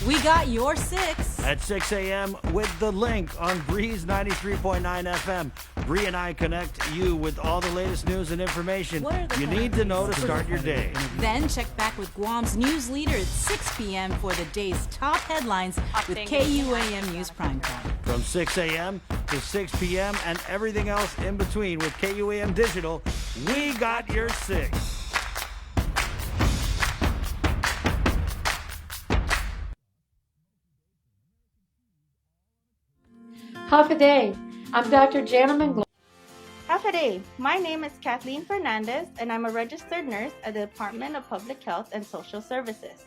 We got your 6. At 6 a.m. with The Link on Breeze 93.9 FM. Bree and I connect you with all the latest news and information you need to know to start your day. Then check back with Guam's news leader at 6 p.m. for the day's top headlines with KUAM News Primetime. From 6 a.m. to 6 p.m. and everything else in between with KUAM Digital, we got your 6. Half a day. I'm Dr. Jana Manglo. Half a day. My name is Kathleen Fernandez, and I'm a registered nurse at the Department of Public Health and Social Services.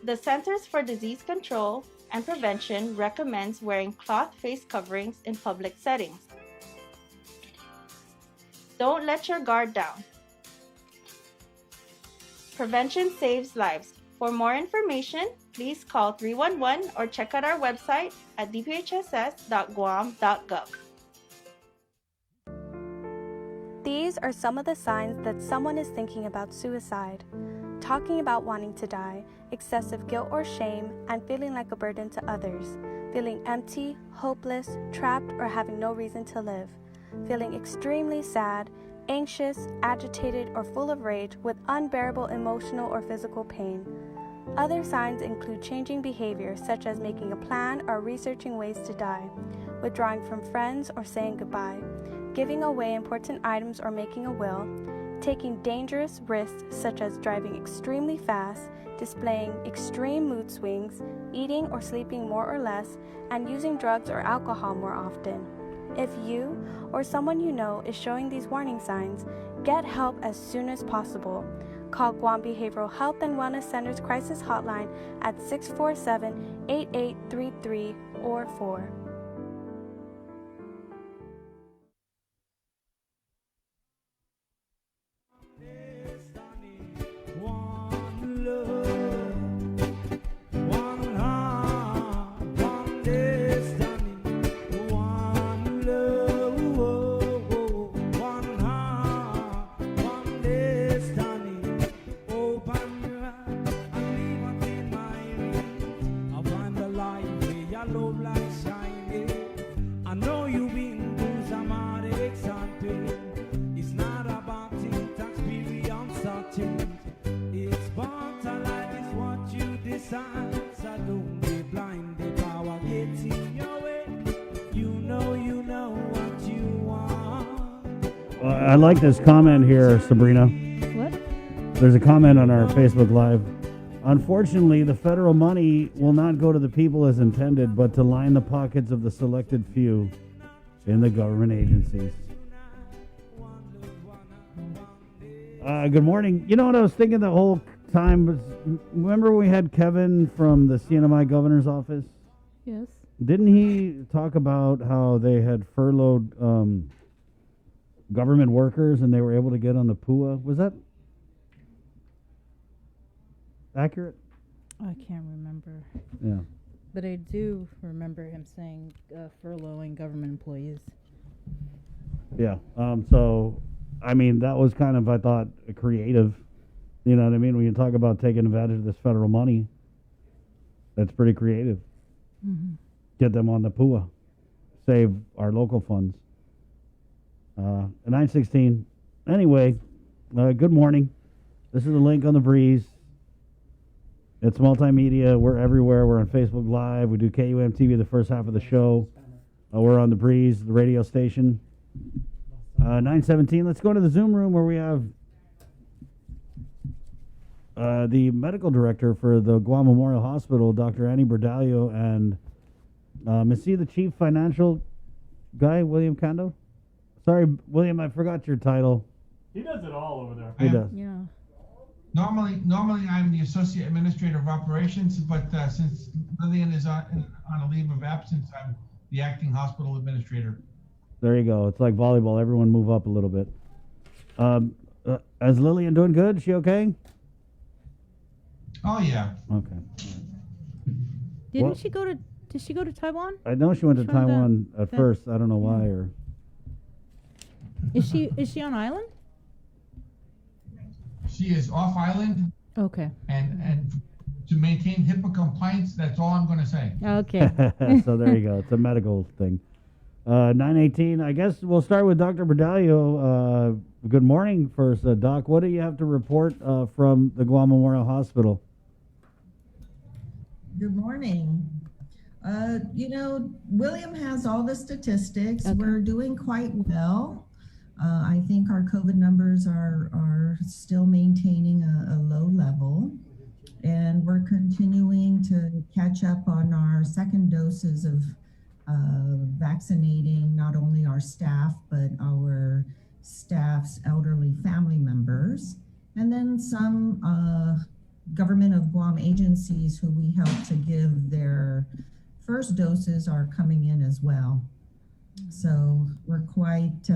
The Centers for Disease Control and Prevention recommends wearing cloth face coverings in public settings. Don't let your guard down. Prevention saves lives. For more information, please call 311 or check out our website at dphss.guam.gov. These are some of the signs that someone is thinking about suicide. Talking about wanting to die, excessive guilt or shame, and feeling like a burden to others. Feeling empty, hopeless, trapped, or having no reason to live. Feeling extremely sad, anxious, agitated, or full of rage with unbearable emotional or physical pain. Other signs include changing behavior, such as making a plan or researching ways to die, withdrawing from friends or saying goodbye, giving away important items or making a will, taking dangerous risks such as driving extremely fast, displaying extreme mood swings, eating or sleeping more or less, and using drugs or alcohol more often. If you or someone you know is showing these warning signs, get help as soon as possible. Call Guam Behavioral Health and Wellness Center's crisis hotline at 647-8833 or 4. I like this comment here, Sabrina. What? There's a comment on our Facebook Live. Unfortunately, the federal money will not go to the people as intended, but to line the pockets of the selected few in the government agencies. Good morning. You know what I was thinking the whole time was, remember when we had Kevin from the CNMI governor's office? Yes. Didn't he talk about how they had furloughed government workers and they were able to get on the PUA? Was that accurate? I can't remember. Yeah. But I do remember him saying furloughing government employees. Yeah. So, I mean, that was kind of, I thought, creative. You know what I mean? When you talk about taking advantage of this federal money, that's pretty creative. Mm-hmm. Get them on the PUA. Save our local funds. 9:16. Anyway, good morning. This is the Link on the Breeze. It's multimedia. We're everywhere. We're on Facebook Live. We do KUM TV the first half of the show. We're on The Breeze, the radio station. 9:17. Let's go to the Zoom room where we have the medical director for the Guam Memorial Hospital, Dr. Annie Berdalio, and is he the chief financial guy, William Cando? Sorry, William, I forgot your title. He does it all over there. He does. Yeah. Normally I'm the associate administrator of operations, but since Lillian is on a leave of absence, I'm the acting hospital administrator. There you go. It's like volleyball. Everyone move up a little bit. Is Lillian doing good? Is she okay? Oh yeah. Okay. Did she go to Taiwan? I know she went to Taiwan at first. I don't know why. Or is she on island? She is off island. Okay. And to maintain HIPAA compliance, that's all I'm going to say. Okay. So there you go. It's a medical thing. 9:18. I guess we'll start with Dr. Berdalio. Good morning first, Doc. What do you have to report from the Guam Memorial Hospital? Good morning. William has all the statistics. Okay. We're doing quite well. I think our COVID numbers are still maintaining a low level, and we're continuing to catch up on our second doses of vaccinating not only our staff, but our staff's elderly family members, and then some government of Guam agencies who we help to give their first doses are coming in as well. So we're quite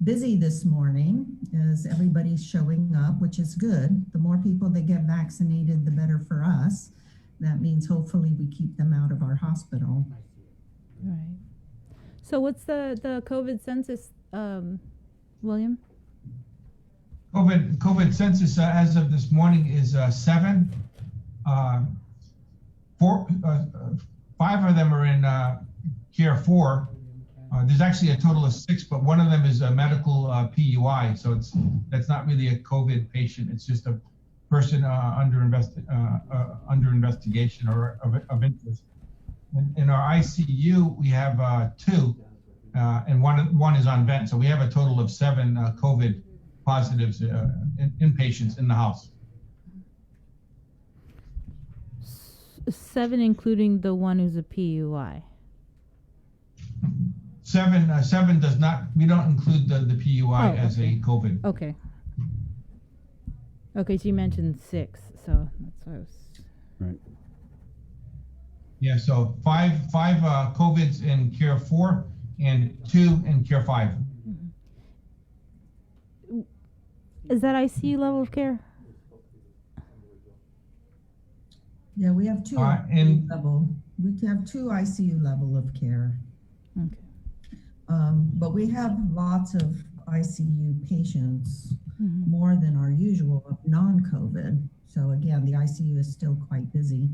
busy this morning as everybody's showing up, which is good. The more people that get vaccinated, the better for us. That means hopefully we keep them out of our hospital. Right. So what's the COVID census, William? COVID census as of this morning is 7. 5 of them are in Tier 4. There's actually a total of 6, but one of them is a medical PUI, so that's not really a COVID patient. It's just a person under investigation or of interest. In our ICU, we have 2, and one is on vent. So we have a total of 7 COVID positives inpatients in the house. 7, including the one who's a PUI. 7 does not. We don't include the PUI as a COVID. Okay. Okay, so you mentioned 6, so that's what I was. Right. Yeah, so 5 COVIDs in Tier 4 and 2 in Tier 5. Mm-hmm. Is that ICU level of care? Yeah, we have 2 level. We have 2 ICU level of care. Okay. But we have lots of ICU patients, more than our usual of non-COVID. So again, the ICU is still quite busy,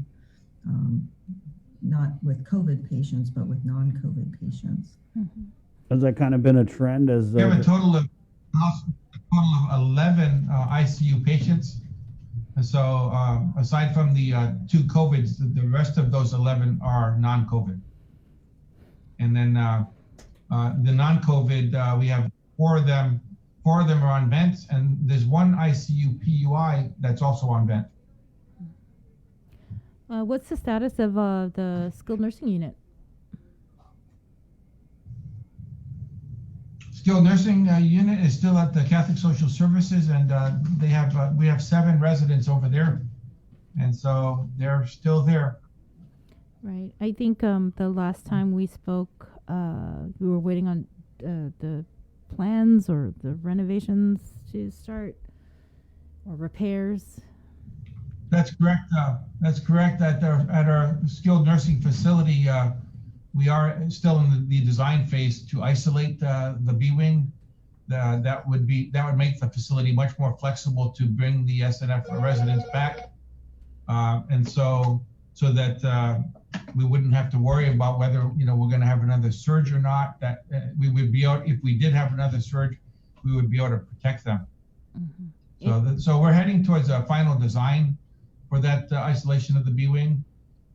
not with COVID patients, but with non-COVID patients. Has that kind of been a trend? As we have a total of 11 ICU patients. And so aside from the 2 COVIDs, the rest of those 11 are non-COVID. And then the non-COVID, we have 4 of them. 4 of them are on vents, and there's 1 ICU PUI that's also on vent. What's the status of the skilled nursing unit? Skilled nursing unit is still at the Catholic Social Services, and we have 7 residents over there, and so they're still there. Right. I think the last time we spoke, we were waiting on the plans or the renovations to start, or repairs. That's correct. That's correct. At our skilled nursing facility, we are still in the design phase to isolate the B wing. That would make the facility much more flexible to bring the SNF residents back, and so that we wouldn't have to worry about whether we're going to have another surge or not. That we would be able, if we did have another surge, we would be able to protect them. So we're heading towards a final design, that isolation of the B wing.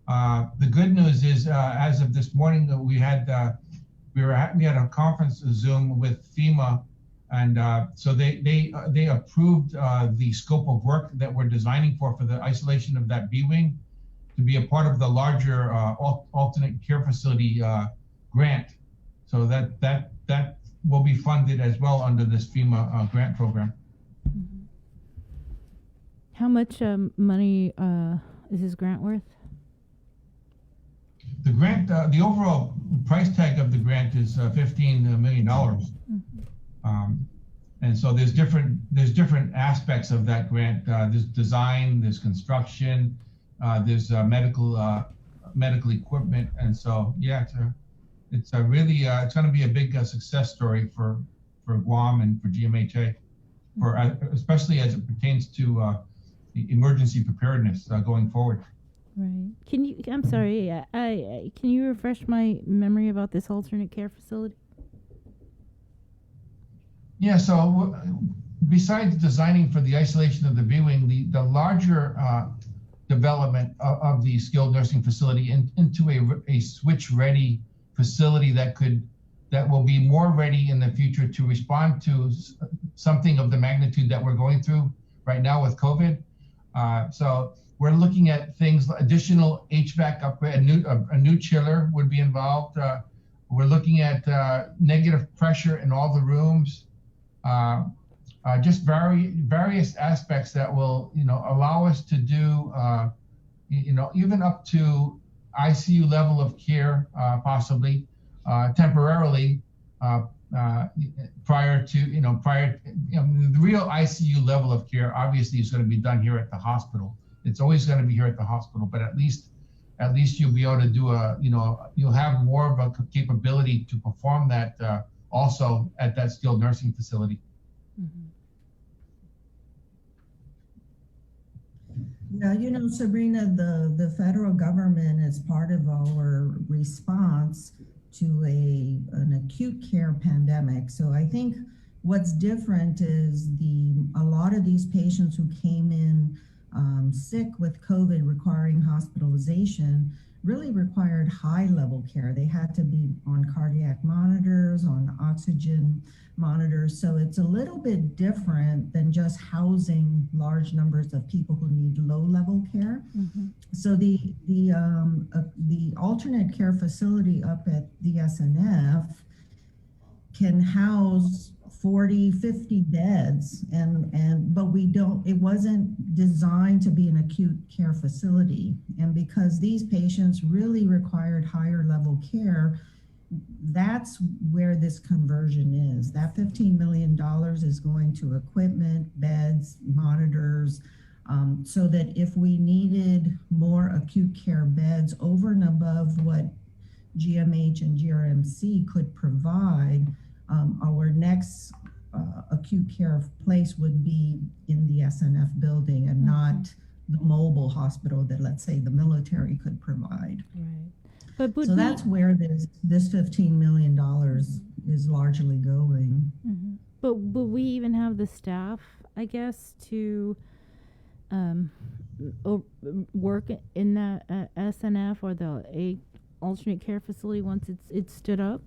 The good news is, as of this morning, we had a conference Zoom with FEMA, and so they approved the scope of work that we're designing for the isolation of that B wing to be a part of the larger alternate care facility grant. So that will be funded as well under this FEMA grant program. How much money is this grant worth? The grant, the overall price tag of the grant is $15 million. And so there's different aspects of that grant. There's design, there's construction, there's medical equipment, and so yeah, it's going to be a big success story for Guam and for GMHA, especially as it pertains to emergency preparedness going forward. Right. I'm sorry. Can you refresh my memory about this alternate care facility? Yeah. So besides designing for the isolation of the B wing, the larger development of the skilled nursing facility into a switch-ready facility that will be more ready in the future to respond to something of the magnitude that we're going through right now with COVID. So we're looking at things, additional HVAC upgrade, a new chiller would be involved. We're looking at negative pressure in all the rooms, just various aspects that will, allow us to do, even up to ICU level of care, possibly temporarily, prior to the real ICU level of care obviously is going to be done here at the hospital. It's always going to be here at the hospital, but at least you'll be able to do you'll have more of a capability to perform that also at that skilled nursing facility. Yeah, Sabrina, the federal government, as part of our response to an acute care pandemic. So I think what's different is a lot of these patients who came in sick with COVID requiring hospitalization really required high level care. They had to be on cardiac monitors, on oxygen monitors. So it's a little bit different than just housing large numbers of people who need low level care. So the alternate care facility up at the SNF can house 40, 50 beds, but it wasn't designed to be an acute care facility. And because these patients really required higher level care, that's where this conversion is. That $15 million is going to equipment, beds, monitors, so that if we needed more acute care beds over and above what GMH and GRMC could provide, our next acute care place would be in the SNF building and not the mobile hospital that, let's say, the military could provide. Right. So that's where this $15 million is largely going. But will we even have the staff, I guess, to work in the SNF or the alternate care facility once it's stood up?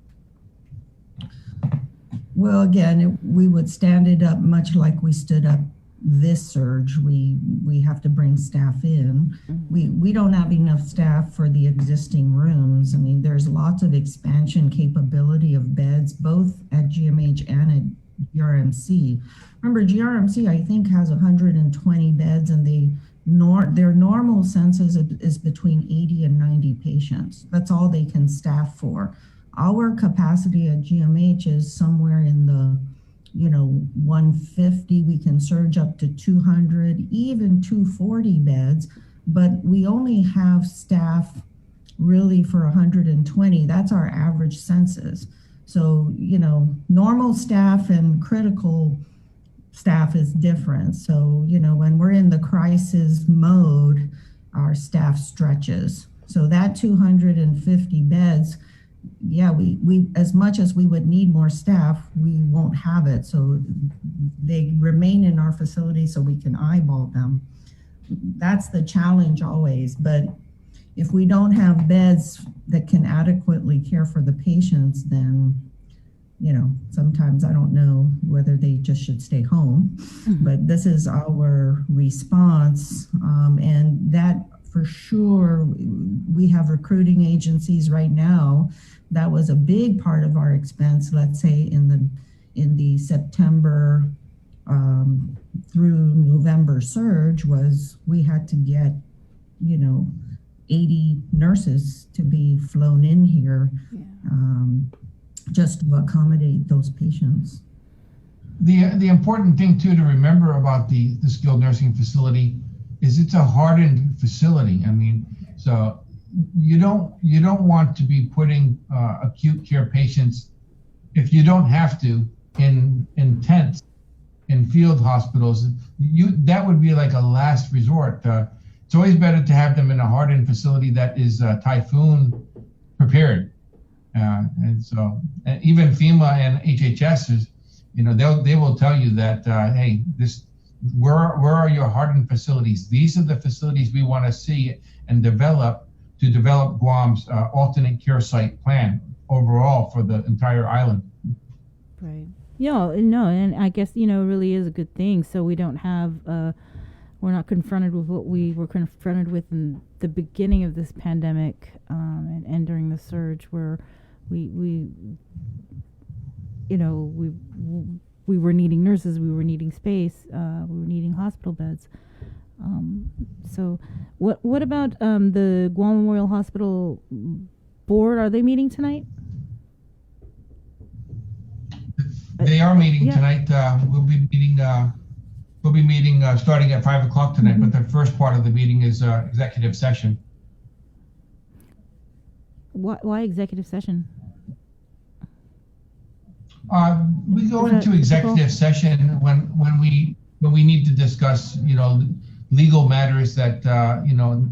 Well, again, we would stand it up much like we stood up this surge. We have to bring staff in. We don't have enough staff for the existing rooms. I mean, there's lots of expansion capability of beds, both at GMH and at GRMC. Remember, GRMC, I think, has 120 beds, and their normal census is between 80 and 90 patients. That's all they can staff for. Our capacity at GMH is somewhere in the 150. We can surge up to 200, even 240 beds, but we only have staff really for 120. That's our average census. So, normal staff and critical staff is different. So, when we're in the crisis mode, our staff stretches. So that 250 beds, yeah, we as much as we would need more staff, we won't have it. So they remain in our facility so we can eyeball them. that's the challenge always. But if we don't have beds that can adequately care for the patients, then, you know, sometimes I don't know whether they just should stay home. But this is our response. And that for sure, we have recruiting agencies right now. That was a big part of our expense, let's say in the September through November surge, was we had to get, you know, 80 nurses to be flown in here just to accommodate those patients. The important thing too to remember about the skilled nursing facility is it's a hardened facility. I mean, so you don't want to be putting acute care patients, if you don't have to, in tents in field hospitals. That would be like a last resort. It's always better to have them in a hardened facility that is typhoon prepared. And so even FEMA and HHS is, you know, they will tell you that, hey, where are your hardened facilities? These are the facilities we want to see and develop Guam's alternate care site plan overall for the entire island. Right. Yeah, no, and I guess, you know, it really is a good thing. So we don't have, we're not confronted with what we were confronted with in the beginning of this pandemic and during the surge, where we you know, we were needing nurses, we were needing space, we were needing hospital beds. So what about the Guam Memorial Hospital board? Are they meeting tonight? They are meeting tonight. We'll be meeting starting at 5 o'clock tonight. But the first part of the meeting is executive session. Why executive session? We go into executive session when we need to discuss, you know, legal matters that you know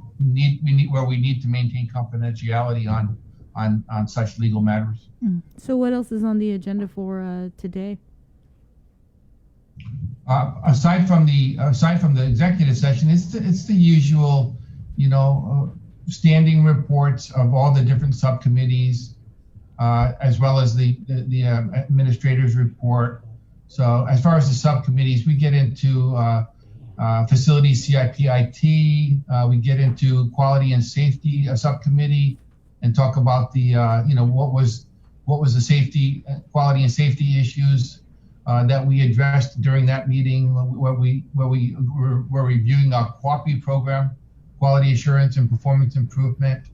where we need to maintain confidentiality on such legal matters. So what else is on the agenda for today? Aside from the executive session, it's the usual, you know, standing reports of all the different subcommittees, as well as the administrator's report. So as far as the subcommittees, we get into facility CIPIT, we get into quality and safety subcommittee, and talk about the you know, what was the safety, quality and safety issues that we addressed during that meeting, where we were reviewing our QAPI program, quality assurance and performance improvement.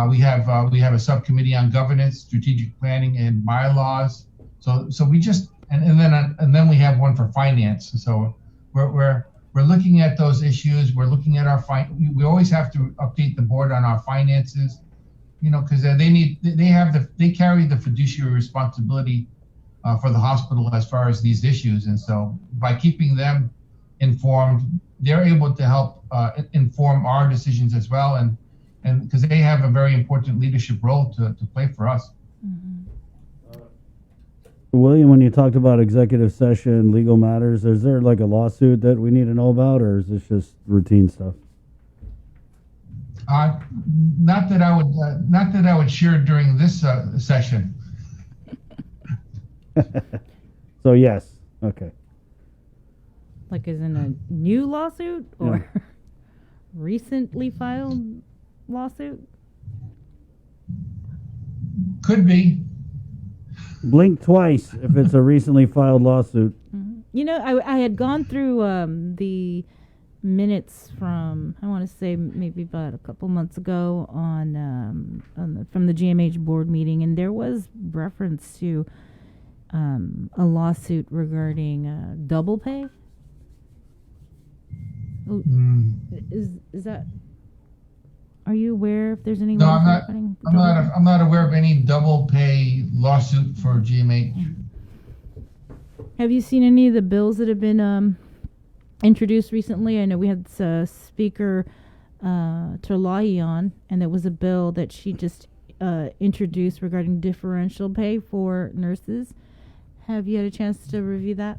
We have a subcommittee on governance, strategic planning, and bylaws. So we just and then we have one for finance. So we're looking at those issues. We're looking at our we always have to update the board on our finances, you know, because they carry the fiduciary responsibility for the hospital as far as these issues. And so by keeping them informed, they're able to help inform our decisions as well, and because they have a very important leadership role to play for us. William, when you talked about executive session, legal matters, is there like a lawsuit that we need to know about, or is this just routine stuff? Not that I would share during this session. So yes, okay. Like as in a new lawsuit or recently filed lawsuit? Could be. Blink twice if it's a recently filed lawsuit. You know, I had gone through the minutes from, I want to say maybe about a couple months ago from the GMH board meeting, and there was reference to a lawsuit regarding double pay. Oh, is that? Are you aware if there's any? No, I'm not aware of any double pay lawsuit for GMH. Have you seen any of the bills that have been introduced recently? I know we had Speaker Terlahi on, and there was a bill that she just introduced regarding differential pay for nurses. Have you had a chance to review that?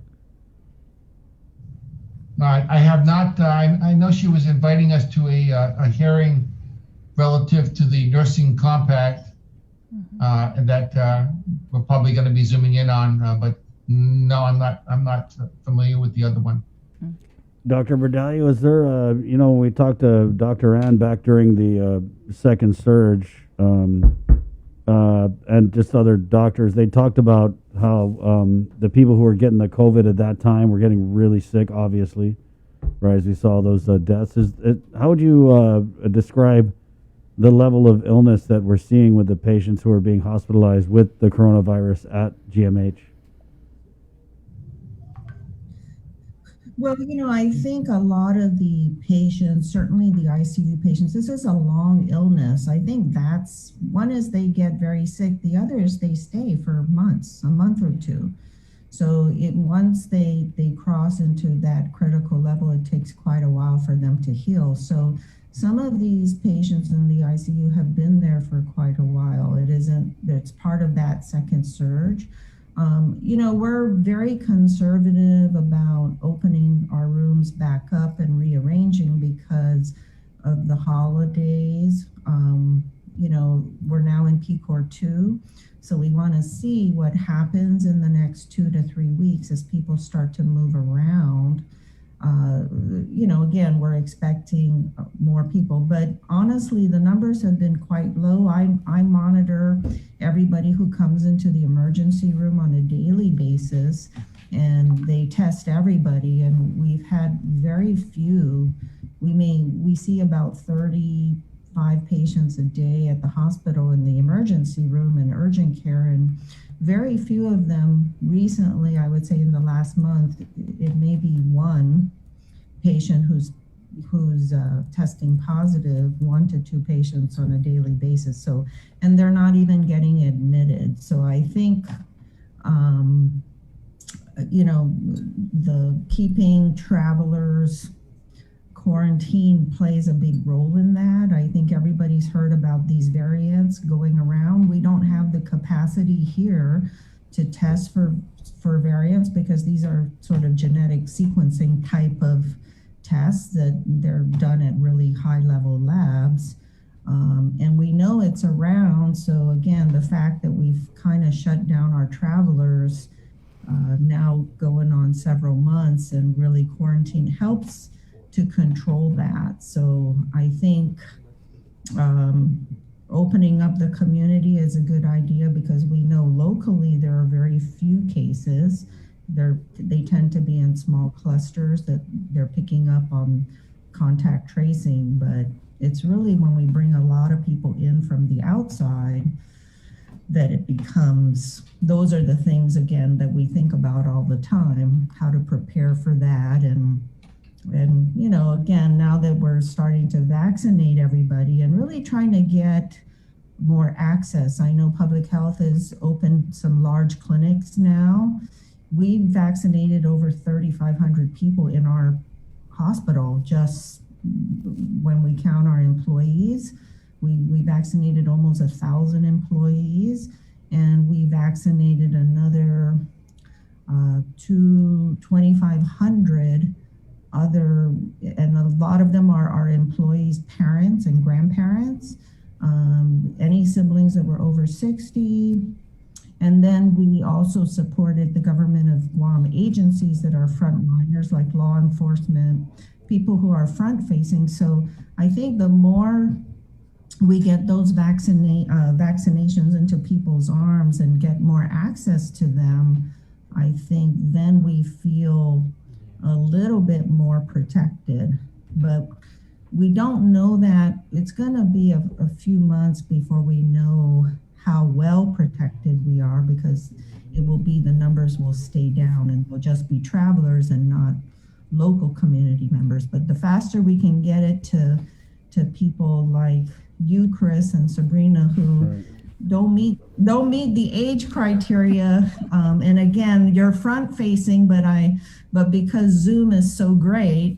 I have not. I know she was inviting us to a hearing relative to the nursing compact that we're probably going to be zooming in on. But no, I'm not familiar with the other one. Dr. Berdalio, is there, we talked to Dr. Ann back during the second surge, and just other doctors. They talked about how the people who were getting the COVID at that time were getting really sick, obviously, right, as we saw those deaths. How would you describe the level of illness that we're seeing with the patients who are being hospitalized with the coronavirus at GMH? Well, I think a lot of the patients, certainly the ICU patients, this is a long illness. I think that's, one is they get very sick. The other is they stay for months, a month or two. So once they cross into that critical level, it takes quite a while for them to heal. So some of these patients in the ICU have been there for quite a while. It's part of that second surge. We're very conservative about opening our rooms back up and rearranging because of the holidays. We're now in PCOR 2, so we want to see what happens in the next 2 to 3 weeks as people start to move around. Again, we're expecting more people, but honestly, the numbers have been quite low. I monitor everybody who comes into the emergency room on a daily basis, and they test everybody, and we've had very few. We see about 35 patients a day at the hospital in the emergency room and urgent care, and very few of them recently, I would say in the last month, it may be one patient who's testing positive, 1 to 2 patients on a daily basis. So, and they're not even getting admitted. So I think, the keeping travelers quarantine plays a big role in that. I think everybody's heard about these variants going around. We don't have the capacity here to test for variants because these are sort of genetic sequencing type of tests that they're done at really high level labs. And we know it's around. So again, the fact that we've kind of shut down our travelers now going on several months and really quarantine helps to control that. So I think opening up the community is a good idea because we know locally there are very few cases. They tend to be in small clusters that they're picking up on contact tracing, but it's really when we bring a lot of people in from the outside that it becomes, those are the things again that we think about all the time, how to prepare for that. And again, now that we're starting to vaccinate everybody and really trying to get more access. I know public health has opened some large clinics now. We vaccinated over 3,500 people in our hospital just when we count our employees. We vaccinated almost 1,000 employees, and we vaccinated another 2,500 other, and a lot of them are our employees' parents and grandparents, any siblings that were over 60. And then we also supported the government of Guam agencies that are frontliners, like law enforcement, people who are front-facing. So I think the more we get those vaccinations into people's arms and get more access to them, I think then we feel a little bit more protected. But we don't know that. It's going to be a few months before we know how well protected we are, because it will be, the numbers will stay down and will just be travelers and not local community members. But the faster we can get it to people like you, Chris, and Sabrina, who don't meet the age criteria, and again, you're front facing, but because Zoom is so great,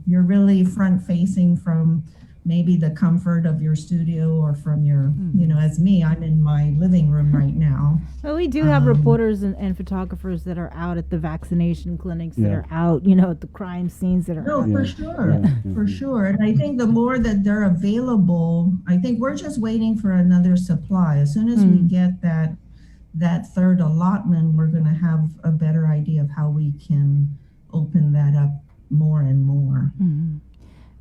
you're really front facing from maybe the comfort of your studio or from your, you know, as me, I'm in my living room right now. Well, we do have reporters and photographers that are out at the vaccination clinics, that are out, you know, at the crime scenes, that are No, out. for sure, for sure. And I think the more that they're available, I think we're just waiting for another supply. As soon as we get that third allotment, we're going to have a better idea of how we can open that up more and more.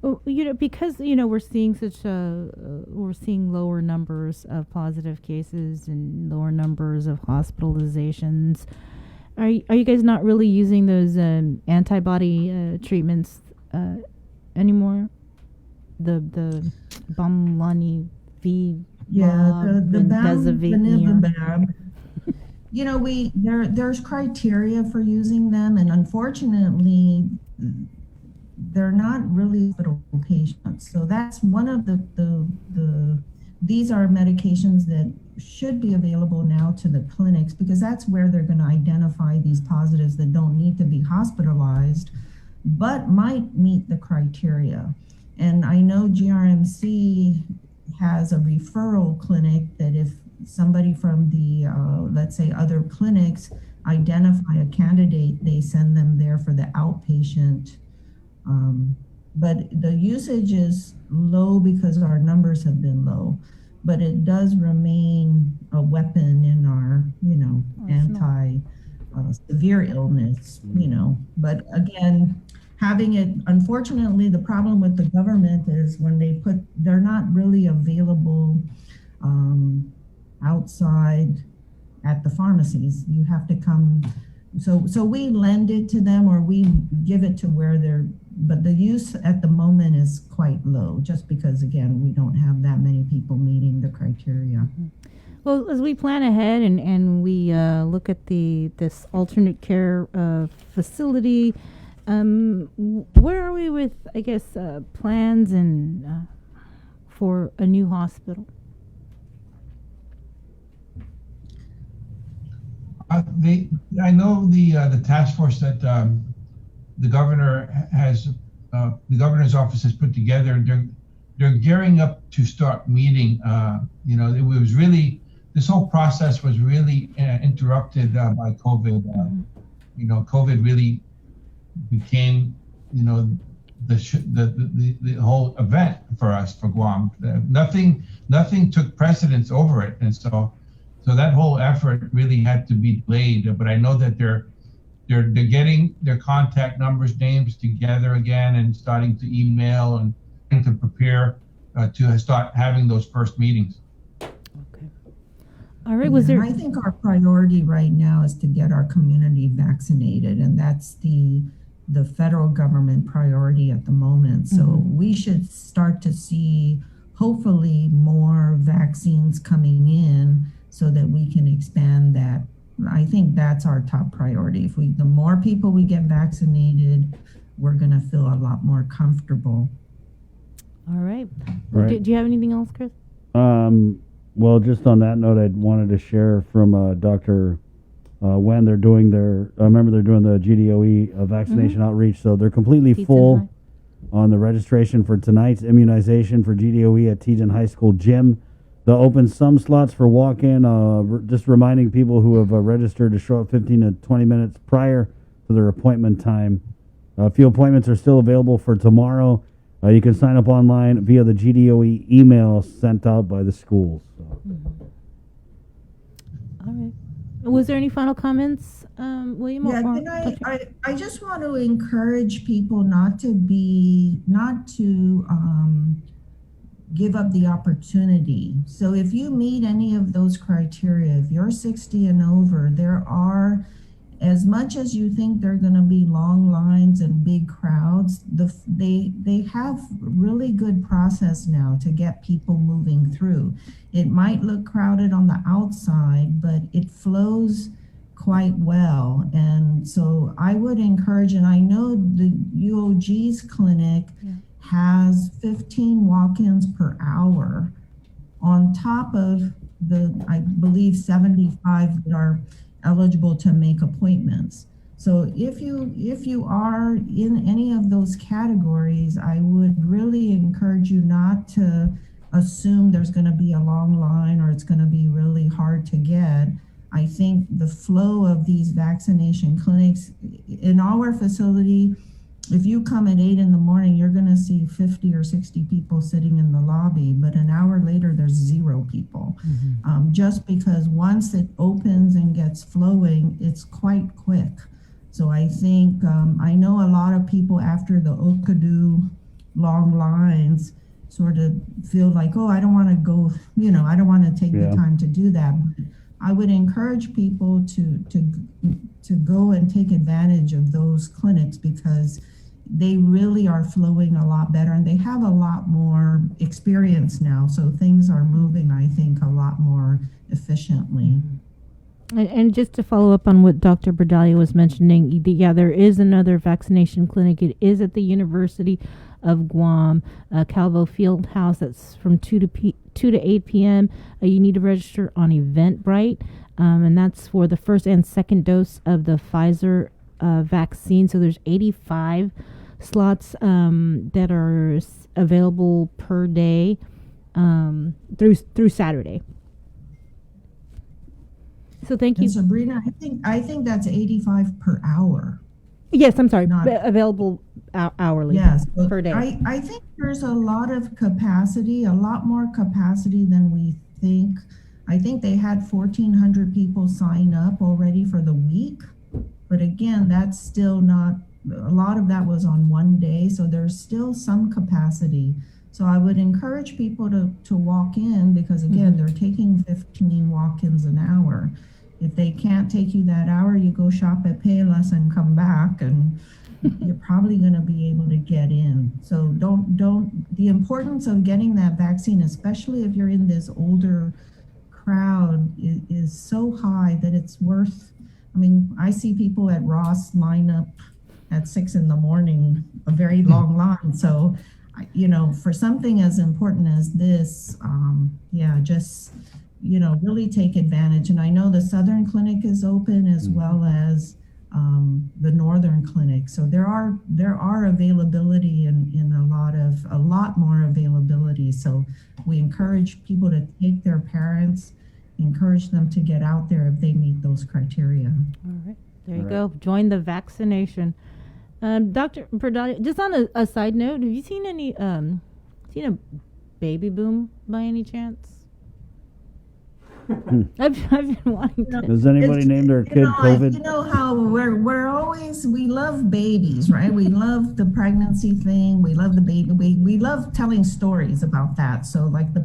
Well, you know, because, you know, we're seeing we're seeing lower numbers of positive cases and lower numbers of hospitalizations. Are you guys not really using those antibody treatments anymore? The Bamlani V. The bemnifosbuvir. You know, there's criteria for using them, and unfortunately, they're not really hospital patients. So that's one of these are medications that should be available now to the clinics, because that's where they're going to identify these positives that don't need to be hospitalized, but might meet the criteria. And I know GRMC has a referral clinic that if somebody from the, let's say, other clinics identify a candidate, they send them there for the outpatient. But the usage is low because our numbers have been low, but it does remain a weapon in our, you know, severe illness, you know. But again, having it, unfortunately, the problem with the government is when they're not really available outside at the pharmacies. You have to come, so we lend it to them, or we give it to where they're, but the use at the moment is quite low, just because, again, we don't have that many people meeting the criteria. Well, as we plan ahead and we look at this alternate care facility, where are we with, I guess, plans and for a new hospital? I know the task force that the governor has, the governor's office has put together. They're gearing up to start meeting. You know, it was really, this whole process was really interrupted by COVID. You know, COVID really became, you know, the whole event for us, for Guam. Nothing took precedence over it, and so that whole effort really had to be delayed. But I know that they're getting their contact numbers, names together again, and starting to email and to prepare to start having those first meetings. Okay. All right. Was there? I think our priority right now is to get our community vaccinated, and that's the federal government priority at the moment. So we should start to see, hopefully, more vaccines coming in so that we can expand that. I think that's our top priority. The more people we get vaccinated, we're going to feel a lot more comfortable. All right. Do you have anything else, Chris? Well, just on that note, I wanted to share from Dr. When they're doing I remember they're doing the Gdoe vaccination outreach, so they're completely full on the registration for tonight's immunization for Gdoe at Tejan High School gym. They'll open some slots for walk-in, just reminding people who have registered to show up 15 to 20 minutes prior to their appointment time. A few appointments are still available for tomorrow. You can sign up online via the Gdoe email sent out by the schools. So. All right. Was there any final comments, William? Yeah, I just want to encourage people not to give up the opportunity. So if you meet any of those criteria, if you're 60 and over, there are, as much as you think they're going to be long lines and big crowds, they have really good process now to get people moving through. It might look crowded on the outside, but it flows quite well. And so I would encourage, and I know the UOG's clinic has 15 walk-ins per hour on top of the, I believe, 75 that are eligible to make appointments. So if you are in any of those categories, I would really encourage you not to assume there's going to be a long line or it's going to be really hard to get. I think the flow of these vaccination clinics in our facility, if you come at 8 in the morning, you're going to see 50 or 60 people sitting in the lobby, but an hour later, there's 0 people. Just because once it opens and gets flowing, it's quite quick. So I think, I know a lot of people after the Gdoe long lines sort of feel like, oh, I don't want to go, I don't want to take the time to do that. But I would encourage people to go and take advantage of those clinics because they really are flowing a lot better and they have a lot more experience now. So things are moving, I think, a lot more efficiently. And just to follow up on what Dr. Berdalia was mentioning, there is another vaccination clinic. It is at the University of Guam, Calvo Fieldhouse. That's from 2 to 8 p.m. You need to register on Eventbrite, and that's for the first and second dose of the Pfizer vaccine. So there's 85 slots that are available per day through Saturday. So thank you, and Sabrina. I think that's 85 per hour. Yes, I'm sorry. Available hourly. Yes, per day. I think there's a lot of capacity, a lot more capacity than we think. I think they had 1,400 people sign up already for the week, but again, that's still not. A lot of that was on one day, so there's still some capacity. So I would encourage people to walk in because again, they're taking 15 walk-ins an hour. If they can't take you that hour, you go shop at Payless and come back and you're probably going to be able to get in. So the importance of getting that vaccine, especially if you're in this older crowd, is so high that it's worth, I see people at Ross line up at 6 in the morning, a very long line. So, for something as important as this, just, really take advantage. And I know the Southern Clinic is open as well as the Northern Clinic. So there are availability in a lot more availability. So we encourage people to take their parents, encourage them to get out there if they meet those criteria. All right, there you go. Join the vaccination. Dr. Berdalia, just on a side note, have you seen a baby boom by any chance? I've been wanting to. Does anybody name their kid COVID? You know how we love babies, right? We love the pregnancy thing. We love the baby. We love telling stories about that. So like the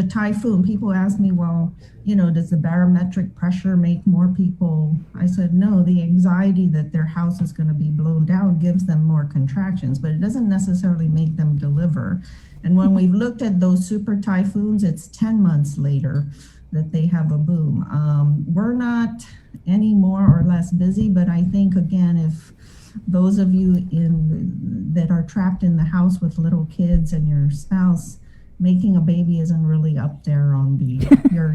typhoon, people ask me, well, does the barometric pressure make more people? I said, no, the anxiety that their house is going to be blown down gives them more contractions, but it doesn't necessarily make them deliver. And when we've looked at those super typhoons, it's 10 months later that they have a boom. We're not any more or less busy, but I think, again, if those of you that are trapped in the house with little kids and your spouse, making a baby isn't really up there on the,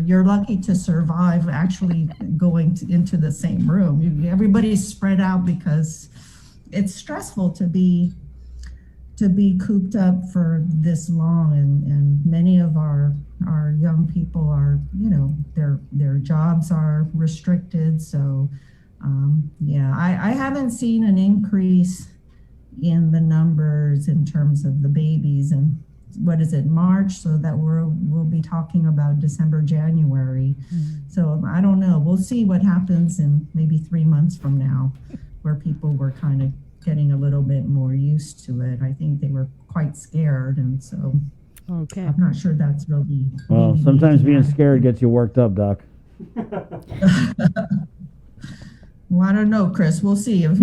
you're lucky to survive actually going into the same room. Everybody's spread out because it's stressful to be cooped up for this long, and many of our young people are, their jobs are restricted. So I haven't seen an increase in the numbers in terms of the babies. And what is it, March? So that we'll be talking about December, January. So I don't know. We'll see what happens in maybe 3 months from now, where people were kind of getting a little bit more used to it. I think they were quite scared, and so I'm not sure that's really. Well, sometimes being scared gets you worked up, Doc. Well, I don't know, Chris. We'll see if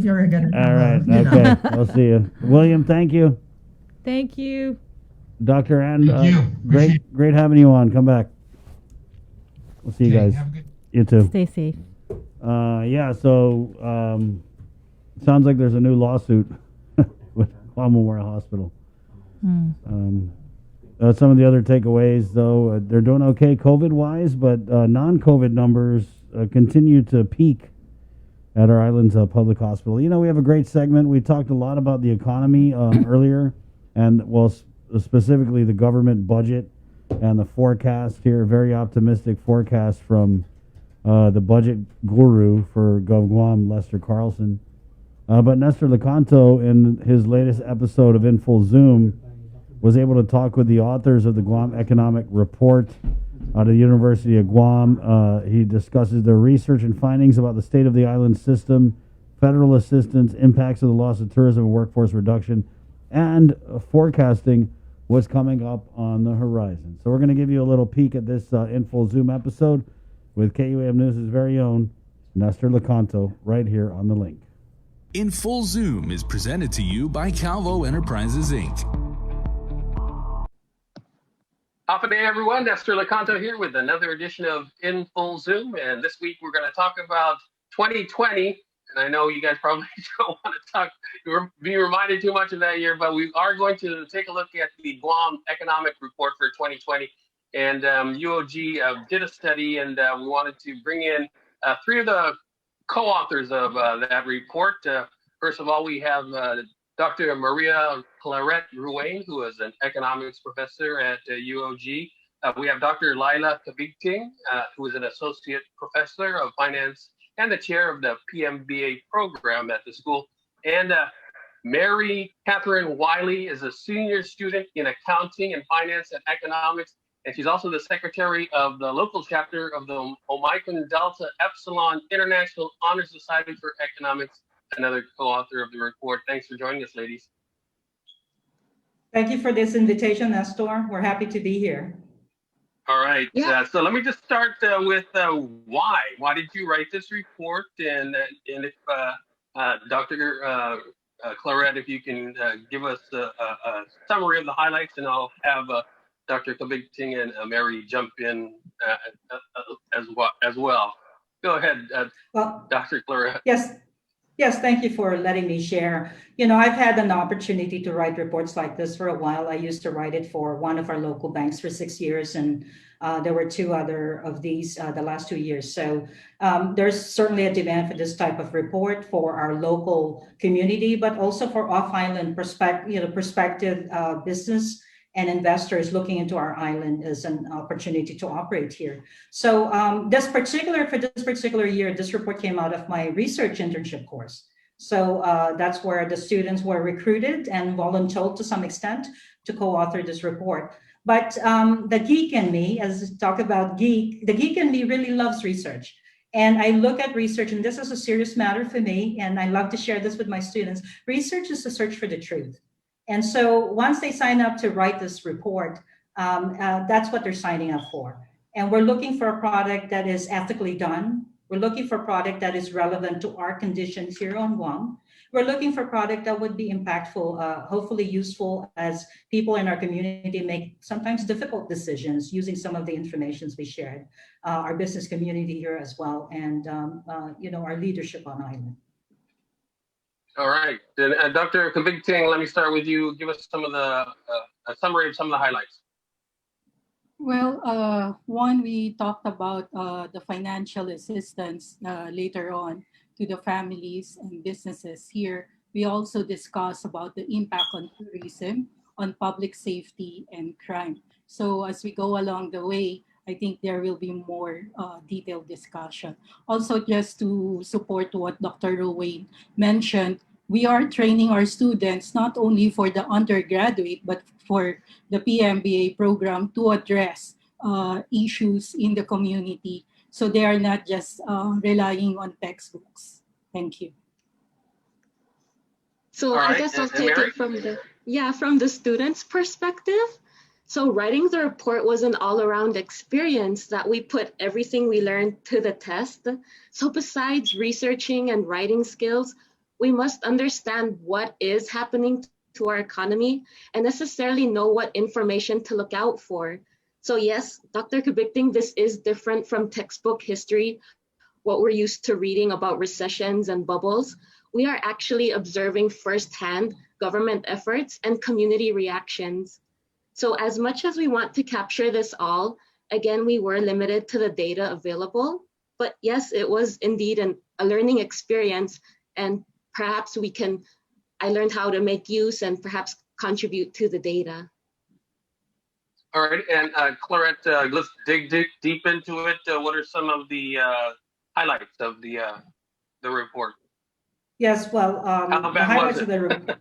you're going to. All right. Okay. We'll see you, William. Thank you. Thank you, Dr. Ann. Great having you on. Come back. We'll see you guys. You too. Stay safe. So sounds like there's a new lawsuit with Guam Memorial Hospital. Some of the other takeaways, though, they're doing okay COVID-wise, but non-COVID numbers continue to peak at our island's public hospital. You know, we have a great segment. We talked a lot about the economy earlier, and specifically the government budget and the forecast here. Very optimistic forecast from the budget guru for Gov Guam, Lester Carlson. But Nestor Lecanto, in his latest episode of In Full Zoom, was able to talk with the authors of the Guam Economic Report out of the University of Guam. He discusses their research and findings about the state of the island system, federal assistance, impacts of the loss of tourism and workforce reduction, and forecasting what's coming up on the horizon. So we're going to give you a little peek at this In Full Zoom episode with KUAM News' very own Nestor Lecanto right here on the link. In Full Zoom is presented to you by Calvo Enterprises, Inc. Half a day, everyone. Nestor Lecanto here with another edition of In Full Zoom. And this week we're going to talk about 2020. And I know you guys probably don't want to be reminded too much of that year, but we are going to take a look at the Guam Economic Report for 2020. And UOG did a study, and we wanted to bring in three of the co-authors of that report. First of all, we have Dr. Maria Claret Ruane, who is an economics professor at UOG. We have Dr. Laila Kabigting, who is an associate professor of finance and the chair of the PMBA program at the school. And Mary Catherine Wiley is a senior student in accounting and finance and economics. And she's also the secretary of the local chapter of the Omicron Delta Epsilon International Honor Society for Economics, another co-author of the report. Thanks for joining us, ladies. Thank you for this invitation, Nestor. We're happy to be here. All right. Yeah. So let me just start with why. Why did you write this report? And if Dr. Claret, if you can give us a summary of the highlights, and I'll have Dr. Kabigting and Mary jump in as well. Go ahead, Dr. Claret. Yes, thank you for letting me share. You know, I've had an opportunity to write reports like this for a while. I used to write it for one of our local banks for 6 years, and there were two other of these the last 2 years. So there's certainly a demand for this type of report for our local community, but also for off-island prospective business and investors looking into our island as an opportunity to operate here. So for this particular year, this report came out of my research internship course. So that's where the students were recruited and voluntold to some extent to co-author this report. But the geek in me, as talk about geek, the geek in me really loves research. And I look at research, and this is a serious matter for me, and I love to share this with my students. Research is the search for the truth. And so once they sign up to write this report, that's what they're signing up for. And we're looking for a product that is ethically done. We're looking for a product that is relevant to our conditions here on Guam. We're looking for a product that would be impactful, hopefully useful as people in our community make sometimes difficult decisions using some of the information we shared, our business community here as well, and our leadership on island. All right, then Dr. Kabigting, let me start with you. Give us some of the a summary of some of the highlights. Well, one, we talked about the financial assistance later on to the families and businesses here. We also discussed about the impact on tourism, on public safety and crime. So as we go along the way, I think there will be more detailed discussion. Also, just to support what Dr. Ruane mentioned, we are training our students not only for the undergraduate, but for the PMBA program to address issues in the community. So they are not just relying on textbooks. Thank you. So I guess I'll take it from the student's perspective. So writing the report was an all-around experience that we put everything we learned to the test. So besides researching and writing skills, we must understand what is happening to our economy and necessarily know what information to look out for. So yes, Dr. Kabigting, this is different from textbook history, what we're used to reading about recessions and bubbles. We are actually observing firsthand government efforts and community reactions. So as much as we want to capture this all, again, we were limited to the data available, But yes, it was indeed a learning experience, and perhaps I learned how to make use and perhaps contribute to the data. All right, and Clarette, let's dig deep into it. What are some of the highlights of the report? Yes, well, How the bad highlights was of it? the report.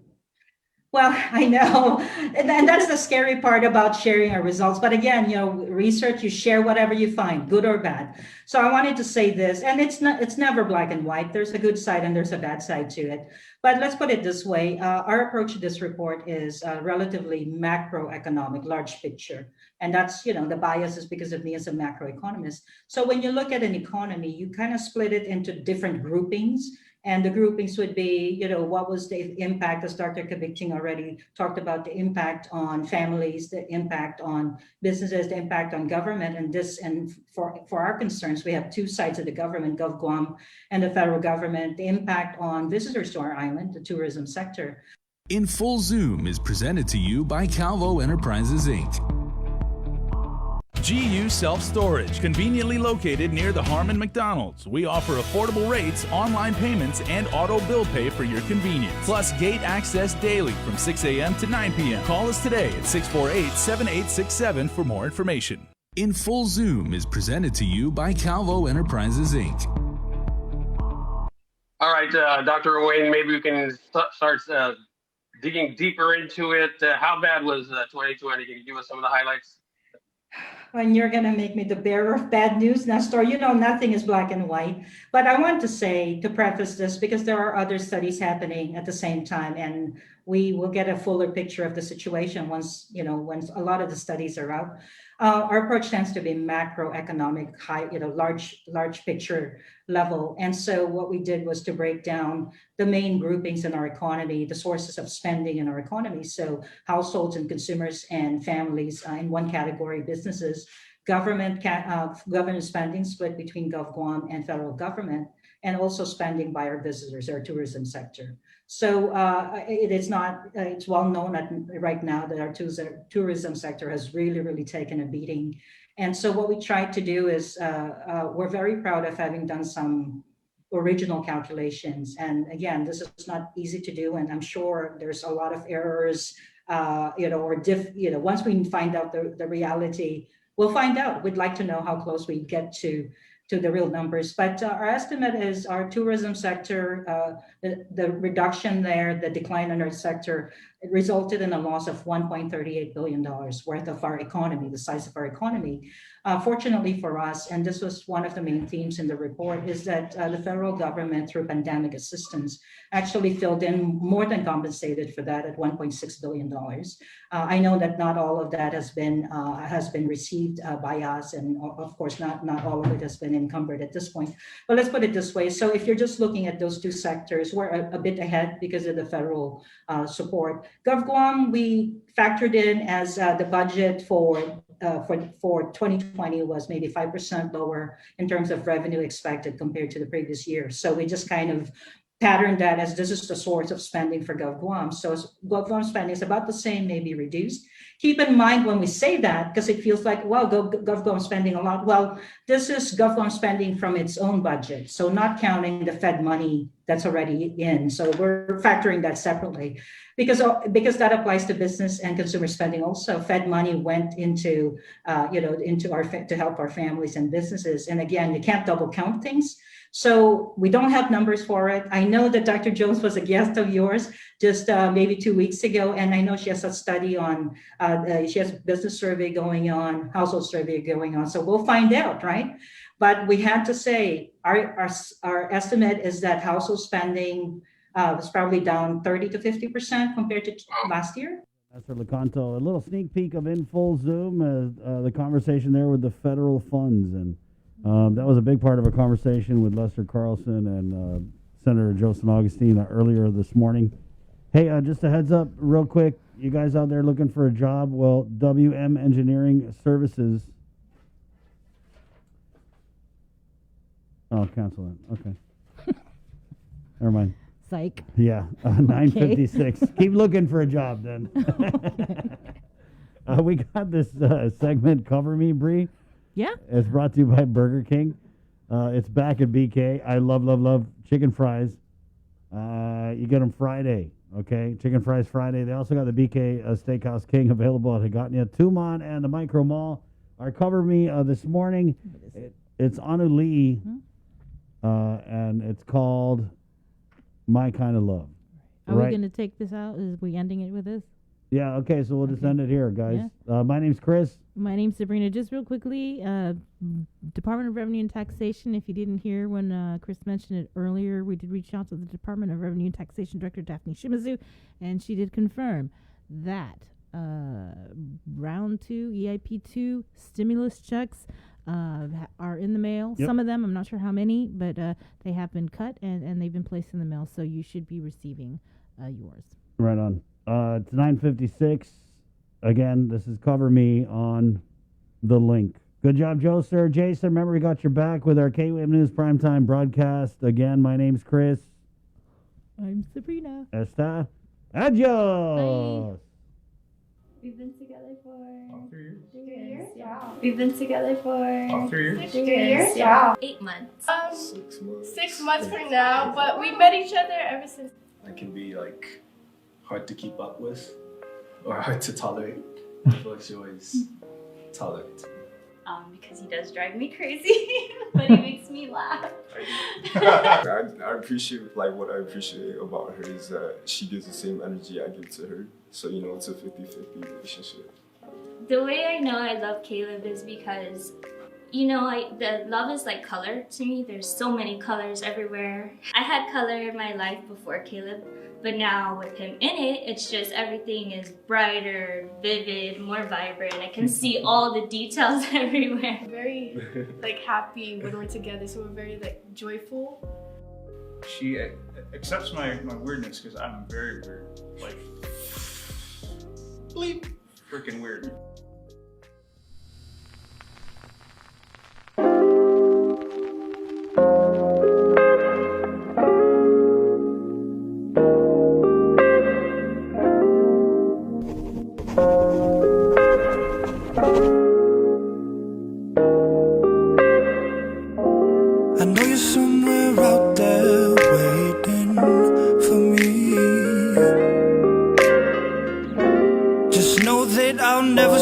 Well, I know, and that's the scary part about sharing our results. But again, research, you share whatever you find, good or bad. So I wanted to say this, and it's never black and white. There's a good side and there's a bad side to it. But let's put it this way. Our approach to this report is relatively macroeconomic, large picture. And that's, the bias is because of me as a macroeconomist. So when you look at an economy, you kind of split it into different groupings. And the groupings would be, what was the impact, as Dr. Kabikting already talked about, the impact on families, the impact on businesses, the impact on government. And for our concerns, we have two sides of the government, GovGuam and the federal government, the impact on visitors to our island, the tourism sector. In Full Zoom is presented to you by Calvo Enterprises, Inc. GU Self-Storage, conveniently located near the Harmon McDonald's. We offer affordable rates, online payments, and auto bill pay for your convenience. Plus gate access daily from 6 a.m. to 9 p.m. Call us today at 648-7867 for more information. In Full Zoom is presented to you by Calvo Enterprises, Inc. All right, Dr. Wayne, maybe we can start digging deeper into it. How bad was 2020? Can you give us some of the highlights? When you're going to make me the bearer of bad news, Nestor, nothing is black and white. But I want to say, to preface this, because there are other studies happening at the same time, and we will get a fuller picture of the situation once a lot of the studies are out. Our approach tends to be macroeconomic, large picture level. And so what we did was to break down the main groupings in our economy, the sources of spending in our economy. So households and consumers and families in one category, businesses, government spending split between GovGuam and federal government, and also spending by our visitors, our tourism sector. So it's well known right now that our tourism sector has really taken a beating. And so what we tried to do is, we're very proud of having done some original calculations. And again, this is not easy to do, and I'm sure there's a lot of errors, once we find out the reality, we'll find out. We'd like to know how close we get to the real numbers. But our estimate is our tourism sector, the reduction there, the decline in our sector, it resulted in a loss of $1.38 billion worth of our economy, the size of our economy. Fortunately for us, and this was one of the main themes in the report, is that the federal government, through pandemic assistance, actually filled in more than compensated for that at $1.6 billion. I know that not all of that has been received by us, and of course not all of it has been encumbered at this point. But let's put it this way. So if you're just looking at those two sectors, we're a bit ahead because of the federal support. GovGuam, we factored in as the budget for 2020 was maybe 5% lower in terms of revenue expected compared to the previous year. So we just kind of patterned that as this is the source of spending for GovGuam. So GovGuam spending is about the same, maybe reduced. Keep in mind when we say that, because it feels like, well, GovGuam spending a lot. Well, this is GovGuam spending from its own budget. So not counting the Fed money that's already in. So we're factoring that separately because that applies to business and consumer spending also. Fed money went into to help our families and businesses. And again, you can't double count things. So we don't have numbers for it. I know that Dr. Jones was a guest of yours just maybe 2 weeks ago. And I know she has a study on, she has a business survey going on, household survey going on. So we'll find out, right? But we had to say our estimate is that household spending was probably down 30 to 50% compared to last year. That's Lecanto. A little sneak peek of In Full Zoom, the conversation there with the federal funds. And that was a big part of a conversation with Lester Carlson and Senator Joe San Augustine earlier this morning. Hey, just a heads up real quick. You guys out there looking for a job? Well, WM Engineering Services. Oh, cancel that. Okay. Never mind. Psych. Yeah, 9:56. Keep looking for a job then. We got this segment, Cover Me, Bree. Yeah. It's brought to you by Burger King. It's back at BK. I love chicken fries. You get them Friday, okay? Chicken fries Friday. They also got the BK Steakhouse King available at Hagåtña, Tumon, and the Micro Mall. Our cover me this morning, it's Anu Lee, and it's called My Kind of Love. Are we going to take this out? Is we ending it with this? Yeah, okay, so we'll just end it here, guys. Yeah. My name's Chris. My name's Sabrina. Just real quickly, Department of Revenue and Taxation, if you didn't hear when Chris mentioned it earlier, we did reach out to the Department of Revenue and Taxation Director, Daphne Shimazu, and she did confirm that round 2, EIP 2 stimulus checks are in the mail. Yep. Some of them, I'm not sure how many, but they have been cut and they've been placed in the mail, so you should be receiving yours. Right on. It's 9:56. Again, this is Cover Me on the link. Good job, Joe, sir. Jason, remember we got your back with our KWAM News Primetime broadcast. Again, my name's Chris. I'm Sabrina. Esta. Adios. Bye. We've been together for 3 years. 3 years? Yeah. We've been together for 3 years. 3 years? Yeah. 8 months. 6 months. 6 months from now, but we met each other ever since. I can be like hard to keep up with or hard to tolerate. I feel like she always tolerates me. Because he does drive me crazy, but he makes me laugh. I appreciate, like, what I appreciate about her is that she gives the same energy I give to her. So, you know, it's a 50-50 relationship. The way I know I love Caleb is because, you know, the love is like color to me. There's so many colors everywhere. I had color in my life before Caleb, but now with him in it, it's just everything is brighter, vivid, more vibrant. I can see all the details everywhere. Very like happy when we're together, so we're very like joyful. She accepts my weirdness because I'm very weird, like bleep, freaking weird. I know you're somewhere out there waiting for me. Just know that I'll never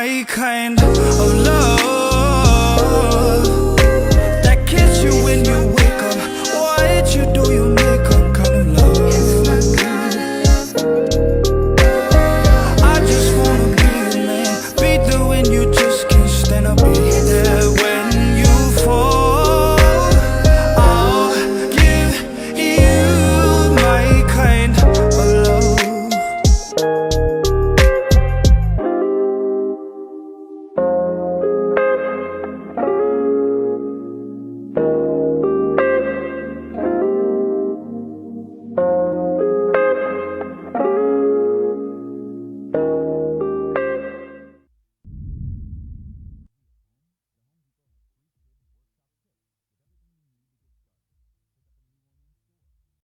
my kind of love.